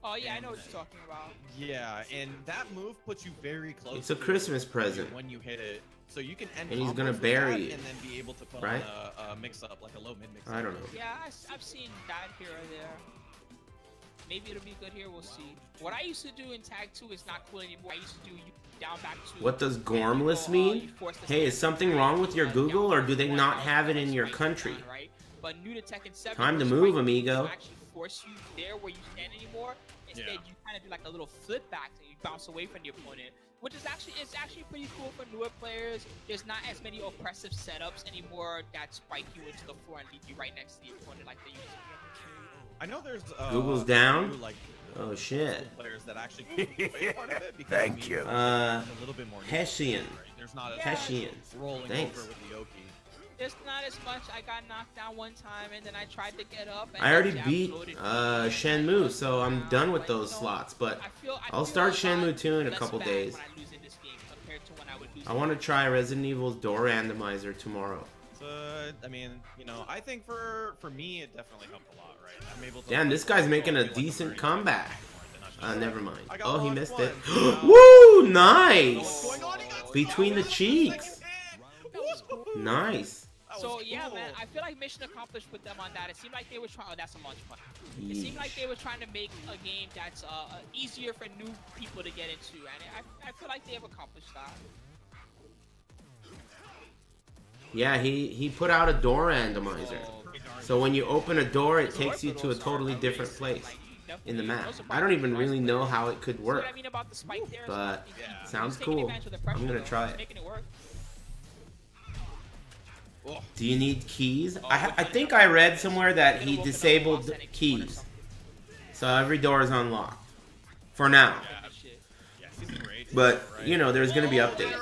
Speaker 3: Oh yeah, I know what you're talking about.
Speaker 1: Yeah, and that move puts you very close.
Speaker 2: It's a Christmas present
Speaker 1: when you hit it, so you can end.
Speaker 2: And he's gonna bury it,
Speaker 1: and then be able to put
Speaker 2: right?
Speaker 1: on a mix-up, like a low mid mix-up.
Speaker 2: I don't know.
Speaker 3: Yeah, I've seen that here or there. Maybe it'll be good here. We'll see. What I used to do in Tag 2 is not cool anymore. I used to do down back 2.
Speaker 2: What does Gormless mean? Hey, is something wrong with your Google, or do they not have it in your country?
Speaker 3: But new to Tekken 7,
Speaker 2: time to move, amigo.
Speaker 3: Actually force you there where you stand anymore. Instead, you kind of do like a little flip back and you bounce away from the opponent, which is actually pretty cool for newer players. There's not as many oppressive setups anymore that spike you into the floor and leave you right next to the opponent like they used to.
Speaker 1: I know there's
Speaker 2: Google's down.
Speaker 1: New, like,
Speaker 2: oh shit.
Speaker 1: Players that actually play part of it because
Speaker 4: thank you.
Speaker 1: A little bit more
Speaker 2: Hessian.
Speaker 1: There's not
Speaker 2: Hessian.
Speaker 1: Rolling
Speaker 2: thanks.
Speaker 1: over with the Yoki.
Speaker 3: There's not as much. I got knocked down one time and then I tried to get up. And
Speaker 2: I already beat Shenmue, so I'm done with those slots. But I'll start Shenmue 2 in a couple days. I want to try Resident Evil's door randomizer tomorrow.
Speaker 1: I mean, you know, I think for me it definitely helped a lot, right? I'm able to.
Speaker 2: Damn, this guy's making a decent comeback. Never mind. Oh, he missed it.
Speaker 1: Woo!
Speaker 2: Nice! Between the cheeks. Nice.
Speaker 3: So yeah, man, I feel like mission accomplished with them on that. It seemed like they were trying. Oh, that's a launch point. It seemed like they were trying to make a game that's easier for new people to get into, and I feel like they have accomplished that.
Speaker 2: Yeah, he put out a door randomizer. So when you open a door, it takes you to a totally different place in the map. I don't even really know how it could work, but sounds cool. I'm gonna try it. Do you need keys? I think I read somewhere that he disabled keys. So every door is unlocked. For now. But, you know, there's going to be updates.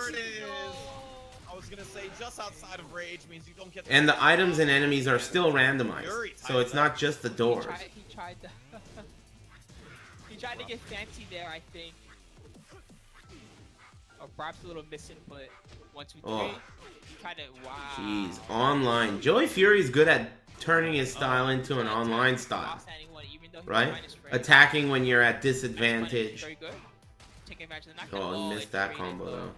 Speaker 2: And the items and enemies are still randomized. So it's not just the doors.
Speaker 3: He tried to get fancy there, I think. Or perhaps a little missing, but 1, 2, 3. Wow.
Speaker 2: Jeez, online. Joey Fury's good at turning his style into an online style. Right? Attacking when you're at disadvantage. Oh, he missed that combo though.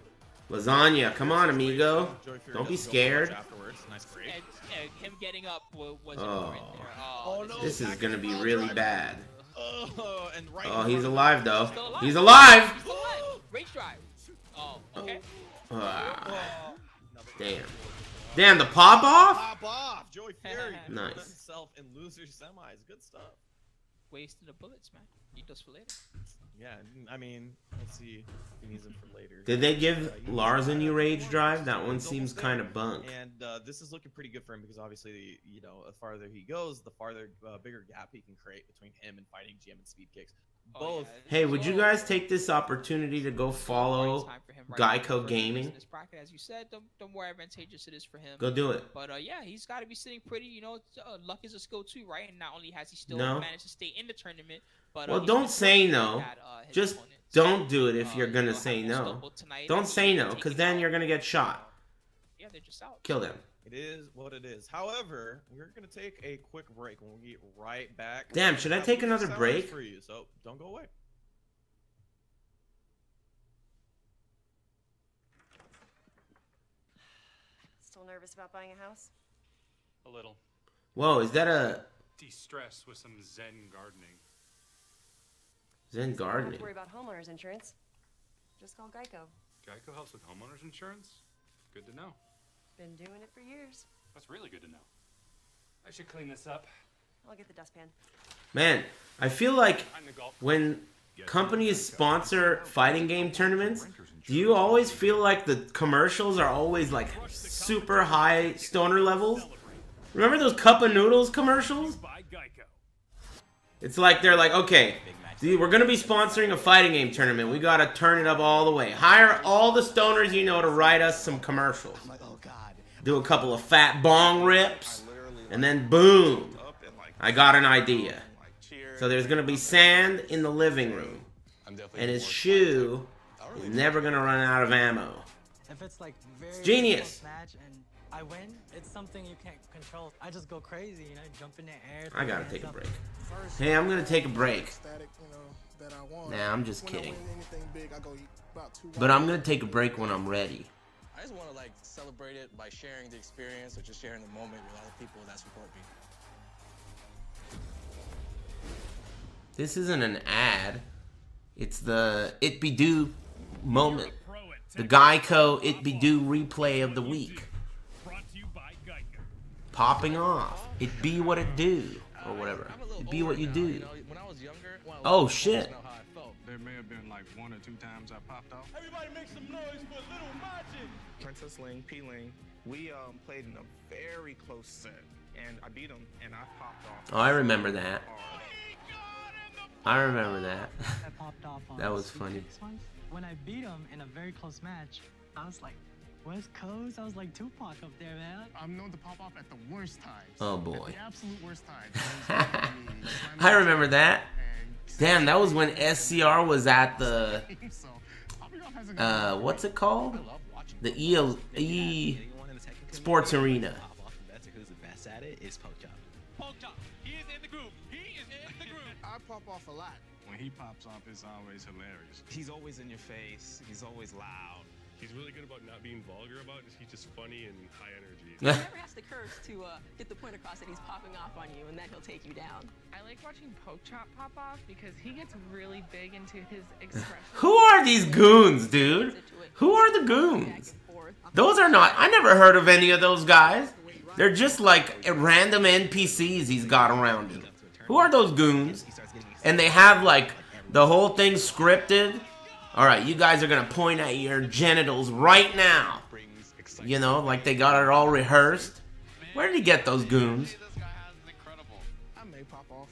Speaker 2: Lasagna, come on, amigo. Don't be scared.
Speaker 1: Nice break.
Speaker 3: And him getting up was important there.
Speaker 1: Oh, no.
Speaker 2: This is gonna be really bad.
Speaker 1: And right
Speaker 2: Oh, he's alive though.
Speaker 3: Still alive.
Speaker 2: He's alive.
Speaker 3: He's still alive. Rage drive. Oh, okay.
Speaker 2: Damn. Damn, the pop off?
Speaker 1: Pop off. Joey Fury.
Speaker 2: Nice.
Speaker 1: Himself in loser semis. Good stuff.
Speaker 3: Wasting the bullets, man. Eat those for later.
Speaker 1: Yeah, I mean, let's see if he needs them for later.
Speaker 2: Did they give Lars a new rage drive? That one seems kind of bunk.
Speaker 1: And this is looking pretty good for him because obviously, you know, the farther he goes, the farther bigger gap he can create between him and fighting GM and speed kicks. Both.
Speaker 2: Hey, would you guys take this opportunity to go follow GEICO Gaming?
Speaker 3: This bracket, as you said, don't worry how advantageous it is for him.
Speaker 2: Go do it.
Speaker 3: But yeah, he's got to be sitting pretty. You know, luck is a skill too, right? And not only has he still
Speaker 2: No.
Speaker 3: managed to stay in the tournament, but
Speaker 2: Well, don't say no. Just don't do it if you're gonna say no. Don't say no, because then you're gonna get shot.
Speaker 3: Yeah, they're just out.
Speaker 2: Kill them.
Speaker 1: It is what it is. However, we're going to take a quick break when we get right back.
Speaker 2: Damn, should I take another break?
Speaker 1: For you, so don't go away.
Speaker 7: Still nervous about buying a house?
Speaker 8: A little.
Speaker 2: Whoa, is that a
Speaker 8: De-stress with some Zen gardening.
Speaker 2: Zen
Speaker 7: Don't
Speaker 2: gardening?
Speaker 7: worry about homeowners insurance. Just call GEICO.
Speaker 8: GEICO helps with homeowners insurance? Good to know.
Speaker 7: Been doing it for years.
Speaker 8: That's really good to know. I should clean this up.
Speaker 7: I'll get the dustpan.
Speaker 2: Man, I feel like when companies sponsor fighting game tournaments, do you always feel like the commercials are always like super high stoner levels? Remember those Cup of Noodles commercials? It's like they're like, okay, we're going to be sponsoring a fighting game tournament. We got to turn it up all the way. Hire all the stoners you know to write us some commercials. Do a couple of fat bong rips, and then boom, I got an idea. So there's going to be sand in the living room, and his shoe is never going to run out of ammo.
Speaker 9: If it's like very
Speaker 2: genius.
Speaker 9: Match and I win, it's something you can't control. I just go crazy, you know, jump in the air.
Speaker 2: I got to take a break. Hey, I'm going to take a break. Nah, I'm just kidding. But I'm going to take a break when I'm ready.
Speaker 10: I just want to like celebrate it by sharing the experience or just sharing the moment with other people that support me.
Speaker 2: This isn't an ad. It's the It Be Do moment. The GEICO It Be Do replay of the week. Popping off. It be what it do. Or whatever. It be what you do. Oh shit.
Speaker 8: There may have been like 1 or 2 times I popped off.
Speaker 6: Everybody make some noise for Little Magic.
Speaker 11: Princess Ling, P Ling, we played in a very close set, and I beat him, and I popped off.
Speaker 2: Oh, I remember that. I remember that.
Speaker 9: I popped off on
Speaker 2: That was funny.
Speaker 9: When I beat him in a very close match, I was like, West Coast? I was like Tupac up there, man.
Speaker 11: I'm known to pop off at the worst times.
Speaker 2: Oh boy.
Speaker 11: The absolute worst times.
Speaker 2: I remember that. Damn, that was when SCR was at the what's it called? The E Sports Arena.
Speaker 10: Who's the best at it is Poke Chop.
Speaker 3: Poke Chop. He is in the group. He is in the group.
Speaker 11: I pop off a lot.
Speaker 8: When he pops off, it's always hilarious.
Speaker 10: He's always in your face. He's always loud.
Speaker 12: He's really good about not being vulgar about it. He's just funny and high energy.
Speaker 13: He never has to curse to get the point across that he's popping off on you and that he'll take you down.
Speaker 14: I like watching Poke Chop pop off because he gets really big into his expression.
Speaker 2: Who are these goons, dude? Who are the goons? Those are not... I never heard of any of those guys. They're just like random NPCs he's got around him. Who are those goons? And they have like the whole thing scripted. Alright, you guys are gonna point at your genitals right now. You know, like they got it all rehearsed. Where did he get those goons?
Speaker 11: I may pop off,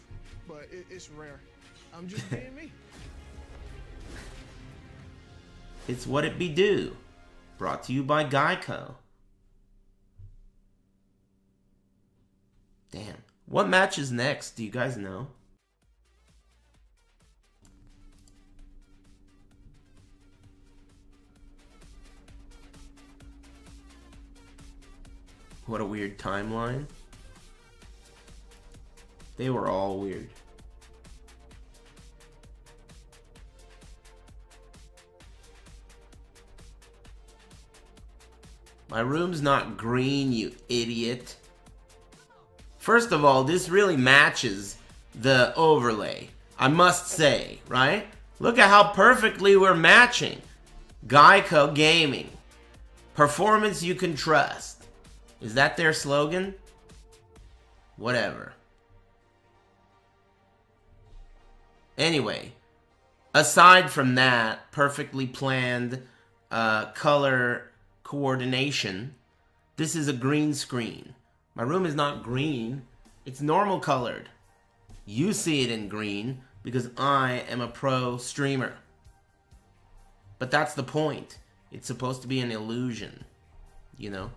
Speaker 11: but it's rare. I'm just being me.
Speaker 2: It's what it be do. Brought to you by GEICO. Damn. What match is next? Do you guys know? What a weird timeline. They were all weird. My room's not green, you idiot. First of all, this really matches the overlay, I must say, right? Look at how perfectly we're matching. GEICO Gaming. Performance you can trust. Is that their slogan? Whatever. Anyway, aside from that perfectly planned color coordination, this is a green screen. My room is not green, it's normal colored. You see it in green because I am a pro streamer. But that's the point. It's supposed to be an illusion, you know?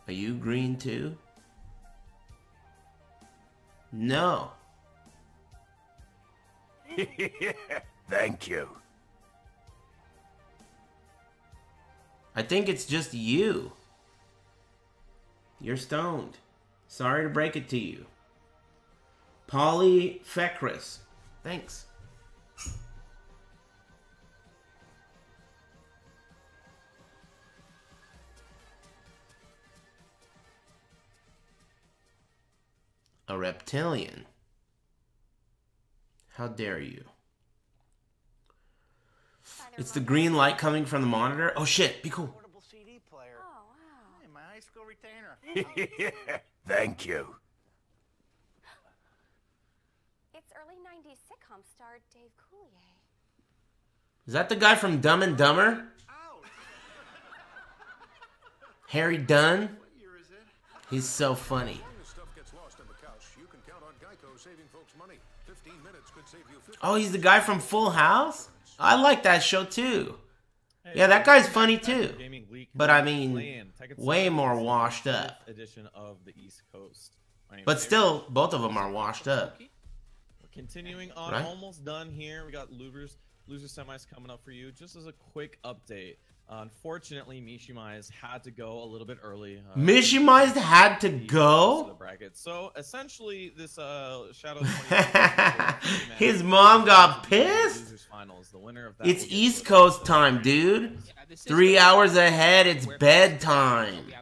Speaker 2: Are you green too? No.
Speaker 4: Thank you.
Speaker 2: I think it's just you. You're stoned. Sorry to break it to you. Polyfecris. Thanks. A reptilian. How dare you? It's the green light coming from the monitor. Oh shit, be cool.
Speaker 15: Portable CD player. Oh wow. Hey, my high school retainer.
Speaker 4: Thank you.
Speaker 16: It's early 90s sitcom star Dave Coulier.
Speaker 2: Is that the guy from Dumb and Dumber? Harry Dunn? He's so funny. Oh, he's the guy from Full House? I like that show too. Yeah, that guy's funny too. But I mean, way more washed up.
Speaker 1: Edition of the East Coast.
Speaker 2: But still, both of them are washed up.
Speaker 1: We're continuing on,
Speaker 2: right?
Speaker 1: Almost done here. We got loser semis coming up for you. Just as a quick update. Unfortunately, Mishimai's had to go a little bit early.
Speaker 2: Mishimai's had to go?
Speaker 1: So essentially, this Shadow
Speaker 2: his mom got pissed? It's East Coast time, dude. 3 hours ahead, it's bedtime.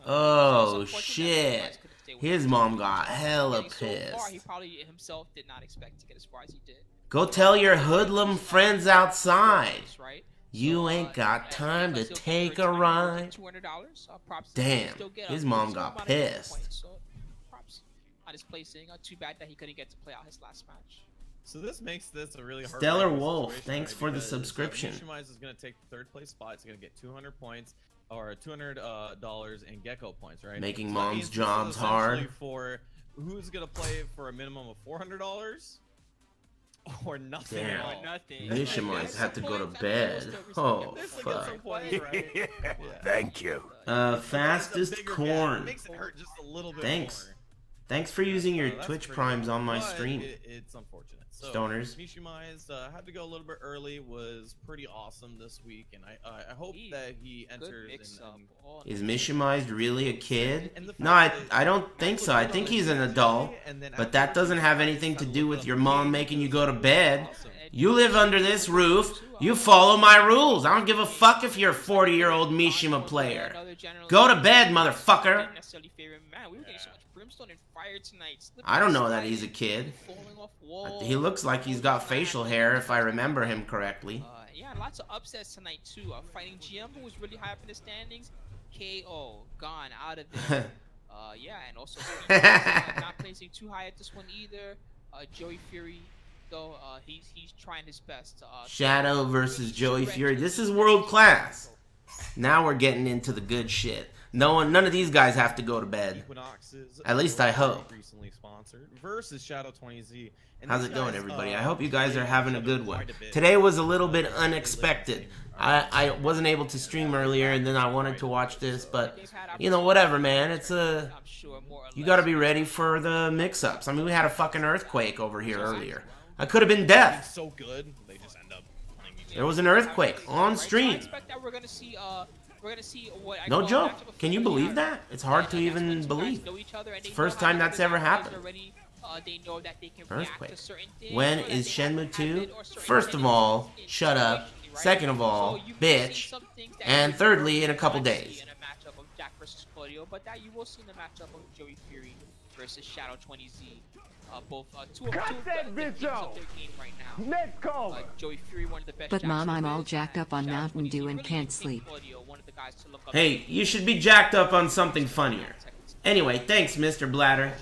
Speaker 2: Oh, shit. His mom got hella pissed.
Speaker 3: He probably himself did not expect to get as far as he did.
Speaker 2: Go tell your hoodlum friends outside. You ain't got time to take a ride. Damn, his mom got pissed.
Speaker 3: On his placing, too bad that he couldn't get to play out his last match.
Speaker 1: So this makes this a really hard.
Speaker 2: Stellar Wolf, thanks for the subscription.
Speaker 1: Mishimais is going to take the third place spot. He's going to get 200 points or $200 in Gecko points, right?
Speaker 2: Making mom's jobs hard.
Speaker 1: For who's going to play for a minimum of $400? Or nothing.
Speaker 2: Damn. Mishimais had to go to bed. Oh, fuck.
Speaker 4: Thank you.
Speaker 2: Fastest corn. Thanks. Thanks for using your Twitch primes on my stream.
Speaker 1: It's unfortunate. So,
Speaker 2: Stoners.
Speaker 1: Mishimais had to go a little bit early. Was pretty awesome this week, and I hope that he enters.
Speaker 2: Is Mishimais really a kid? No, I don't think so. I think he's an adult, but that doesn't have anything to do with your mom making you go to bed. You live under this roof. You follow my rules. I don't give a fuck if you're a 40-year-old Mishima player. Go to bed, motherfucker. I don't know that he's a kid. He looks like he's got facial hair, if I remember him correctly.
Speaker 3: Yeah, lots of upsets tonight too. Fighting GM, who was really high up in the standings. KO, gone out of there. Yeah, and also not placing too high at this one either. Joey Fury, though, he's trying his best.
Speaker 2: Shadow versus Joey Fury. This is world class. Now we're getting into the good shit. None of these guys have to go to bed. At least I hope.
Speaker 1: Recently sponsored versus Shadow 20Z.
Speaker 2: How's it going, everybody? I hope you guys are having a good one. Today was a little bit unexpected. I wasn't able to stream earlier, and then I wanted to watch this, but you know, whatever, man. It's you got to be ready for the mix-ups. I mean, we had a fucking earthquake over here earlier. I could have been death.
Speaker 1: So good, they just end up.
Speaker 2: There was an earthquake on stream. No joke. Can you believe that? It's hard to even believe. It's the first time that's ever happened. Earthquake. When is Shenmue 2? First of all, shut up. Second of all, bitch. And thirdly, in a couple days.
Speaker 3: In a matchup of Jack versus Claudio, but that you will see in the matchup of Joey Fury versus Shadow 20Z. Both two of the kings of their game right now.
Speaker 6: Let's go.
Speaker 3: Joey Fury, one of the best.
Speaker 5: But Mom, I'm all jacked up on Mountain Dew and can't sleep.
Speaker 2: Hey, you should be jacked up on something funnier. Anyway, thanks, Mr. Bladder.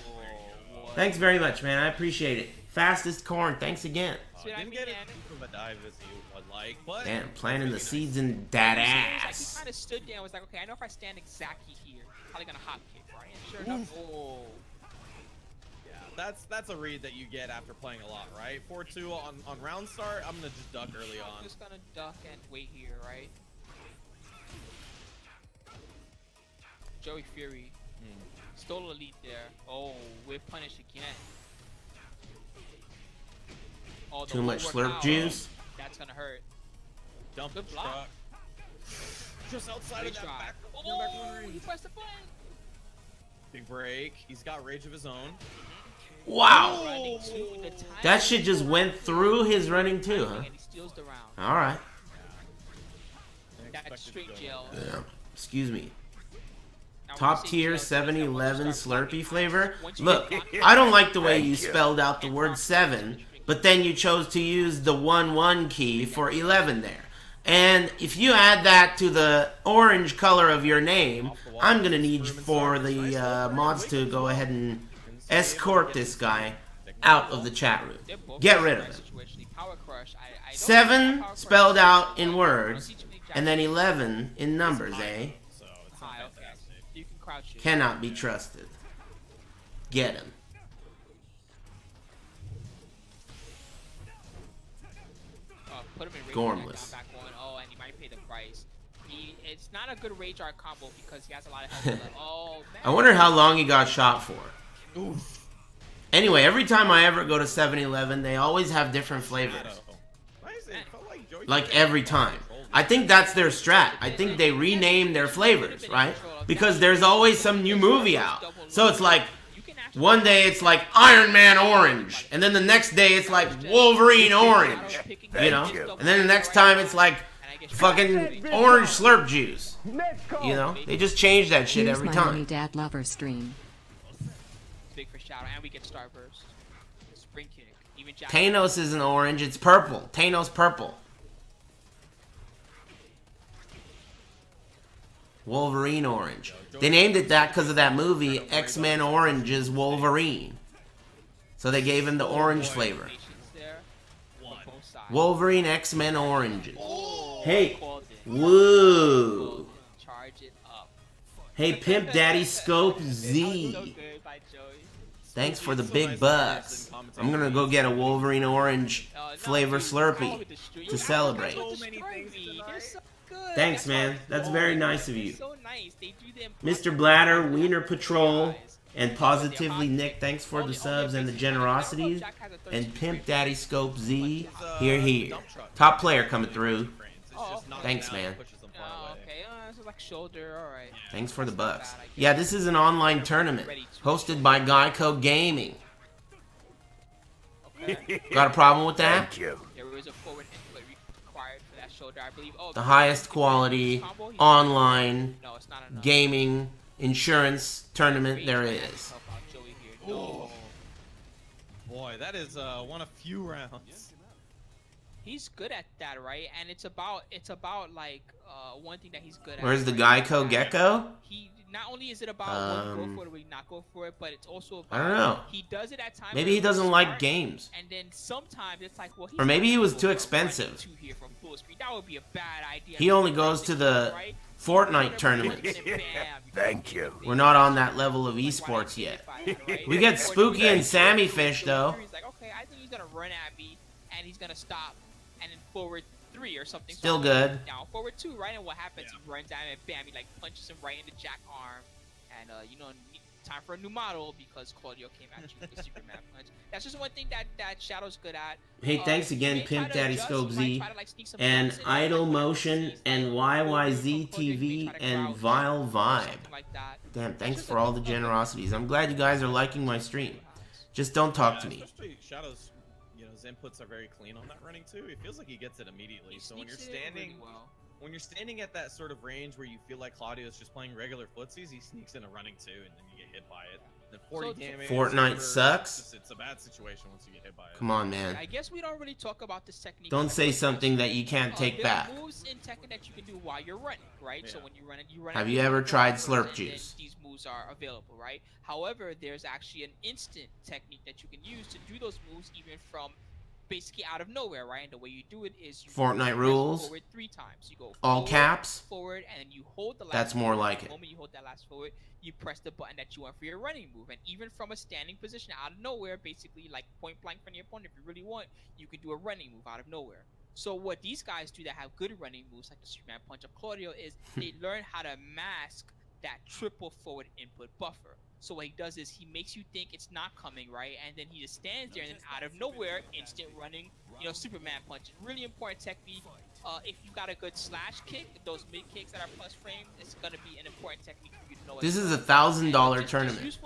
Speaker 2: Thanks very much, man. I appreciate it. Fastest corn, thanks again.
Speaker 1: Didn't get it from a dive as you would like, but
Speaker 2: damn, planting the seeds in that ass.
Speaker 3: He kind of stood there and was like, okay, I know if I stand exactly here, probably gonna hop kick, right? And sure enough,
Speaker 1: that's a read that you get after playing a lot, right? 4-2 on round start, I'm gonna just duck early on.
Speaker 3: I'm just gonna duck and wait here, right? Joey Fury stole a lead there. Oh, we're punished again. Oh,
Speaker 2: too much slurp juice.
Speaker 3: That's gonna hurt.
Speaker 1: Dump
Speaker 3: good block.
Speaker 1: Just outside of that back.
Speaker 3: Oh, he pressed the button.
Speaker 1: Big break. He's got rage of his own.
Speaker 2: Wow. That shit just went through his running too, huh? Alright.
Speaker 3: That straight gel.
Speaker 2: Yeah. Excuse me. Top tier 7-Eleven Slurpee flavor. Look, I don't like the way you spelled out the word 7, but then you chose to use the 1-1 key for 11 there. And if you add that to the orange color of your name, I'm going to need for the mods to go ahead and escort this guy out of the chat room. Get rid of him. 7 spelled out in words, and then 11 in numbers, eh? Cannot be trusted. Get him. Gormless.
Speaker 3: Oh, and he might pay the price. It's not a good rage art combo because he has a lot of health. Oh, man.
Speaker 2: I wonder how long he got shot for. Oof. Anyway, every time I ever go to 7-Eleven, they always have different flavors. Like every time. I think that's their strat. I think they rename their flavors, right? Because there's always some new movie out. So it's like, one day it's like Iron Man Orange, and then the next day it's like Wolverine Orange, you know? And then the next time it's like fucking orange slurp juice. You know? They just change that shit every time.
Speaker 5: My dad lover stream.
Speaker 3: Big for Shadow, and we get Starburst. Spring kick. Even
Speaker 2: Thanos isn't orange, it's purple. Thanos purple. Wolverine Orange. They named it that because of that movie, X-Men Orange is Wolverine. So they gave him the orange flavor. Wolverine X-Men Oranges. Hey, woo. Hey, Pimp Daddy Scope Z. Thanks for the big bucks. I'm gonna go get a Wolverine Orange flavor Slurpee to celebrate. Thanks, man. That's very nice of you. Mr. Bladder, Wiener Patrol, and Positively Nick, thanks for the subs and the generosities. And Pimp Daddy Scope Z, here. Top player coming through. Thanks, man. Thanks for the bucks. Yeah, this is an online tournament hosted by GEICO Gaming. Got a problem with that?
Speaker 4: Thank you.
Speaker 2: The highest quality online gaming insurance tournament there is.
Speaker 1: Oh. Boy, that is one of few rounds.
Speaker 3: He's good at that, right? And it's about like one thing that he's good at.
Speaker 2: Where's the GEICO Gecko?
Speaker 3: He not only is it about when to go for it or not go for it, but it's also about
Speaker 2: I don't know.
Speaker 3: He does it at times.
Speaker 2: Maybe he doesn't like games.
Speaker 3: And then sometimes it's like, well,
Speaker 2: or maybe he was too expensive.
Speaker 3: That would be a bad idea.
Speaker 2: He only goes to the Fortnite tournaments.
Speaker 4: Thank you.
Speaker 2: We're not on that level of esports yet. We get Spooky and Sammy Fish though.
Speaker 3: He's like, okay, I think he's gonna run at me, and he's gonna stop, and then forward 3 or something.
Speaker 2: Still good.
Speaker 3: Down forward 2, right? And what happens? He runs at him and bam, he like punches him right in the jack arm, and you know, time for a new model because Claudio came at you with the Superman punch. That's just one thing that Shadow's good at.
Speaker 2: Hey, thanks again, Pimp Daddy Scope Z, and Idle Motion, and YYZ TV, and Vile Vibe. Damn, thanks for all the generosities. I'm glad you guys are liking my stream. Just don't talk to me.
Speaker 1: you know, his inputs are very clean on that running too. It feels like he gets it immediately. So when you're standing, when you're standing at that sort of range where you feel like Claudio is just playing regular footsies, he sneaks in a running too, and then you get hit by it. The 40 damage.
Speaker 2: Fortnite sucks.
Speaker 1: It's a bad situation once you get hit by it.
Speaker 2: Come on, man.
Speaker 3: I guess we don't really talk about this technique.
Speaker 2: Don't say something that you can't take back.
Speaker 3: There are moves in Tekken that you can do while you're running, right? So when you run,
Speaker 2: Have you ever tried slurp juice?
Speaker 3: These moves are available, right? However, there's actually an instant technique that you can use to do those moves even from basically out of nowhere, right? And the way you do it is you
Speaker 2: Fortnite rules.
Speaker 3: Forward 3 times. You go
Speaker 2: all
Speaker 3: forward,
Speaker 2: caps.
Speaker 3: Forward, and then you hold the last.
Speaker 2: That's more like
Speaker 3: it.
Speaker 2: it.
Speaker 3: The moment you hold that last forward, you press the button that you want for your running move, and even from a standing position out of nowhere, basically like point blank from your opponent, if you really want, you can do a running move out of nowhere. So what these guys do that have good running moves, like the Superman Punch of Claudio, is they learn how to mask that triple forward input buffer. So what he does is he makes you think it's not coming, right? And then he just stands there and then out of nowhere, instant running, you know, Superman punch. Really important technique. If you got a good slash kick, those mid kicks that are plus frames, it's gonna be an important technique for you to know.
Speaker 2: This is a $1,000 tournament,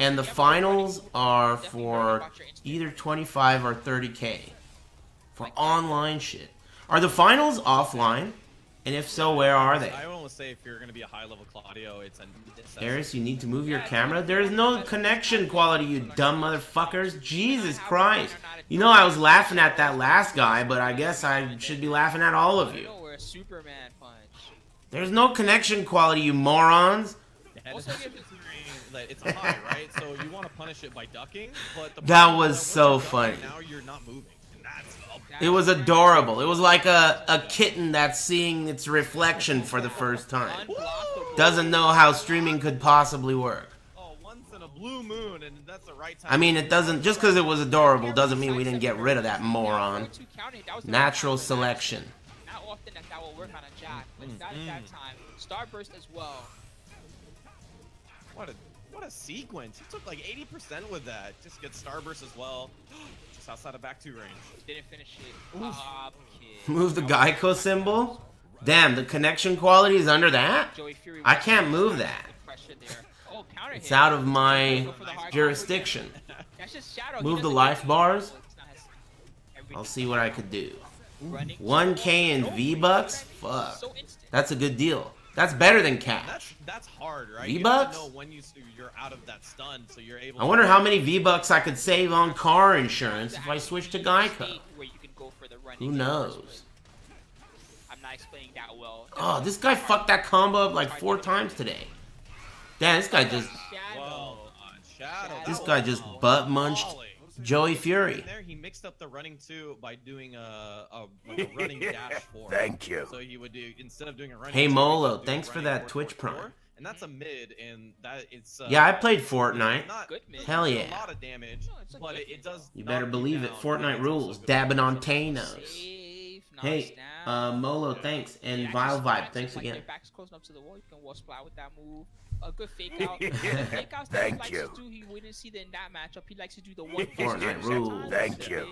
Speaker 2: and the finals are for either 25 or 30K for online shit. Are the finals offline? And if so, where are they?
Speaker 1: I want to say if you're going to be a high-level Claudio, it's a...
Speaker 2: Aris, you need to move your camera? There is no connection quality, you dumb motherfuckers. Jesus Christ. You know I was laughing at that last guy, but I guess I should be laughing at all of you. There's no connection quality, you morons.
Speaker 1: Also, it's high, right? So you want to punish it by ducking, but
Speaker 2: that was so funny.
Speaker 1: Now you're not moving.
Speaker 2: It was adorable. It was like a kitten that's seeing its reflection for the first time. Doesn't know how streaming could possibly work.
Speaker 1: Oh, once in a blue moon, and that's the right time.
Speaker 2: I mean, it doesn't, just because it was adorable doesn't mean we didn't get rid of that moron. Natural selection.
Speaker 3: Not often that will work on a jack, but not at that time. Starburst as well.
Speaker 1: What a sequence. He took like 80% with that. Just get Starburst as well. Just outside of back 2 range.
Speaker 3: Didn't finish it.
Speaker 2: Move the GEICO symbol? Damn, the connection quality is under that? I can't move that. It's out of my jurisdiction. Move the life bars? I'll see what I could do. 1K in V-Bucks? Fuck. That's a good deal. That's better than cap.
Speaker 1: That's hard, right?
Speaker 2: V-Bucks?
Speaker 1: You have to know when you're out of that stun, so you're able
Speaker 2: I wonder how many V-Bucks I could save on car insurance if I switch to GEICO. Who knows?
Speaker 3: I'm not explaining that well.
Speaker 2: Oh, this guy fucked that combo up like 4 times today. Damn, this guy just... This guy just butt-munched Joey Fury.
Speaker 1: There, he mixed up the running too by doing a running dash 4.
Speaker 4: Thank you.
Speaker 1: So he would do, instead of doing a running.
Speaker 2: Hey Molo, thanks for that Twitch Prime.
Speaker 1: And that's a mid, and that it's.
Speaker 2: Yeah, I played Fortnite. Hell yeah.
Speaker 1: A lot of damage, but it does.
Speaker 2: You better believe it. Fortnite rules. Dabbing on Thanos. Hey, Molo, thanks, and Vile Vibe, thanks again.
Speaker 3: Back's close enough to the wall. You can wall splat with that move. A good fake out. Fake outs that he likes to do, we didn't see that in that matchup. He likes to do the one
Speaker 2: Fortnite rules.
Speaker 4: Thank you.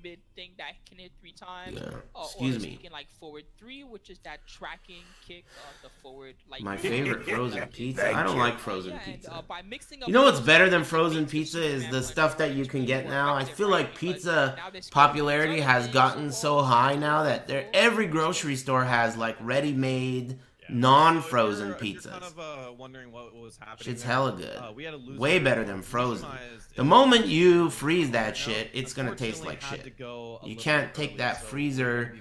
Speaker 3: Mid thing that can hit 3 times.
Speaker 2: Yeah. Excuse me.
Speaker 3: Can like forward 3, which is that tracking kick of the forward. Like
Speaker 2: my favorite frozen pizza. I don't like frozen pizza.
Speaker 3: By mixing up
Speaker 2: you know what's better than frozen pizza is the stuff that you can get now. I feel like pizza popularity has gotten so high now that every grocery store has like ready-made non-frozen pizzas.
Speaker 1: Kind of, wondering what was happening.
Speaker 2: Shit's hella good. Way better than frozen. The moment you freeze that shit, it's gonna taste like shit. You can't take that freezer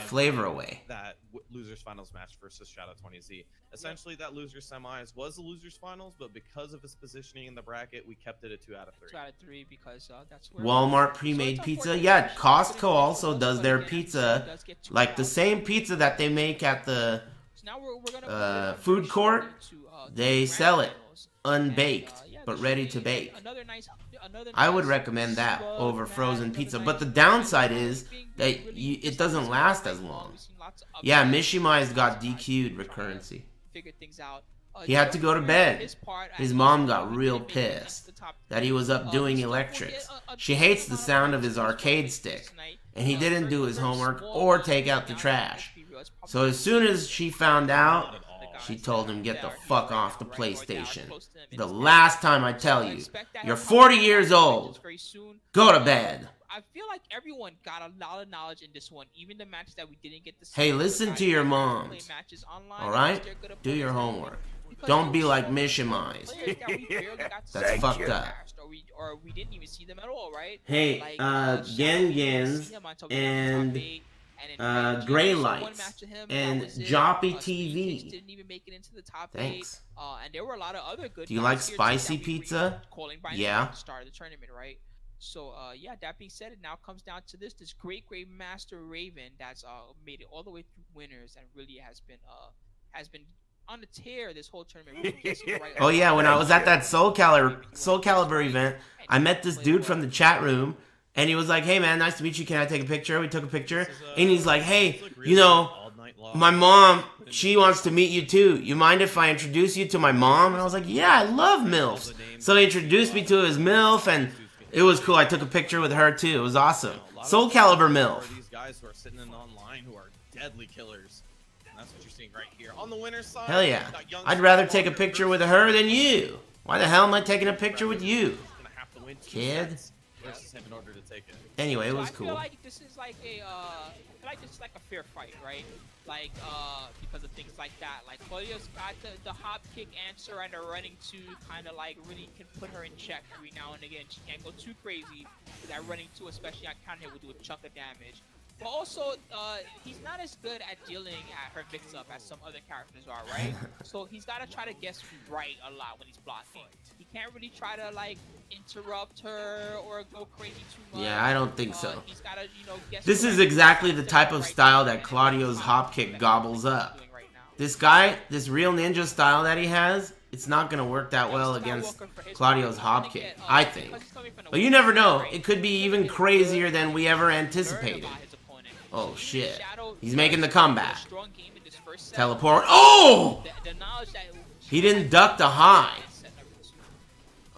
Speaker 2: flavor away.
Speaker 1: That losers finals match versus Shadow 20Z. Essentially, that losers semis was the losers finals, but because of his positioning in the bracket, we kept it a 2 out of 3.
Speaker 3: 2 out of 3 because that's where
Speaker 2: Walmart pre-made pizza. Yeah, Costco also does their pizza, like the same pizza that they make at the food court. They sell it unbaked but ready to bake. I would recommend that over frozen pizza, but the downside is that it doesn't last as long. Yeah, Mishimai's got DQ'd recurrency. He had to go to bed. His mom got real pissed that he was up doing electrics. She hates the sound of his arcade stick, and he didn't do his homework or take out the trash. So as soon as she found out She told him, get the fuck off the PlayStation. The last time I tell you, you're 40 years old. Go to bed.
Speaker 3: I feel like everyone got a lot of knowledge in this one, even the matches that we didn't get to see.
Speaker 2: Hey, listen to your moms. Alright? Do your homework. Don't be like Mishimais. That's fucked up.
Speaker 3: Or we didn't even see them at all, right?
Speaker 2: Hey, Gen Gens and Gray Lights and Joppy TV.
Speaker 3: Didn't even make it into the top
Speaker 2: Thanks.
Speaker 3: 8. And there were a lot of other good.
Speaker 2: Do you like spicy pizza? Yeah.
Speaker 3: Start of the tournament, right? So yeah, that being said, it now comes down to this great Master Raven that's made it all the way through winners and really has been on the tear this whole tournament.
Speaker 2: Oh yeah, when I was at that Soul Calibur event, I met this dude from the chat room, and he was like, "Hey man, nice to meet you. Can I take a picture?" We took a picture, and he's like, "Hey, you know, my mom, she wants to meet you too. You mind if I introduce you to my mom?" And I was like, "Yeah, I love MILFs." So he introduced me to his MILF, and it was cool. I took a picture with her too. It was awesome. Soul Calibur MILF.
Speaker 1: These guys who are sitting in online who are deadly killers. And that's what you're seeing right here. On the winner's side,
Speaker 2: hell yeah. I'd rather take a picture with her than you. Why the hell am I taking a picture with you? Kid. Anyway, it was cool.
Speaker 3: I feel like this is like a fair fight, right? Like because of things like that. Like Claudia's got the hop kick answer and the running two kind of like really can put her in check every now and again. She can't go too crazy. That running two, especially on counter hit, will do a chunk of damage. But also, he's not as good at dealing at her mix-up as some other characters are, right? So he's got to try to guess right a lot when he's blocking. He can't really try to, like, interrupt her or go crazy too much.
Speaker 2: Yeah, I don't think so.
Speaker 3: He's gotta, you know, guess
Speaker 2: this is exactly the type of style that Claudio's hop kick gobbles up. This guy, this real ninja style that he has, it's not going to work that well against Claudio's hop kick, I think. But you never know. It could be even crazier than we ever anticipated. Oh shit. He's making the comeback. Teleport. Oh! He didn't duck the high.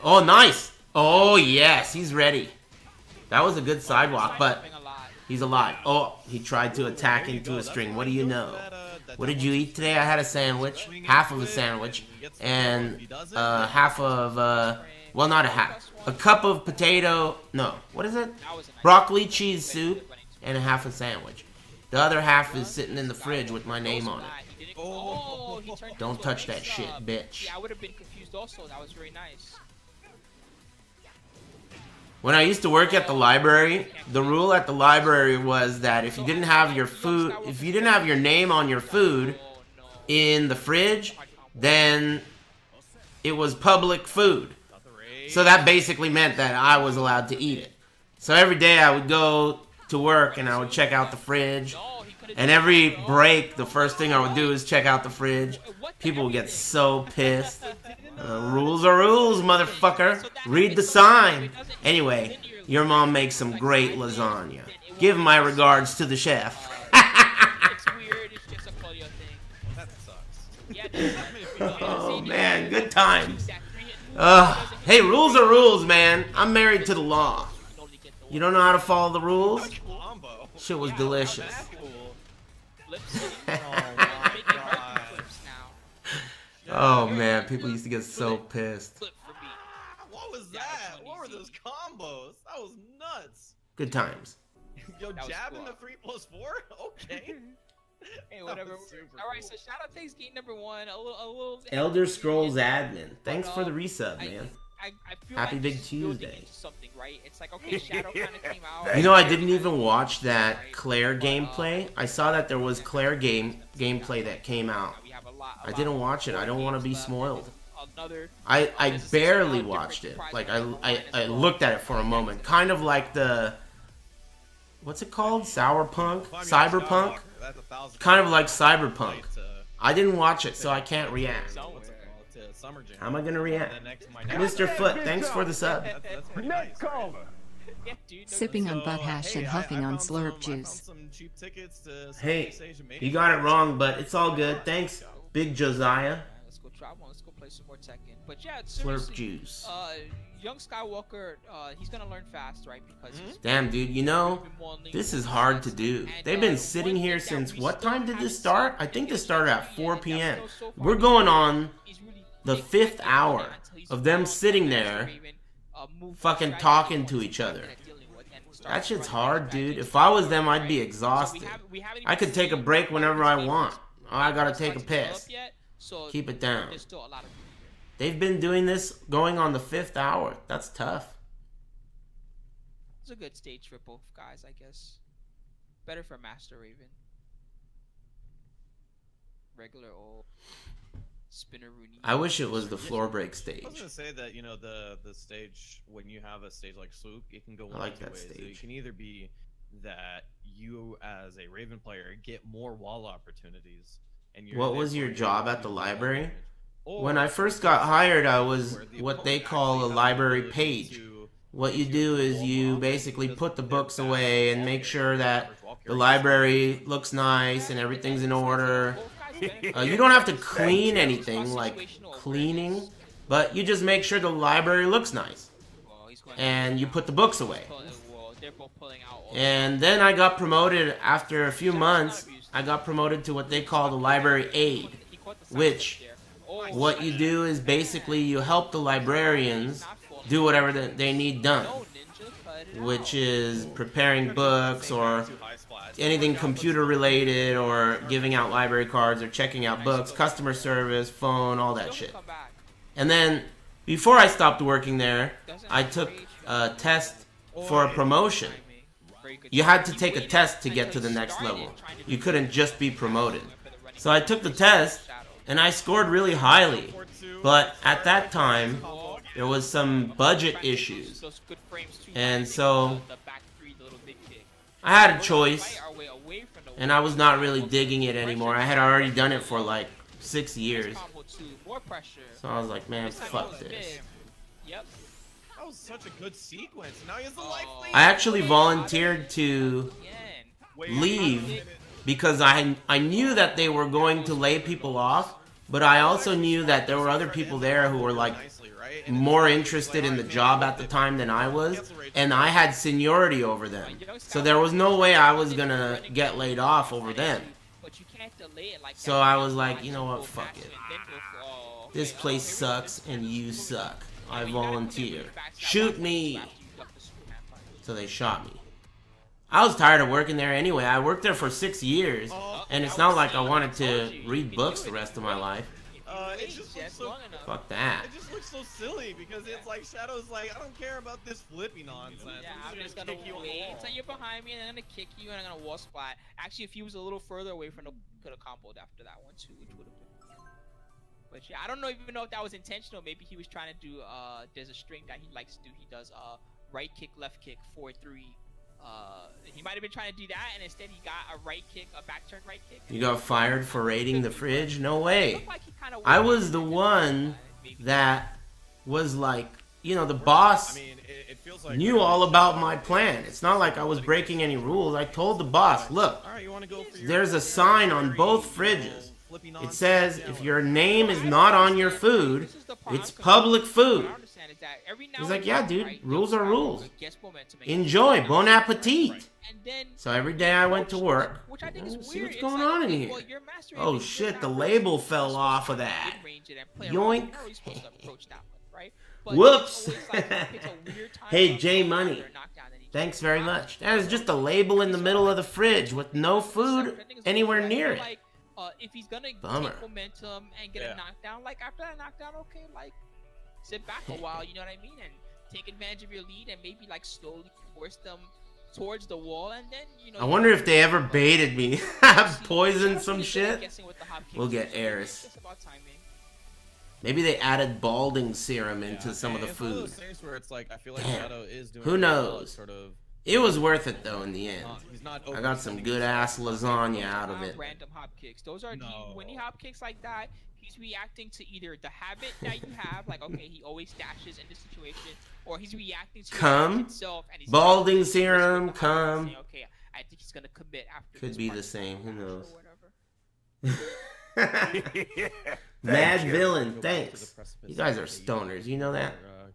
Speaker 2: Oh, nice. Oh, yes. He's ready. That was a good sidewalk, but he's alive. Oh, he tried to attack into a string. What do you know? What did you eat today? I had a sandwich. Half of a sandwich. And half of, well, not a half. A cup of potato. No. What is it? Broccoli cheese soup. And a half a sandwich. The other half is sitting in the fridge with my name on it. Don't touch that shit, bitch.
Speaker 3: Yeah, I would have been confused also. That was very nice.
Speaker 2: When I used to work at the library, the rule at the library was that if you didn't have your food, if you didn't have your name on your food in the fridge, then it was public food. So that basically meant that I was allowed to eat it. So every day I would go to work and I would check out the fridge, and every break the first thing I would do is check out the fridge. People would get so pissed. Rules are rules, motherfucker. Read the sign. Anyway, your mom makes some great lasagna. Give my regards to the chef. Oh man, good times. Hey, rules are rules, man. I'm married to the law. You don't know how to follow the rules? Shit was delicious. Oh man, people used to get so pissed.
Speaker 1: What was that? What were those combos? That was nuts.
Speaker 2: Good times.
Speaker 1: Yo, jabbing the 3+4? Okay.
Speaker 3: Hey, whatever. Alright, so shout out to game number 1. A little
Speaker 2: Elder Scrolls admin. Thanks for the resub, man.
Speaker 3: I feel
Speaker 2: Happy
Speaker 3: like
Speaker 2: Big Tuesday.
Speaker 3: Something, right? It's like, okay, Shadow kind of came out.
Speaker 2: You know, I didn't even watch that Claire gameplay. I saw that there was Claire gameplay that came out. I didn't watch it. I don't want to be spoiled. I barely watched it. Like, I looked at it for a moment. Kind of like the... What's it called? Cyberpunk? Cyberpunk? Kind of like Cyberpunk. I didn't watch it, so I can't react. How am I gonna react? Mr. Foot, thanks for the sub.
Speaker 5: Sipping on butt hash and huffing on slurp juice.
Speaker 2: Hey, you got it wrong, but it's all good. Thanks, Big Josiah.
Speaker 3: let's go try one. Let's go play some more Tekken. But yeah,
Speaker 2: Slurp juice.
Speaker 3: Young Skywalker, he's gonna learn fast, right? Because
Speaker 2: damn, dude, you know, this is hard to do. They've been sitting here since what time did this start? I think this started at 4 p.m. We're going on the 5th hour of them sitting there fucking talking to each other. That shit's hard, dude. If I was them, I'd be exhausted. I could take a break whenever I want. Oh, I gotta take a piss. Keep it down. They've been doing this going on the 5th hour. That's tough.
Speaker 3: It's a good stage for both guys, I guess. Better for Master Raven. Regular old spinner Rooney.
Speaker 2: I wish it was the floor break stage.
Speaker 1: I was gonna say that, you know, the stage, when you have a stage like Swoop, it can go one of two ways. It can either be that you as a Raven player get more wall opportunities. And
Speaker 2: what was your job at the library? When I first got hired, I was what they call a library page. What you do is you basically put the books away and make sure that the library looks nice and everything's in order. You don't have to clean anything like cleaning, but you just make sure the library looks nice. And you put the books away. And then I got promoted after a few months. I got promoted to what they call the library aide, which what you do is basically you help the librarians do whatever they need done, which is preparing books or anything computer related or giving out library cards or checking out books, customer service, phone, all that shit. And then before I stopped working there, I took a test for a promotion. You had to take a test to get to the next level. You couldn't just be promoted. So I took the test and I scored really highly. But at that time, there was some budget issues. And so I had a choice. And I was not really digging it anymore. I had already done it for like 6 years. So I was like, man, fuck this.
Speaker 1: That was such a good sequence. Now he has the life lead.
Speaker 2: I actually volunteered to leave because I knew that they were going to lay people off, but I also knew that there were other people there who were like more interested in the job at the time than I was, and I had seniority over them. So there was no way I was gonna get laid off over them. So I was like, you know what, fuck it. This place sucks and you suck. I volunteer. Shoot me! So they shot me. I was tired of working there anyway. I worked there for 6 years, and it's not like I wanted to read books the rest of my life.
Speaker 1: It just looks so,
Speaker 2: fuck that.
Speaker 1: It just looks so silly because it's like Shadow's like, I don't care about this flippy nonsense.
Speaker 3: Yeah, I'm just gonna wait until you're behind me and I'm gonna kick you and I'm gonna wall splat. Actually, if he was a little further away from the, could have comboed after that one too, which would have been. But yeah, I don't even know if that was intentional. Maybe he was trying to do, there's a string that he likes to do. He does right kick, left kick, 4-3. He might have been trying to do that, and instead he got a right kick, a back turn right kick.
Speaker 2: You got fired for raiding the fridge? No way. I was the one that was like, you know, the boss knew all about my plan. It's not like I was breaking any rules. I told the boss, look, there's a sign on both fridges. It says if your name is not on your food, it's public food. He's like, yeah, dude, rules are rules. Enjoy, bon appetit. So every day I went to work. See what's going on in here. Oh shit, the label fell off of that. Yoink. Whoops. Hey, J Money. Thanks very much. There's just a label in the middle of the fridge with no food anywhere near it.
Speaker 3: If he's gonna take momentum and get a knockdown, like after that knockdown, okay, like sit back a while, you know what I mean, and take advantage of your lead and maybe like slowly force them towards the wall, and then you know.
Speaker 2: I wonder if they ever baited me, poisoned some shit. We'll get Aris. Maybe they added balding serum into some of the food. Damn. Who knows? It was worth it though in the end. I got some good ass lasagna out of it.
Speaker 3: Random hop kicks. Those are when he hop kicks like that, he's reacting to either the habit that you have, like okay, he always dashes in this situation, or he's reacting to himself and he's
Speaker 2: balding serum, come.
Speaker 3: Okay, I think he's gonna commit after.
Speaker 2: Could be the same. Who knows? Mad Villain, thanks. You guys are stoners, you know that?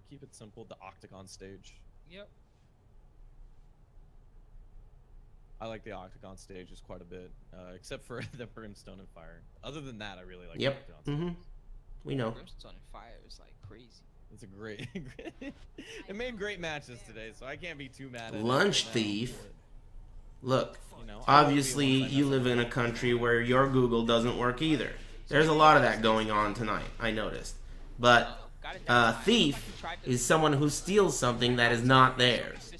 Speaker 1: Keep it simple, the Octagon stage.
Speaker 3: Yep.
Speaker 1: I like the Octagon stages quite a bit, except for the Brimstone and Fire. Other than that, I really like the Octagon stages.
Speaker 2: We know.
Speaker 3: Brimstone and Fire is like crazy.
Speaker 1: It's a great... it made great matches today, so I can't be too mad at it.
Speaker 2: Lunch Thief. Look, obviously you live in a country where your Google doesn't work either. There's a lot of that going on tonight, I noticed. But thief is someone who steals something that is not theirs.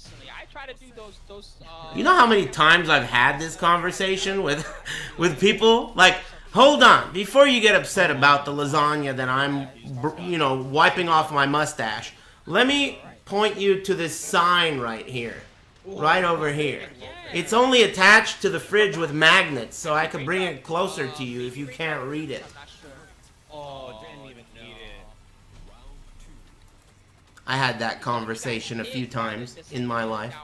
Speaker 2: You know how many times I've had this conversation with people? Like, hold on, before you get upset about the lasagna that I'm, you know, wiping off my mustache, let me point you to this sign right here. Right over here. It's only attached to the fridge with magnets, so I could bring it closer to you if you can't read it.
Speaker 1: Oh, didn't even need it.
Speaker 2: I had that conversation a few times in my life.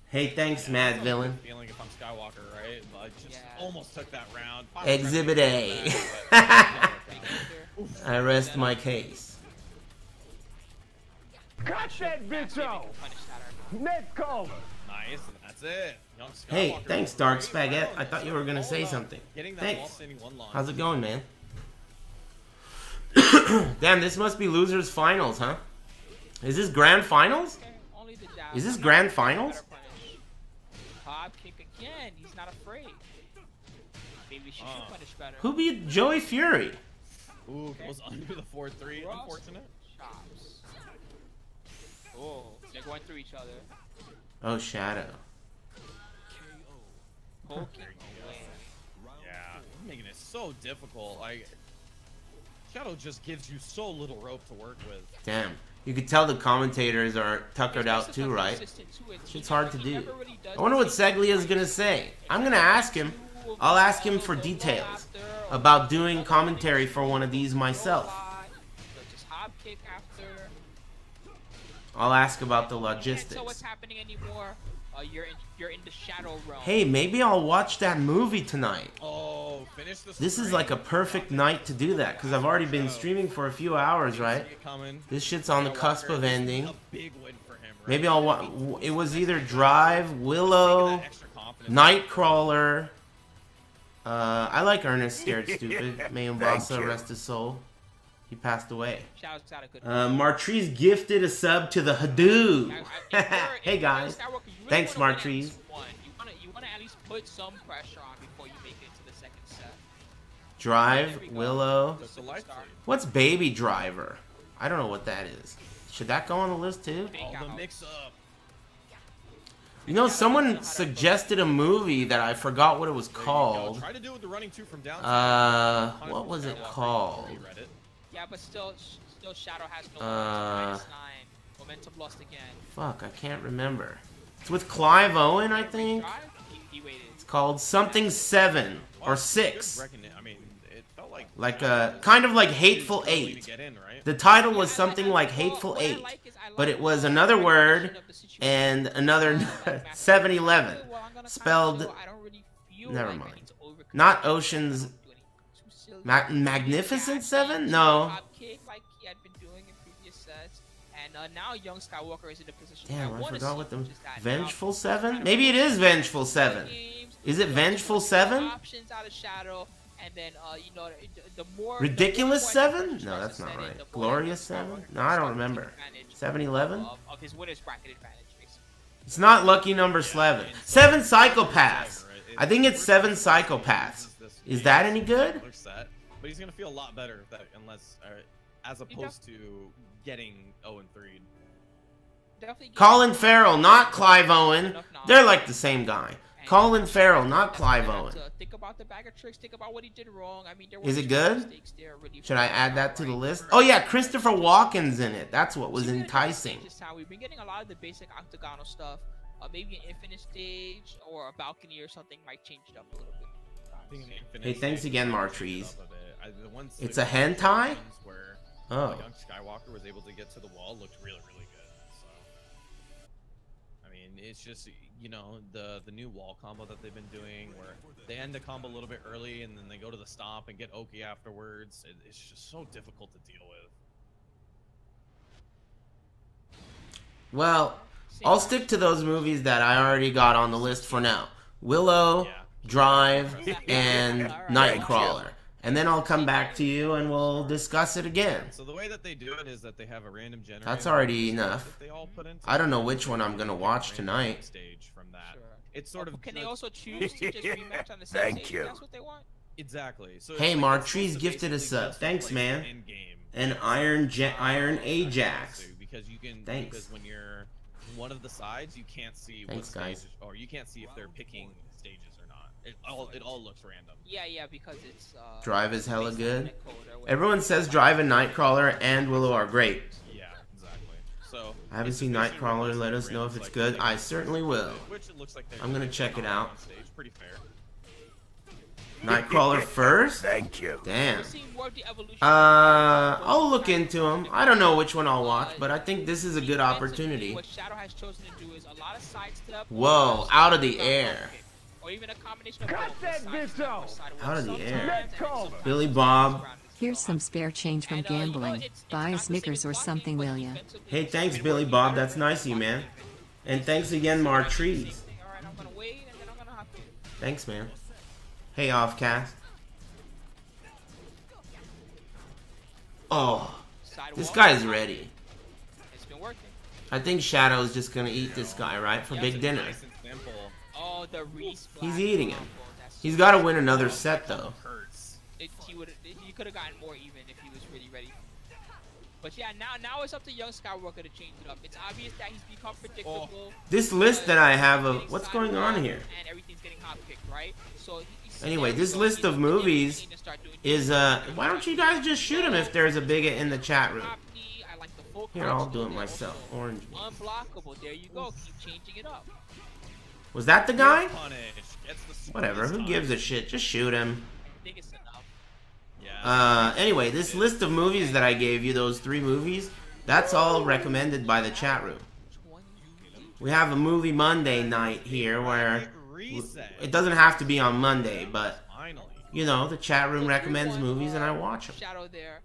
Speaker 2: Hey, thanks, Mad Villain.
Speaker 1: Feeling if I'm Skywalker, right? I just almost took that round.
Speaker 2: Exhibit A. I rest my case.
Speaker 6: Cut that bitch off! Net cover!
Speaker 1: Nice, that's it.
Speaker 2: Hey, thanks, Dark Spaghetti. I thought you were gonna say something. Thanks. How's it going, man? Damn, this must be losers finals, huh? Is this grand finals? Is this grand finals?
Speaker 3: Bob kick again. He's not afraid. Maybe she should punish better.
Speaker 2: Who beat Joey Fury?
Speaker 1: Ooh, goes under the 4-3. Unfortunate.
Speaker 3: Chops. Oh, they're going through each other.
Speaker 2: Oh, Shadow.
Speaker 3: Poking away.
Speaker 1: Yeah, making it so difficult. Like, Shadow just gives you so little rope to work with.
Speaker 2: Damn. You could tell the commentators are tuckered out too, right? It's hard to do. I wonder what Seglia's gonna say. I'm gonna ask him. I'll ask him for details about doing commentary for one of these myself. I'll ask about the logistics.
Speaker 3: So what's happening anymore? You're in the shadow realm.
Speaker 2: Hey, maybe I'll watch that movie tonight.
Speaker 1: Oh, finish the
Speaker 2: This is like a perfect night to do that, because I've already been streaming for a few hours, right? This shit's on the cusp of ending. Maybe I'll watch. It was either Drive, Willow, Nightcrawler. I like Ernest Scared Stupid. May Umbasa rest his soul. He passed away. Martrees gifted a sub to the Hadoo. Hey guys. Thanks, Martrees.
Speaker 3: You want to at least put some pressure on before you make it to the second set.
Speaker 2: Drive, Willow. What's Baby Driver? I don't know what that is. Should that go on the list too? You know, someone suggested a movie that I forgot what it was called. What was it called?
Speaker 3: Yeah, but still Shadow has no -9. Momentum lost again.
Speaker 2: Fuck, I can't remember. It's with Clive Owen, I think. It's called something 7 or 6. Like kind of like Hateful Eight. The title was something like Hateful Eight, but it was another word and another 7-11 spelled. Never mind. Not Ocean's. Magnificent 7? No.
Speaker 3: And now young Skywalker is in a position.
Speaker 2: Damn, I forgot what the Vengeful 7? Maybe it is Vengeful 7. Is it Vengeful 7?
Speaker 3: Options out of Shadow, and then you know the more
Speaker 2: Ridiculous 7? No, that's not right. Glorious 7? No, I don't remember. 7-11?
Speaker 3: Of his winner's bracket advantage, basically.
Speaker 2: It's not lucky number 7. 7 Psychopaths. I think it's 7 Psychopaths. Is that any good?
Speaker 1: But he's gonna feel a lot better if that, unless, as opposed to getting 0-3.
Speaker 2: Colin Farrell, not Clive Owen. They're like the same guy. Colin Farrell, not Clive Owen.
Speaker 3: Think about the bag of tricks. Think about what he did wrong. I mean,
Speaker 2: is it good? Should I add that to the list? Oh yeah, Christopher Walken's in it. That's what was enticing.
Speaker 3: Just how we've been getting a lot of the basic octagonal stuff. Maybe an infinite stage or a balcony or something might change it up a little bit.
Speaker 2: Hey, thanks again, Martrees. It's a hentai?
Speaker 1: Oh. Young Skywalker was able to get to the wall, looked really, really good. So, I mean, It's just, you know, the new wall combo that they've been doing, where they end the combo a little bit early and then they go to the stomp and get Oki afterwards. It's just so difficult to deal with.
Speaker 2: Well, I'll stick to those movies that I already got on the list for now. Willow, Drive, and Nightcrawler. And then I'll come back to you and we'll discuss it again.
Speaker 1: So the way that they do it is that they have a random generator.
Speaker 2: That's already enough. I don't know which one I'm going to watch tonight.
Speaker 1: Stage from that. It's sort of.
Speaker 3: Can they also choose to just rematch on the same
Speaker 4: Thank
Speaker 3: stage?
Speaker 4: you.
Speaker 3: That's what they want.
Speaker 1: Exactly. So
Speaker 2: hey, Martree's gifted us up. Thanks, man. And Iron Ajax.
Speaker 1: Because you can.
Speaker 2: Thanks.
Speaker 1: Because when you're one of the sides, you can't see what
Speaker 2: guys.
Speaker 1: stage, or you can't see if they're picking stages or not. It all looks random.
Speaker 3: Yeah, because it's.
Speaker 2: Drive is hella good. Everyone says Drive and Nightcrawler and Willow are great.
Speaker 1: Yeah, exactly. So
Speaker 2: I haven't seen Nightcrawler. Let us know if it's good. I certainly will. I'm gonna check it out.
Speaker 1: Pretty fair.
Speaker 2: Nightcrawler first?
Speaker 4: Thank you.
Speaker 2: Damn. I'll look into them. I don't know which one I'll watch, but I think this is a good opportunity.
Speaker 3: What Shadow has chosen to do is a lot of sidestep.
Speaker 2: Whoa, out of the air.
Speaker 3: Or even a combination of both.
Speaker 2: Out of the air. Billy Bob.
Speaker 5: Here's some spare change from gambling. Buy a Snickers or something, will ya?
Speaker 2: Hey, thanks, Billy Bob. That's nice of you, man. And thanks again, Martrees. Thanks, man. Hey, Offcast. Oh, this guy's ready. I think Shadow's just gonna eat this guy, right, for big dinner. He's eating him. He's got to win another set, though.
Speaker 3: He could have gotten more even if he was really ready. But yeah, now it's up to young Skywalker to change it up. It's obvious that he's become predictable.
Speaker 2: This list that I have of what's going on here.
Speaker 3: And everything's getting hot picked, right? So
Speaker 2: anyway, this list of movies is why don't you guys just shoot him if there's a bigot in the chat room? Here, I'll do it myself. Orange.
Speaker 3: Unblockable. There you go. Keep changing it up.
Speaker 2: Was that the guy? Whatever. Who gives a shit? Just shoot him. Anyway, this list of movies that I gave you, those 3 movies, that's all recommended by the chat room. We have a movie Monday night here where it doesn't have to be on Monday, but you know, the chat room recommends movies and I watch them.
Speaker 3: Shadow there,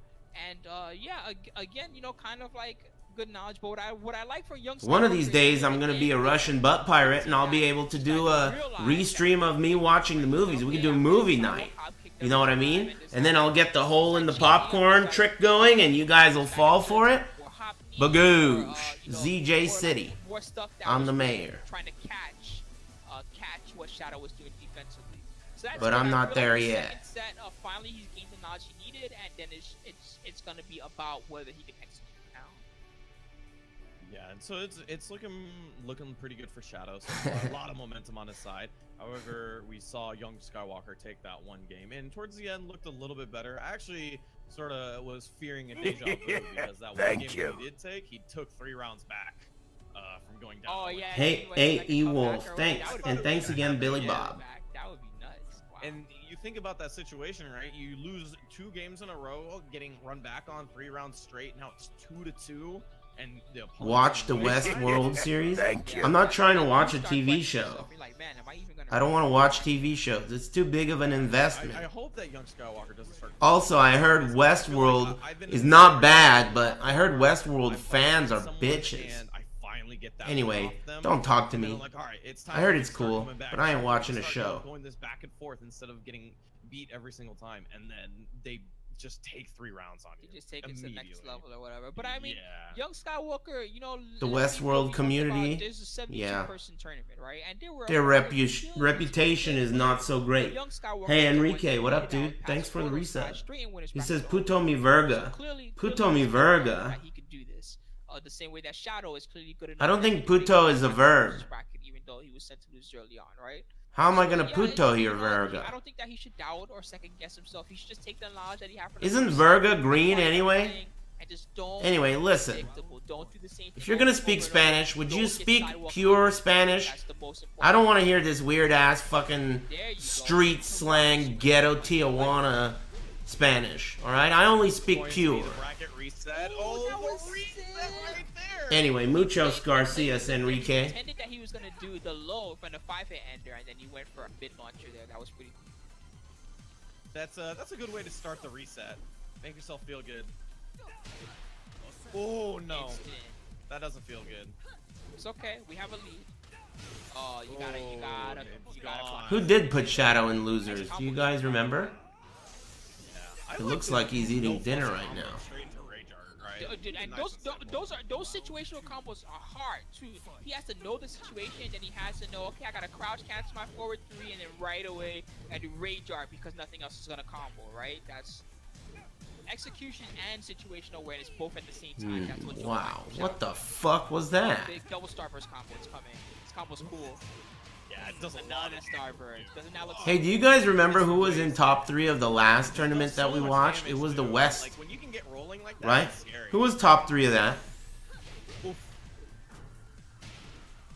Speaker 3: and yeah, again, you know, kind of like good knowledge. But what I like for young.
Speaker 2: One of these days, I'm gonna be a Russian butt pirate, and I'll be able to do a restream of me watching the movies. We can do a movie night. You know what I mean? And then I'll get the hole in the popcorn trick going, and you guys will fall for it. Bagoosh, ZJ City. I'm the mayor.
Speaker 3: Trying to catch what Shadow was doing defensively. So
Speaker 2: but I'm not there yet.
Speaker 3: Finally, he's gained the knowledge he needed, and then it's gonna be about whether he can execute now.
Speaker 1: Yeah, and so it's looking pretty good for Shadow. So a lot of momentum on his side. However, we saw young Skywalker take that one game, and towards the end looked a little bit better. I actually sort of was fearing a deja vu because that one game he did take, he took 3 rounds back from going down.
Speaker 3: Oh yeah.
Speaker 2: Hey, E-Wolf, thanks, and thanks again, Billy Bob.
Speaker 3: That would be nuts. Wow.
Speaker 1: And you think about that situation, right? You lose 2 games in a row, getting run back on 3 rounds straight. Now it's 2-2. And
Speaker 2: watch the Westworld series. I'm not trying to watch a TV show. I don't want to watch TV shows. It's too big of an investment.
Speaker 1: I hope that young Skywalker doesn't start.
Speaker 2: Also, I heard Westworld is not bad, but I heard Westworld fans are bitches. Anyway, don't talk to me. I heard it's cool, but I ain't watching a show.
Speaker 1: Going this back and forth instead of getting beat every single time, and then they just take 3 rounds on you.
Speaker 3: Just take it to the next level or whatever. But I mean, young Skywalker, you know,
Speaker 2: the Westworld community,
Speaker 3: there's a 72-person tournament, right? And
Speaker 2: their reputation is not so great. Hey, Enrique, what up, dude? Thanks for the reset. He says, Puto mi verga. Puto mi verga.
Speaker 3: He could do this. The same way that Shadow is clearly good enough.
Speaker 2: I don't think puto is a verb.
Speaker 3: Even though he was sent to lose early on, right?
Speaker 2: How am I gonna puto your verga?
Speaker 3: I don't think that he should doubt or second guess himself. He should just take the knowledge that he has.
Speaker 2: Isn't verga green anyway? Anyway, listen. If you're gonna speak Spanish, would you speak pure Spanish? I don't want to hear this weird ass fucking street slang ghetto Tijuana Spanish. All right, I only speak pure. Anyway, muchos Garcias, Enrique.
Speaker 3: 5-hit ender, and then you went for a mid launcher there. That was pretty cool.
Speaker 1: That's a good way to start the reset. Make yourself feel good. Oh no, that doesn't feel good.
Speaker 3: It's okay. We have a lead. Oh, you gotta.
Speaker 2: Who did put Shadow in losers? Do you guys remember? Yeah. It looks like he's eating dinner right now.
Speaker 3: Dude, and those situational combos are hard too. He has to know the situation, and he has to know, okay, I gotta crouch cancel my forward 3, and then right away I do rage art because nothing else is gonna combo, right? That's execution and situational awareness both at the same time. That's what
Speaker 2: wow, what the fuck was that?
Speaker 3: Big double starburst combo. It's coming. This combo's cool.
Speaker 1: Yeah, it does
Speaker 3: another starburst. Doesn't that look?
Speaker 2: Hey, do you guys remember who was in top 3 of the last tournament that we watched? It was the West.
Speaker 1: Like when you can get rolling like that,
Speaker 2: right? Who was top 3 of that?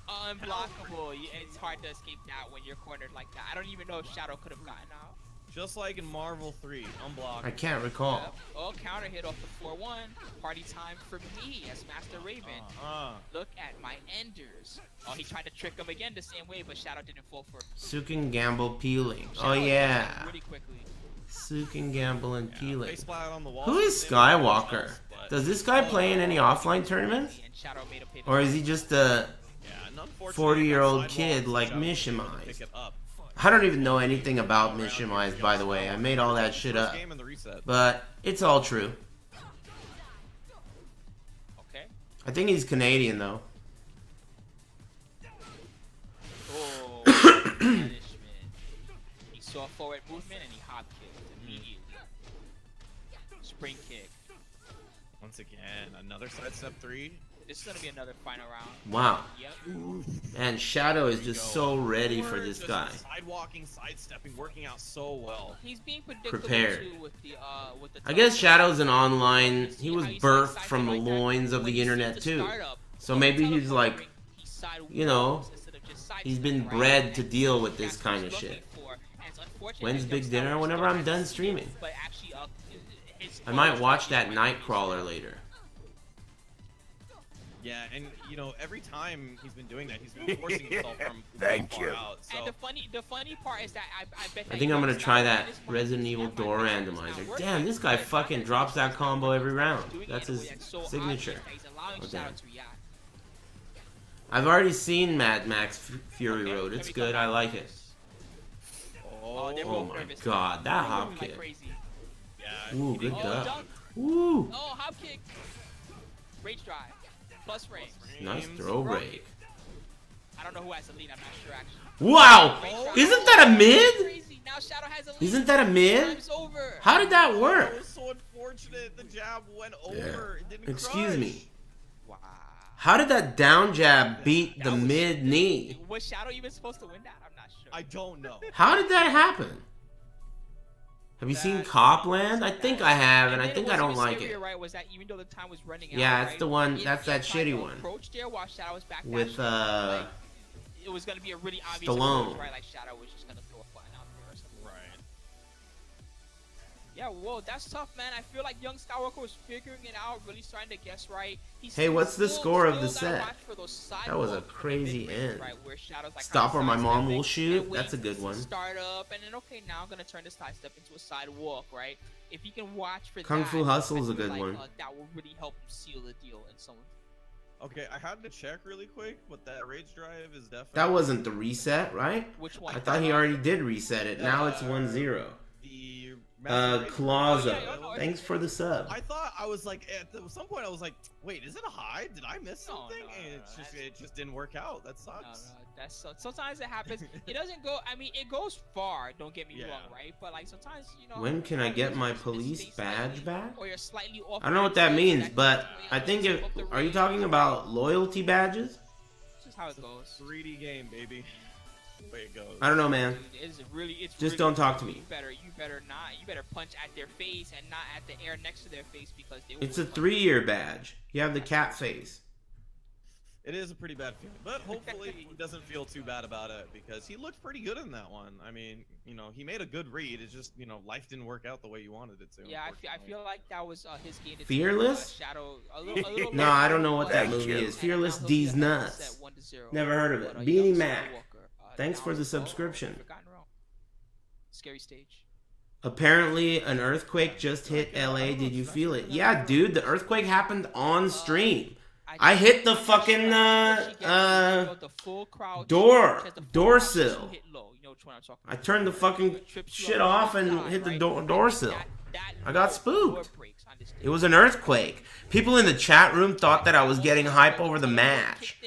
Speaker 3: Unblockable. It's hard to escape that when you're cornered like that. I don't even know if Shadow could have gotten out.
Speaker 1: Just like in Marvel 3, unblockable.
Speaker 2: I can't recall.
Speaker 3: Yep. Oh, counter hit off the 4-1. Party time for me as Master Raven. Look at my enders. Oh, he tried to trick him again the same way, but Shadow didn't fall for it.
Speaker 2: Sukin Gamble peeling. Oh yeah.
Speaker 3: Really quickly.
Speaker 2: Sukin Gamble and peeling.
Speaker 1: On the wall.
Speaker 2: Who is Skywalker? Does this guy play in any offline tournaments? Or is he just a 40-year-old kid like Mishimize? I don't even know anything about Mishimize, by the way. I made all that shit up. But it's all true.
Speaker 3: Okay.
Speaker 2: I think he's Canadian, though.
Speaker 3: Oh, punishment. He saw forward movement and he hop kicked immediately. Spring kick.
Speaker 1: Once again, another sidestep 3.
Speaker 3: This is gonna be another final round.
Speaker 2: Wow.
Speaker 3: Yep.
Speaker 2: And Shadow is just so ready for this guy.
Speaker 1: Sidewalking, sidestepping, working out so well.
Speaker 3: He's being predictable
Speaker 2: prepared.
Speaker 3: too with the
Speaker 2: I guess Shadow's an online. He was birthed from the loins of the internet too. So maybe he's like, you know, he's been bred to deal with this kind of shit. When's big dinner? Whenever I'm done streaming. I might watch that Nightcrawler later.
Speaker 1: Yeah, and you know, every time he's been doing that, he's been forcing himself from
Speaker 4: Thank
Speaker 1: far
Speaker 4: you.
Speaker 1: out. So.
Speaker 3: And the funny part is that I bet that
Speaker 2: I think I'm gonna try that Resident Evil door randomizer. Damn, this guy fucking drops that combo every round. That's his signature. Oh, damn. I've already seen Mad Max Fury Road. It's good. I like it. Oh my god, that hop kick. Ooh, good duck. Ooh.
Speaker 3: Oh, hop kick. Rage drive. Plus range.
Speaker 2: Nice throw break.
Speaker 3: I don't know who has the lead. I'm not sure actually.
Speaker 2: Wow! Isn't that a mid?
Speaker 3: Now Shadow has a lead.
Speaker 2: Isn't that a mid? How did that work?
Speaker 1: It was so unfortunate. The jab went over. It didn't
Speaker 2: Excuse
Speaker 1: crush.
Speaker 2: me. Wow. How did that down jab beat the mid knee?
Speaker 3: Was Shadow even supposed to win that? I'm not sure.
Speaker 1: I don't know.
Speaker 2: How did that happen? Have you seen Copland? I think I have, and I think I don't like it.
Speaker 3: Right, was that even though the time was running out,
Speaker 2: yeah, it's the one. That's that shitty one. With
Speaker 3: it was gonna be a really obvious
Speaker 2: Stallone.
Speaker 3: approach, right? Like Shadow was just gonna throw a flying out there or something. Right. Yeah, whoa, that's tough, man. I feel like young Skywalker was figuring it out, really starting to guess right.
Speaker 2: Hey, what's the score of the set? That was a crazy end.
Speaker 3: Right,
Speaker 2: Stop or my mom will shoot. That's a good one.
Speaker 3: Start up, and then okay, now I'm gonna turn this side step into a sidewalk, right? If you can watch for
Speaker 2: Kung
Speaker 3: that,
Speaker 2: Fu Hustle's a good one.
Speaker 3: That will really help him seal the deal in some.
Speaker 1: Okay, I had to check really quick, but that rage drive is definitely.
Speaker 2: That wasn't the reset, right?
Speaker 3: Which one?
Speaker 2: I thought he already did reset it. Now it's 1-0. Clauza, thanks for the sub.
Speaker 1: I thought I was like at some point I was like, wait, is it a high? Did I miss something? And it just didn't work out. That sucks.
Speaker 3: That's sometimes it happens. It doesn't go. I mean, it goes far. Don't get me wrong, right? But like sometimes, you know.
Speaker 2: When can I get my police badge back?
Speaker 3: Or you're slightly off.
Speaker 2: I don't know what that means, but I think are you talking about loyalty badges?
Speaker 3: This is how it goes.
Speaker 1: 3D game, baby. The way it goes.
Speaker 2: I don't know, man.
Speaker 3: It's really
Speaker 2: just don't talk to me.
Speaker 3: You better not. You better punch at their face and not at the air next to their face because they.
Speaker 2: It's a 3-year badge. You have the cat face.
Speaker 1: It is a pretty bad feeling, but hopefully he doesn't feel too bad about it because he looked pretty good in that one. I mean, you know, he made a good read. It's just, you know, life didn't work out the way you wanted it to.
Speaker 3: Yeah, I feel like that was his game.
Speaker 2: Fearless?
Speaker 3: Shadow, a little
Speaker 2: no, I don't know what that movie is. Fearless D's nuts. Never heard of it. Beanie Mac. Thanks for the subscription.
Speaker 3: Scary stage.
Speaker 2: Apparently, an earthquake just hit LA. Did you feel it? Yeah, dude, the earthquake happened on stream. I hit the fucking door sill. I turned the fucking shit off and hit the door sill. I got spooked. It was an earthquake. People in the chat room thought that I was getting hype over the match.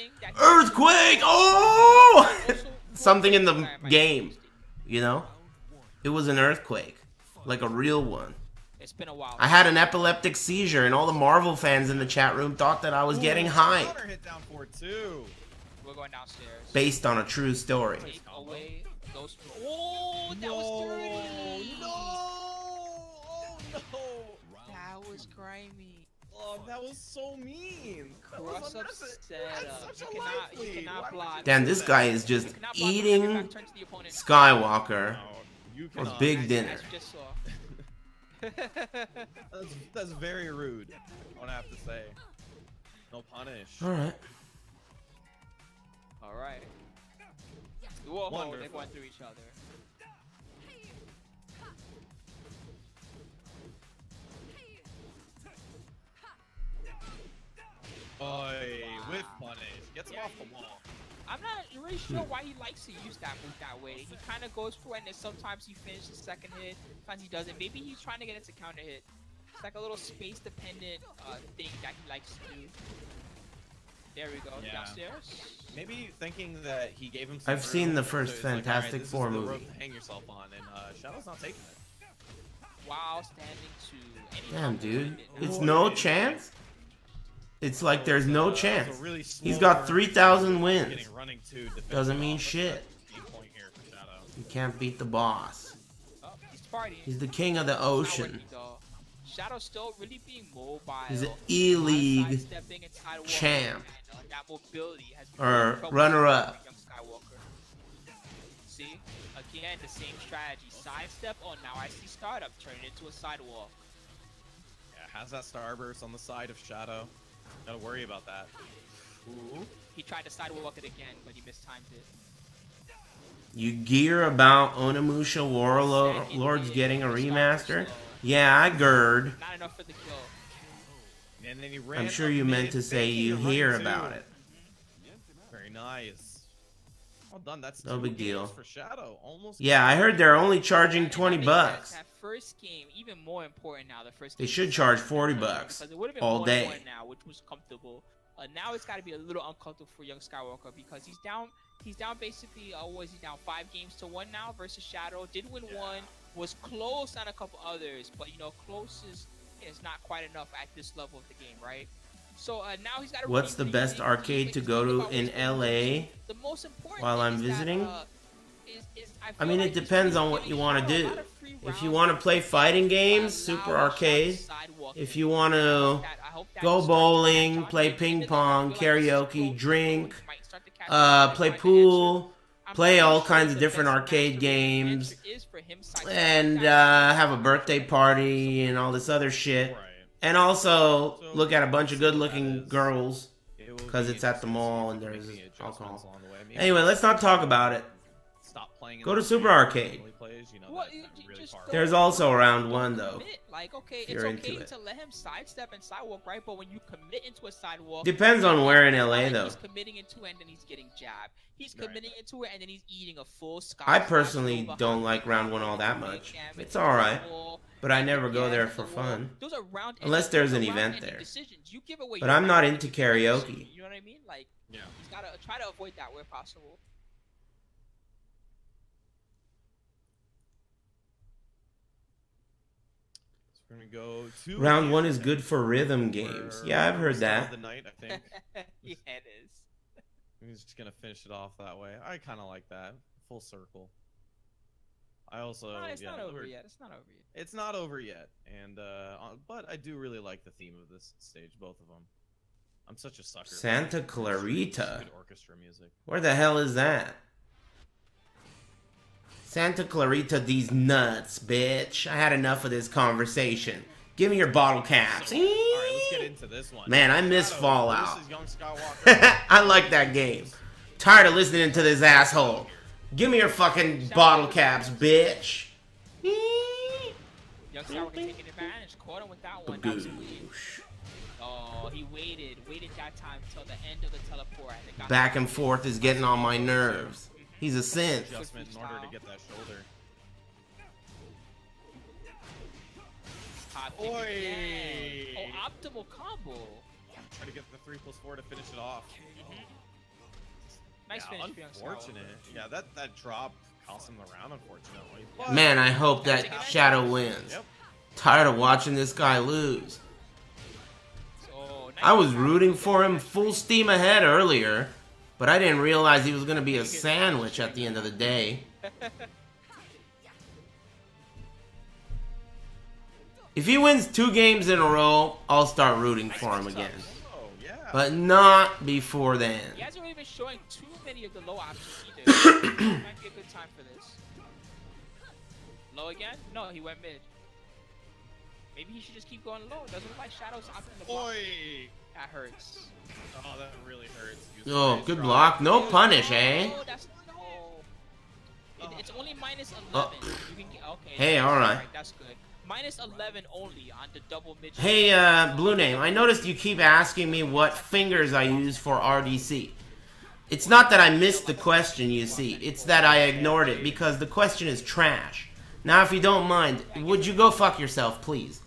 Speaker 2: Earthquake! Oh! Something in the game, you know? It was an earthquake. Like a real one.
Speaker 3: It's been a while.
Speaker 2: I had an epileptic seizure, and all the Marvel fans in the chat room thought that I was getting hype.
Speaker 3: We're going downstairs.
Speaker 2: Based on a true story.
Speaker 3: Take away those. Oh, that was dirty.
Speaker 1: No! Oh no!
Speaker 3: That was grimy.
Speaker 1: Oh, that was so mean.
Speaker 3: Cross up setup. You cannot block.
Speaker 2: Damn, this guy is just eating Skywalker for big dinner.
Speaker 1: That's very rude. I don't have to say. No punish.
Speaker 2: Alright.
Speaker 3: Alright. Whoa, they went through each other.
Speaker 1: Oi, with punish. Gets him off the wall.
Speaker 3: I'm not really sure why he likes to use that move that way. He kind of goes for it, and then sometimes he finishes the second hit, sometimes he doesn't. Maybe he's trying to get into counter hit. It's like a little space-dependent thing that he likes to do. There we go, downstairs.
Speaker 1: Maybe thinking that he gave him some
Speaker 2: I've seen the first Fantastic Four
Speaker 1: movie.
Speaker 2: movie.
Speaker 1: Hang yourself on, and Shadow's not taking it.
Speaker 3: While standing to
Speaker 2: Damn, dude. It's no chance? It's like there's no chance. He's got 3,000 wins. Doesn't mean shit. You can't beat the boss. He's the king of the ocean.
Speaker 3: Shadow's still really being mobile.
Speaker 2: He's an E-League champ. Or runner-up.
Speaker 3: See? Again, the same strategy. Sidestep. Oh, now I see startup. Turn it into a sidewall.
Speaker 1: Yeah, has that starburst on the side of Shadow. Gotta worry about that.
Speaker 3: Ooh. He tried to sidewalk it again, but he mistimed it.
Speaker 2: You gear about Onimusha Warlords getting a remaster? Yeah, I gird.
Speaker 3: Not enough for the kill.
Speaker 1: And then he ran
Speaker 2: I'm sure you meant to say you hear about it.
Speaker 1: Very nice. Well done. That's
Speaker 2: no big deal.
Speaker 1: For Shadow. Almost.
Speaker 2: Yeah, I heard they're only charging $20.
Speaker 3: That first game, even more important now. The first.
Speaker 2: They should charge $40 all day.
Speaker 3: Now, which was comfortable. Now it's got to be a little uncomfortable for young Skywalker because he's down. He's down basically. Was he down 5 games to 1 now versus Shadow? Did win 1. Was close on a couple others, but you know, close is not quite enough at this level of the game, right? So now he's got.
Speaker 2: What's the best arcade to go to in LA while I'm visiting? I mean, it depends on what you want to do. If you want to play fighting games, Super Arcade. If you want to go bowling, play ping pong, karaoke, drink, play pool, play all kinds of different arcade games, and have a birthday party and all this other shit. And also look at a bunch of good-looking girls because it's at the mall and there's alcohol. Anyway, let's not talk about it. Go to Super Arcade. There's also round 1 though.
Speaker 3: Like, okay, it's okay to let him sidestep and sidewalk, right? But when you commit into a sidewalk,
Speaker 2: depends on where in LA though.
Speaker 3: He's committing into it and then he's getting jabbed. He's committing into it and then he's eating a full sky.
Speaker 2: I personally don't like round 1 all that much. It's alright, but I never go there for fun. Unless there's an event there. But I'm not into karaoke.
Speaker 3: You know what I mean? Like, he's gotta try to avoid that where possible.
Speaker 1: Go to
Speaker 2: round 1 is good for rhythm games. Yeah, I've heard that.
Speaker 1: The night, I think.
Speaker 3: Yeah, it is.
Speaker 1: He's just gonna finish it off that way. I kind of like that. Full circle. I also.
Speaker 3: No, it's not over yet. It's not over yet.
Speaker 1: It's not over yet, and but I do really like the theme of this stage, both of them. I'm such a sucker.
Speaker 2: Santa Clarita.
Speaker 1: Good orchestra music.
Speaker 2: Where the hell is that? Santa Clarita, these nuts, bitch. I had enough of this conversation. Give me your bottle caps.
Speaker 1: Alright, let's get into this one.
Speaker 2: Man, I miss Fallout. I like that game. Tired of listening to this asshole. Give me your fucking bottle caps, bitch.
Speaker 3: Young Sour taking advantage. Caught him with that one. That was clean. Oh, he waited that time till the end of the teleport.
Speaker 2: Back and forth is getting on my nerves. He's a synth.
Speaker 1: Adjustment in order to get that shoulder.
Speaker 3: Oi! Oh, optimal combo.
Speaker 1: Try to get the 3+4 to finish it off.
Speaker 3: Nice finish for Young Sour.
Speaker 1: Unfortunate. Yeah, that drop cost him the round, unfortunately.
Speaker 2: Man, I hope that Shadow wins.
Speaker 1: Yep.
Speaker 2: Tired of watching this guy lose. I was rooting for him full steam ahead earlier, but I didn't realize he was going to be a sandwich at the end of the day. If he wins 2 games in a row, I'll start rooting for him again. But not before then.
Speaker 3: He hasn't really been showing too many of the low options either. Might be a good time for this. Low again? No, he went mid. Maybe he should just keep going low. Doesn't look like Shadow's opting the block. That hurts.
Speaker 1: Oh, that really hurts.
Speaker 2: Oh, good block. No punish, eh?
Speaker 3: Oh, that's it's only minus 11. You can get, okay.
Speaker 2: Hey, alright.
Speaker 3: That's good. Minus 11 only on the double mid.
Speaker 2: Hey, Blue Name, I noticed you keep asking me what fingers I use for RDC. It's not that I missed the question, you see. It's that I ignored it because the question is trash. Now, if you don't mind, would you go fuck yourself, please?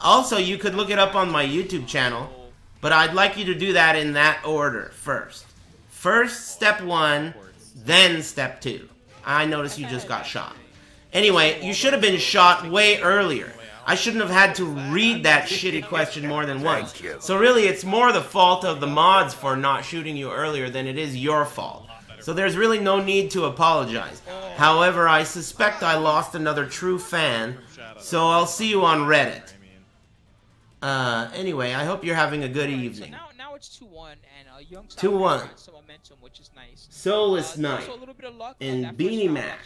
Speaker 2: Also, you could look it up on my YouTube channel, but I'd like you to do that in that order first. First, step 1, then step 2. I noticed you just got shot. Anyway, you should have been shot way earlier. I shouldn't have had to read that shitty question more than once. So really, it's more the fault of the mods for not shooting you earlier than it is your fault. So there's really no need to apologize. However, I suspect I lost another true fan, so I'll see you on Reddit. Anyway, I hope you're having a good evening.
Speaker 3: So now it's 2-1, and Young
Speaker 2: 2-1.
Speaker 3: Some momentum, which is nice.
Speaker 2: Soulless Knight and Beanie Mac.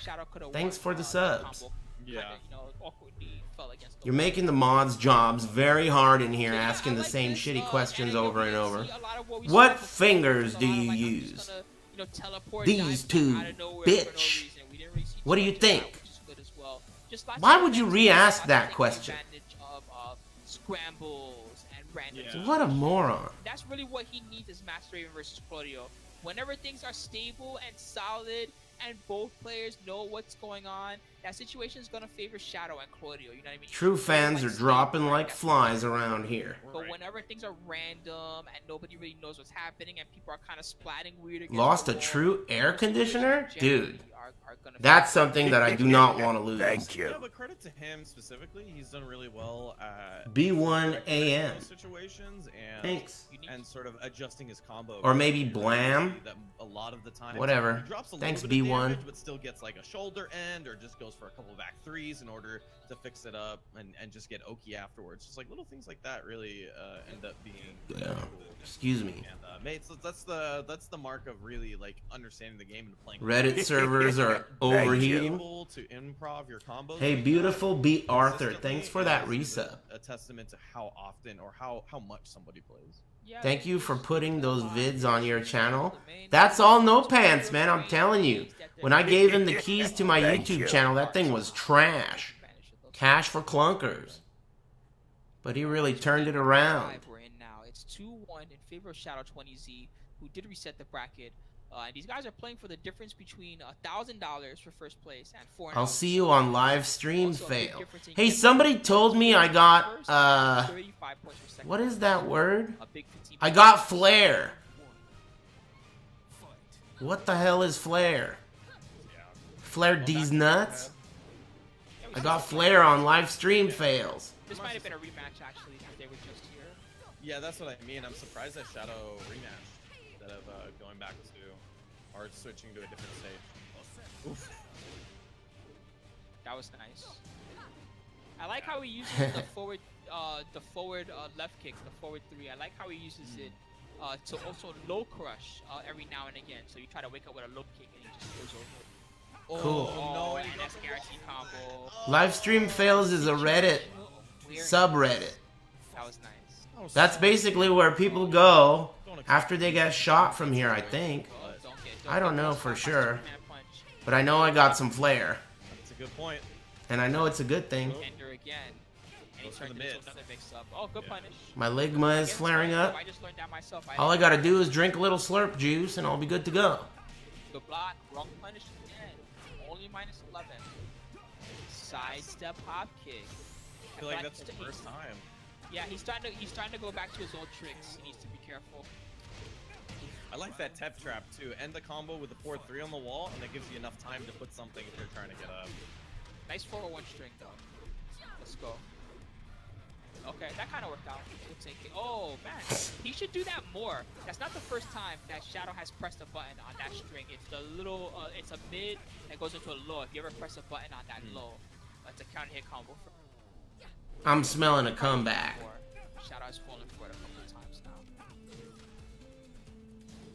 Speaker 2: Thanks for the subs.
Speaker 1: Yeah.
Speaker 2: You're making the mods' jobs very hard in here, asking the same shitty questions over and over. What fingers do you use? These two, bitch. What do you think? Why would you re-ask that question?
Speaker 3: Scrambles and random.
Speaker 2: What a moron.
Speaker 3: That's really what he needs as Master Raven versus Claudio. Whenever things are stable and solid and both players know what's going on, that situation is going to favor Shadow and Claudio, you know what I mean?
Speaker 2: True fans are dropping like flies around here.
Speaker 3: But whenever things are random and nobody really knows what's happening and people are kind of splatting weird.
Speaker 2: Lost a true air conditioner? Dude. That's something that I do not want to lose.
Speaker 1: Thank you. Yeah, but credit to him specifically, he's done really well at
Speaker 2: B1 AM
Speaker 1: situations and
Speaker 2: thanks.
Speaker 1: And sort of adjusting his combo.
Speaker 2: Or maybe Blam.
Speaker 1: A lot of the time.
Speaker 2: Whatever.
Speaker 1: He drops a
Speaker 2: thanks
Speaker 1: little bit
Speaker 2: B1.
Speaker 1: Of damage, but still gets like a shoulder end or just goes for a couple of back threes in order to fix it up and just get Oki afterwards. Just like little things like that really end up being.
Speaker 2: Yeah. Excuse me.
Speaker 1: And mate, so that's the mark of really like understanding the game and playing.
Speaker 2: Reddit servers are overheating.
Speaker 1: To improv your combos.
Speaker 2: Hey, beautiful beat Arthur. Thanks for that resub.
Speaker 1: A testament to how often or how much somebody plays.
Speaker 2: Thank you for putting those vids on your channel. That's all no pants, man. I'm telling you. When I gave him the keys to my YouTube channel, that thing was trash. Cash for clunkers. But he really turned it around.
Speaker 3: We're in now. It's 2-1 in favor of Shadow 20Z, who did reset the bracket. These guys are playing for the difference between $1,000 for first place and $400.
Speaker 2: I'll see you on live stream fail. Hey, somebody told me I got, what is that word? I got flare. What the hell is flare? Flare D's nuts? I got flare on live stream fails.
Speaker 3: This might have been a rematch actually if they were just here.
Speaker 1: Yeah, that's what I mean. I'm surprised that Shadow rematched instead of going back to or switching to a different stage. Oof.
Speaker 3: That was nice. I like how he uses the forward left kick, the forward 3. I like how he uses it to also low crush every now and again. So you try to wake up with a low kick and he just goes over.
Speaker 2: Cool.
Speaker 3: Oh, no, and that's guaranteed combo.
Speaker 2: Livestream fails is a Reddit subreddit.
Speaker 3: That was nice.
Speaker 2: That's basically where people go after they get shot from here, I think. I don't know for sure. But I know I got some flair.
Speaker 1: That's a good point.
Speaker 2: And I know it's a good thing.
Speaker 3: Ender again. And he's turned into another mix-up. Oh, good punish.
Speaker 2: My ligma is flaring up.
Speaker 3: I just learned that myself.
Speaker 2: All I gotta do is drink a little slurp juice and I'll be good to go.
Speaker 3: Good block. Wrong punish again. Only minus 11. Sidestep hop kick.
Speaker 1: I feel like that's the first time.
Speaker 3: Yeah, he's starting to go back to his old tricks. He needs to be careful.
Speaker 1: I like that tep trap too. End the combo with the 4-3 on the wall, and that gives you enough time to put something if you're trying to get up.
Speaker 3: Nice 401 string though. Let's go. Okay, that kind of worked out. We'll take it. Oh man, he should do that more. That's not the first time that Shadow has pressed a button on that string. It's the little, it's a mid that goes into a low. If you ever press a button on that low, it's a counter hit combo.
Speaker 2: I'm smelling a comeback.
Speaker 3: Shadow has fallen for it a couple of times now.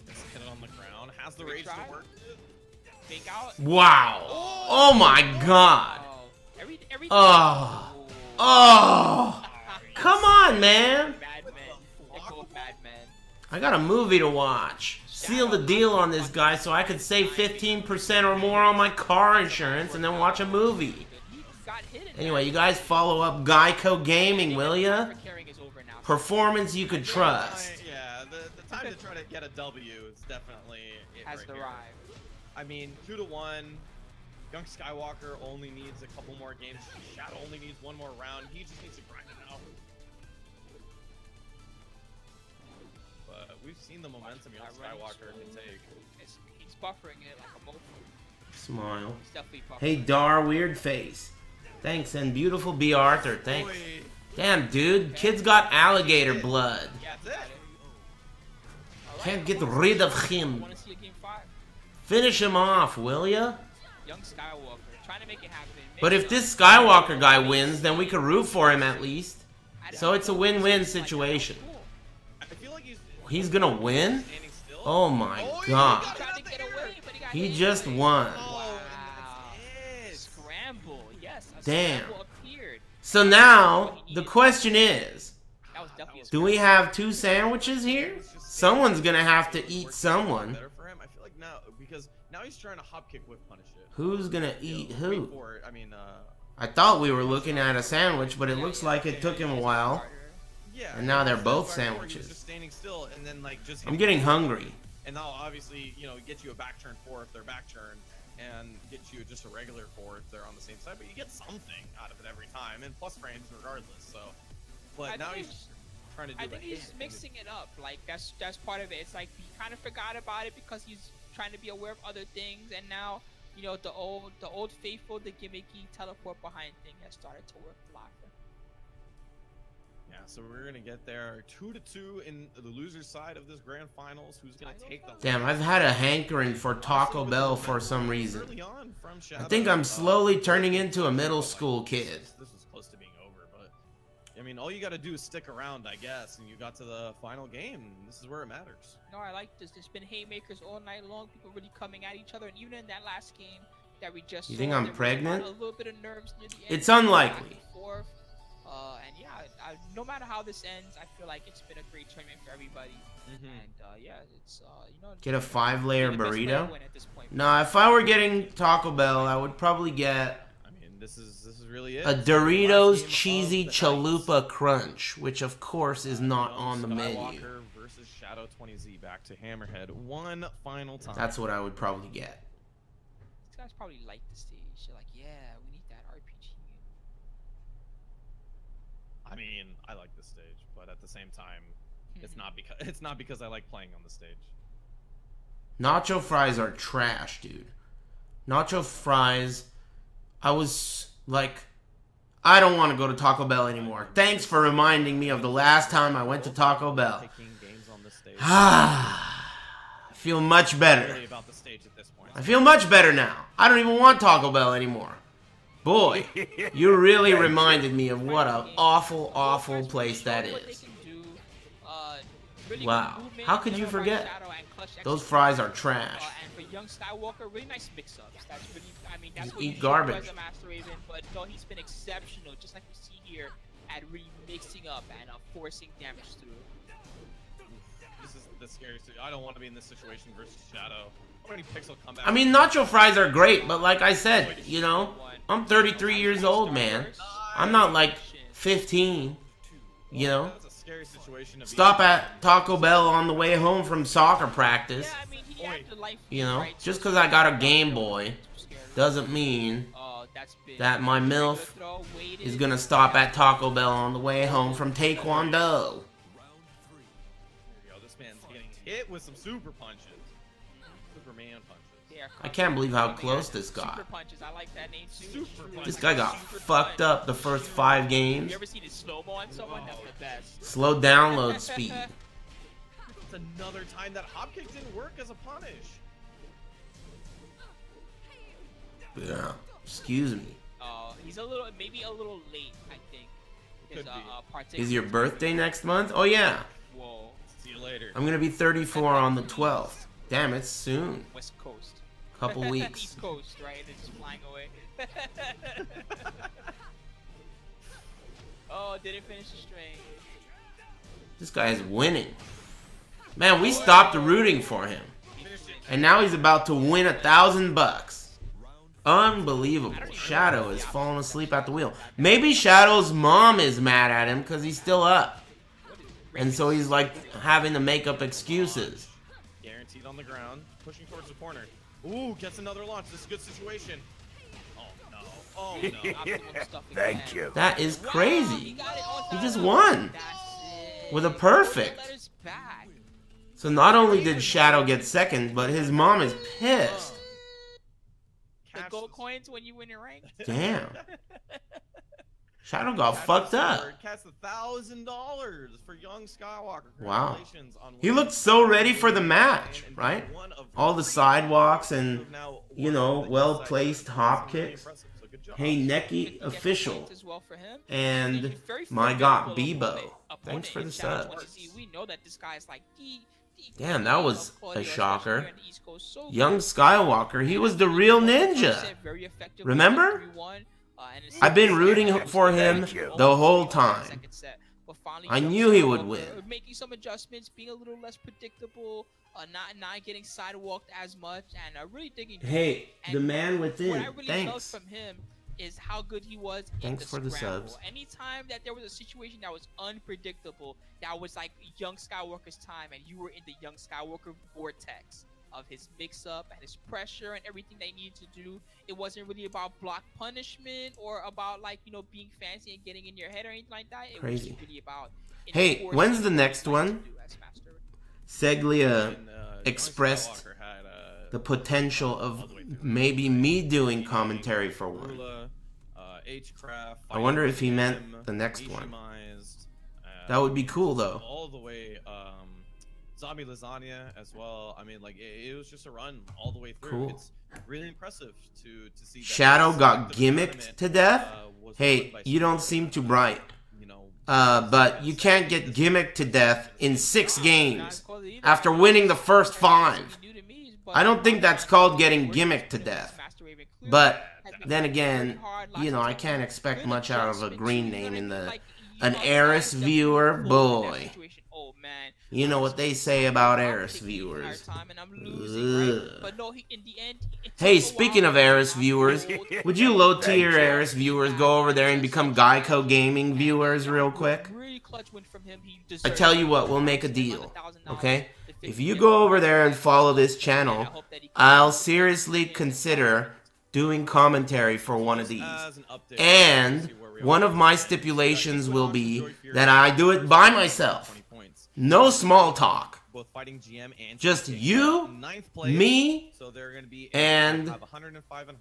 Speaker 1: Just hit it on the ground. Has the rage to work.
Speaker 3: Fake out.
Speaker 2: Wow. Oh my god. Oh. Oh. Come on, man. I got a movie to watch. Seal the deal on this guy so I could save 15% or more on my car insurance and then watch a movie. Anyway, you guys follow up GEICO Gaming, will ya? Performance you could trust.
Speaker 1: Yeah, the time to try to get a W is definitely it
Speaker 3: has
Speaker 1: right
Speaker 3: arrived.
Speaker 1: I mean, 2-1. Young Skywalker only needs a couple more games. Shadow only needs one more round. He just needs to grind it out. But we've seen the momentum Young Skywalker can take.
Speaker 3: He's buffering it like a boat.
Speaker 2: Smile. Hey, Dar Weird Face. Thanks, and beautiful B. Arthur. Thanks. Damn, dude. Kid's got alligator blood. Can't get rid of him. Finish him off, will ya?
Speaker 3: Young Skywalker, trying to make it happen.
Speaker 2: But if this Skywalker guy wins, then we could root for him at least. So it's a win-win situation. He's gonna win? Oh my god. He just won.
Speaker 3: Scramble, yes.
Speaker 2: Damn. So now, the question is, do we have two sandwiches here? Someone's gonna have to eat someone.
Speaker 1: I feel like now, because now he's trying to hop kick whip punish it.
Speaker 2: Who's gonna eat who?
Speaker 1: I mean,
Speaker 2: I thought we were looking at a sandwich, but it looks like it took him a while.
Speaker 1: Yeah.
Speaker 2: And now they're both sandwiches.
Speaker 1: Just standing still and then like just
Speaker 2: I'm getting hungry.
Speaker 1: And now obviously, you know, get you a back turn 4 if they're back turn, and get you just a regular 4 if they're on the same side, but you get something out of it every time, and plus frames regardless. So, but now he's trying to do.
Speaker 3: I think he's mixing it up. Like that's part of it. It's like he kind of forgot about it because he's trying to be aware of other things, and now you know the old faithful, the gimmicky teleport behind thing has started to work a lot.
Speaker 1: Yeah, so we're gonna get there 2-2 in the loser side of this grand finals. Who's gonna take the?
Speaker 2: Damn, I've had a hankering for Taco Bell for some reason. I think I'm slowly turning into a middle school kid.
Speaker 1: This is close to being over, but I mean, all you got to do is stick around, I guess, and you got to the final game. This is where it matters.
Speaker 3: No, I like this. There's been haymakers all night long. People really coming at each other, and even in that last game that we just.
Speaker 2: You think I'm pregnant?
Speaker 3: A little bit of nerves near the end.
Speaker 2: It's unlikely.
Speaker 3: And yeah, no matter how this ends, I feel like it's been a great tournament for everybody. And yeah, it's you know.
Speaker 2: Get a 5-layer burrito? Nah, if I were getting Taco Bell, I would probably get.
Speaker 1: I mean, this is really it.
Speaker 2: A Doritos cheesy chalupa crunch, which of course is not on the menu.
Speaker 1: Skywalker versus Shadow 20Z back to Hammerhead one final time.
Speaker 2: That's what I would probably get.
Speaker 3: These guys probably like the stage. They're like, yeah, we need that RPG.
Speaker 1: I mean, I like this stage, but at the same time, it's not because I like playing on the stage.
Speaker 2: Nacho fries are trash, dude. Nacho fries. I was like, I don't want to go to Taco Bell anymore. Thanks for reminding me of the last time I went to Taco Bell. I feel much better. I feel much better now. I don't even want Taco Bell anymore. Boy, you really reminded me of what an awful, awful place that is. Wow. How could you forget? Those fries are trash.
Speaker 3: And for Young Skywalker, really nice mix-ups. That's really, I mean, that's what
Speaker 2: eat garbage.
Speaker 3: As a Master Raven, but no, he's been exceptional, just like we see here, at really mixing up and forcing damage through.
Speaker 1: This is the scariest. I don't want to be in this situation versus Shadow. How many pixel comebacks?
Speaker 2: I mean, nacho fries are great, but like I said, you know, I'm 33 years old, man. I'm not like 15, you know. Stop at Taco Bell on the way home from soccer practice. You know, just because I got a Game Boy doesn't mean that my MILF is going to stop at Taco Bell on the way home from Taekwondo.
Speaker 1: This man's getting hit with some super punches. Superman punches.
Speaker 2: I can't believe how close this got. This guy got fucked up the first 5 games. Slow download speed.
Speaker 1: It's another time that hop kick didn't work as a punish.
Speaker 2: Yeah, excuse me.
Speaker 3: He's maybe a little late, I think.
Speaker 2: Is your birthday next month? Oh yeah.
Speaker 1: Whoa. See you later.
Speaker 2: I'm gonna be 34 on the 12th. Damn, it's soon.
Speaker 3: West Coast.
Speaker 2: Couple weeks.
Speaker 3: East Coast, right? It's just flying away. Oh, didn't finish the string.
Speaker 2: This guy is winning. Man, we stopped rooting for him. And now he's about to win $1,000. Unbelievable. Shadow is falling asleep at the wheel. Maybe Shadow's mom is mad at him because he's still up. And so he's like having to make up excuses.
Speaker 1: Guaranteed on the ground, pushing towards the corner. Ooh, gets another launch. This is a good situation. Oh no. Oh no.
Speaker 4: Thank you.
Speaker 2: That is crazy. He just won. With a perfect. So not only did Shadow get second, but his mom is pissed.
Speaker 3: The gold coins when you win your rank?
Speaker 2: Damn. Shadow got fucked up.
Speaker 1: Catch $1,000 for young Skywalker.
Speaker 2: Wow. He looked so ready for the match, right? All the sidewalks and, you know, well-placed hop kicks. Hey, Neki Official. And my God, Bebo. Thanks for the subs.
Speaker 3: We know that this guy is like
Speaker 2: damn, that was a shocker. Young Skywalker, he was the real ninja. Remember? I've been rooting for him the whole time. I knew he would win.
Speaker 3: Making some adjustments, being a little less predictable, not getting sidewalked as much, and really digging.
Speaker 2: Hey, the man within.
Speaker 3: What I really
Speaker 2: thanks.
Speaker 3: loved from him is how good he was.
Speaker 2: Thanks for the subs.
Speaker 3: Anytime that there was a situation that was unpredictable, that was like young Skywalker's time, and you were in the young Skywalker vortex of his mix-up and his pressure and everything they needed to do. It wasn't really about block punishment or about, like, you know, being fancy and getting in your head or anything like that. It was really about.
Speaker 2: Hey, when's the next one? Seglia expressed the potential of maybe me doing commentary for one. I wonder if he meant the next one. That would be cool, though.
Speaker 1: All the way, Zombie Lasagna as well. I mean, like, it was just a run all the way through.
Speaker 2: Cool.
Speaker 1: It's really impressive to see that
Speaker 2: Shadow got gimmicked to death. Hey, you don't seem too bright. But you can't get gimmicked to death in 6 games after winning the first 5. I don't think that's called getting gimmicked to death. But then again, you know, I can't expect much out of a green name in an Aris viewer. Boy, you know what they say about Aris viewers. Ugh. Hey, speaking of Aris viewers, would you low-tier Aris viewers go over there and become GEICO gaming viewers real quick? I tell you what, we'll make a deal, okay? If you go over there and follow this channel, I'll seriously consider doing commentary for one of these. And one of my stipulations will be that I do it by myself. No small talk. Just you, me, and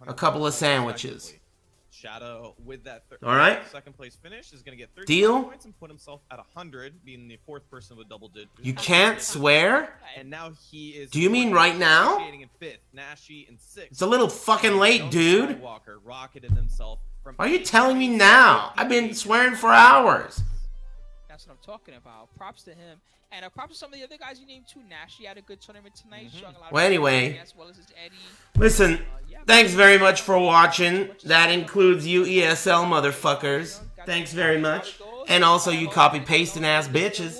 Speaker 2: a couple of sandwiches.
Speaker 1: Shadow with that second place finish is going to get 30
Speaker 2: Deal?
Speaker 1: points and put himself at 100, being the 4th person with double digits.
Speaker 2: You can't swear?
Speaker 1: And now he is.
Speaker 2: Do you mean right now?
Speaker 1: In 5th, Nashi in 6th.
Speaker 2: It's a little fucking late, dude. Why are you telling me now? I've been swearing for hours.
Speaker 3: That's what I'm talking about. Props to him. And props to some of the other guys you named too. Nashi had a good tournament tonight.
Speaker 2: Well, anyway, listen, thanks very much for watching. That includes you ESL motherfuckers. Thanks very much. And also you copy-pasting ass bitches.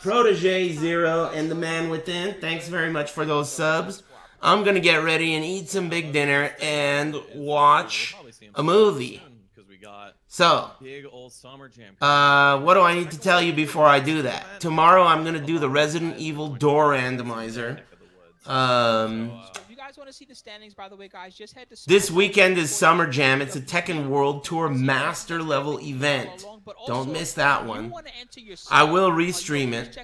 Speaker 2: Protege Zero and the Man Within, thanks very much for those subs. I'm gonna get ready and eat some big dinner and watch a movie. So, what do I need to tell you before I do that? Tomorrow I'm gonna do the Resident Evil door randomizer.
Speaker 3: If you guys want to see the standings, by the way, guys, just head to
Speaker 2: this weekend is Summer Jam. It's a Tekken World Tour Master Level event. Don't miss that one. I will restream it.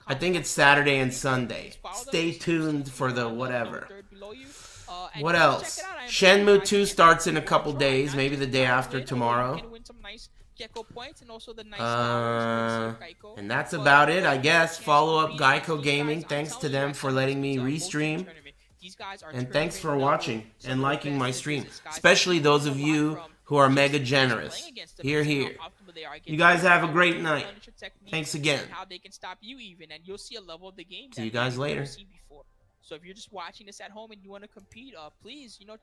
Speaker 2: I think it's Saturday and Sunday. Stay tuned for the whatever. What else? Shenmue 2 starts in a couple days, maybe the day after tomorrow. And that's about it, I guess. Follow up GEICO Gaming. Thanks to them for letting me restream. And thanks for watching and liking my stream. Especially those of you who are mega generous. Here, here. You guys have a great night. Thanks again. See you guys later.
Speaker 3: So if you're just watching this at home and you want to compete, please,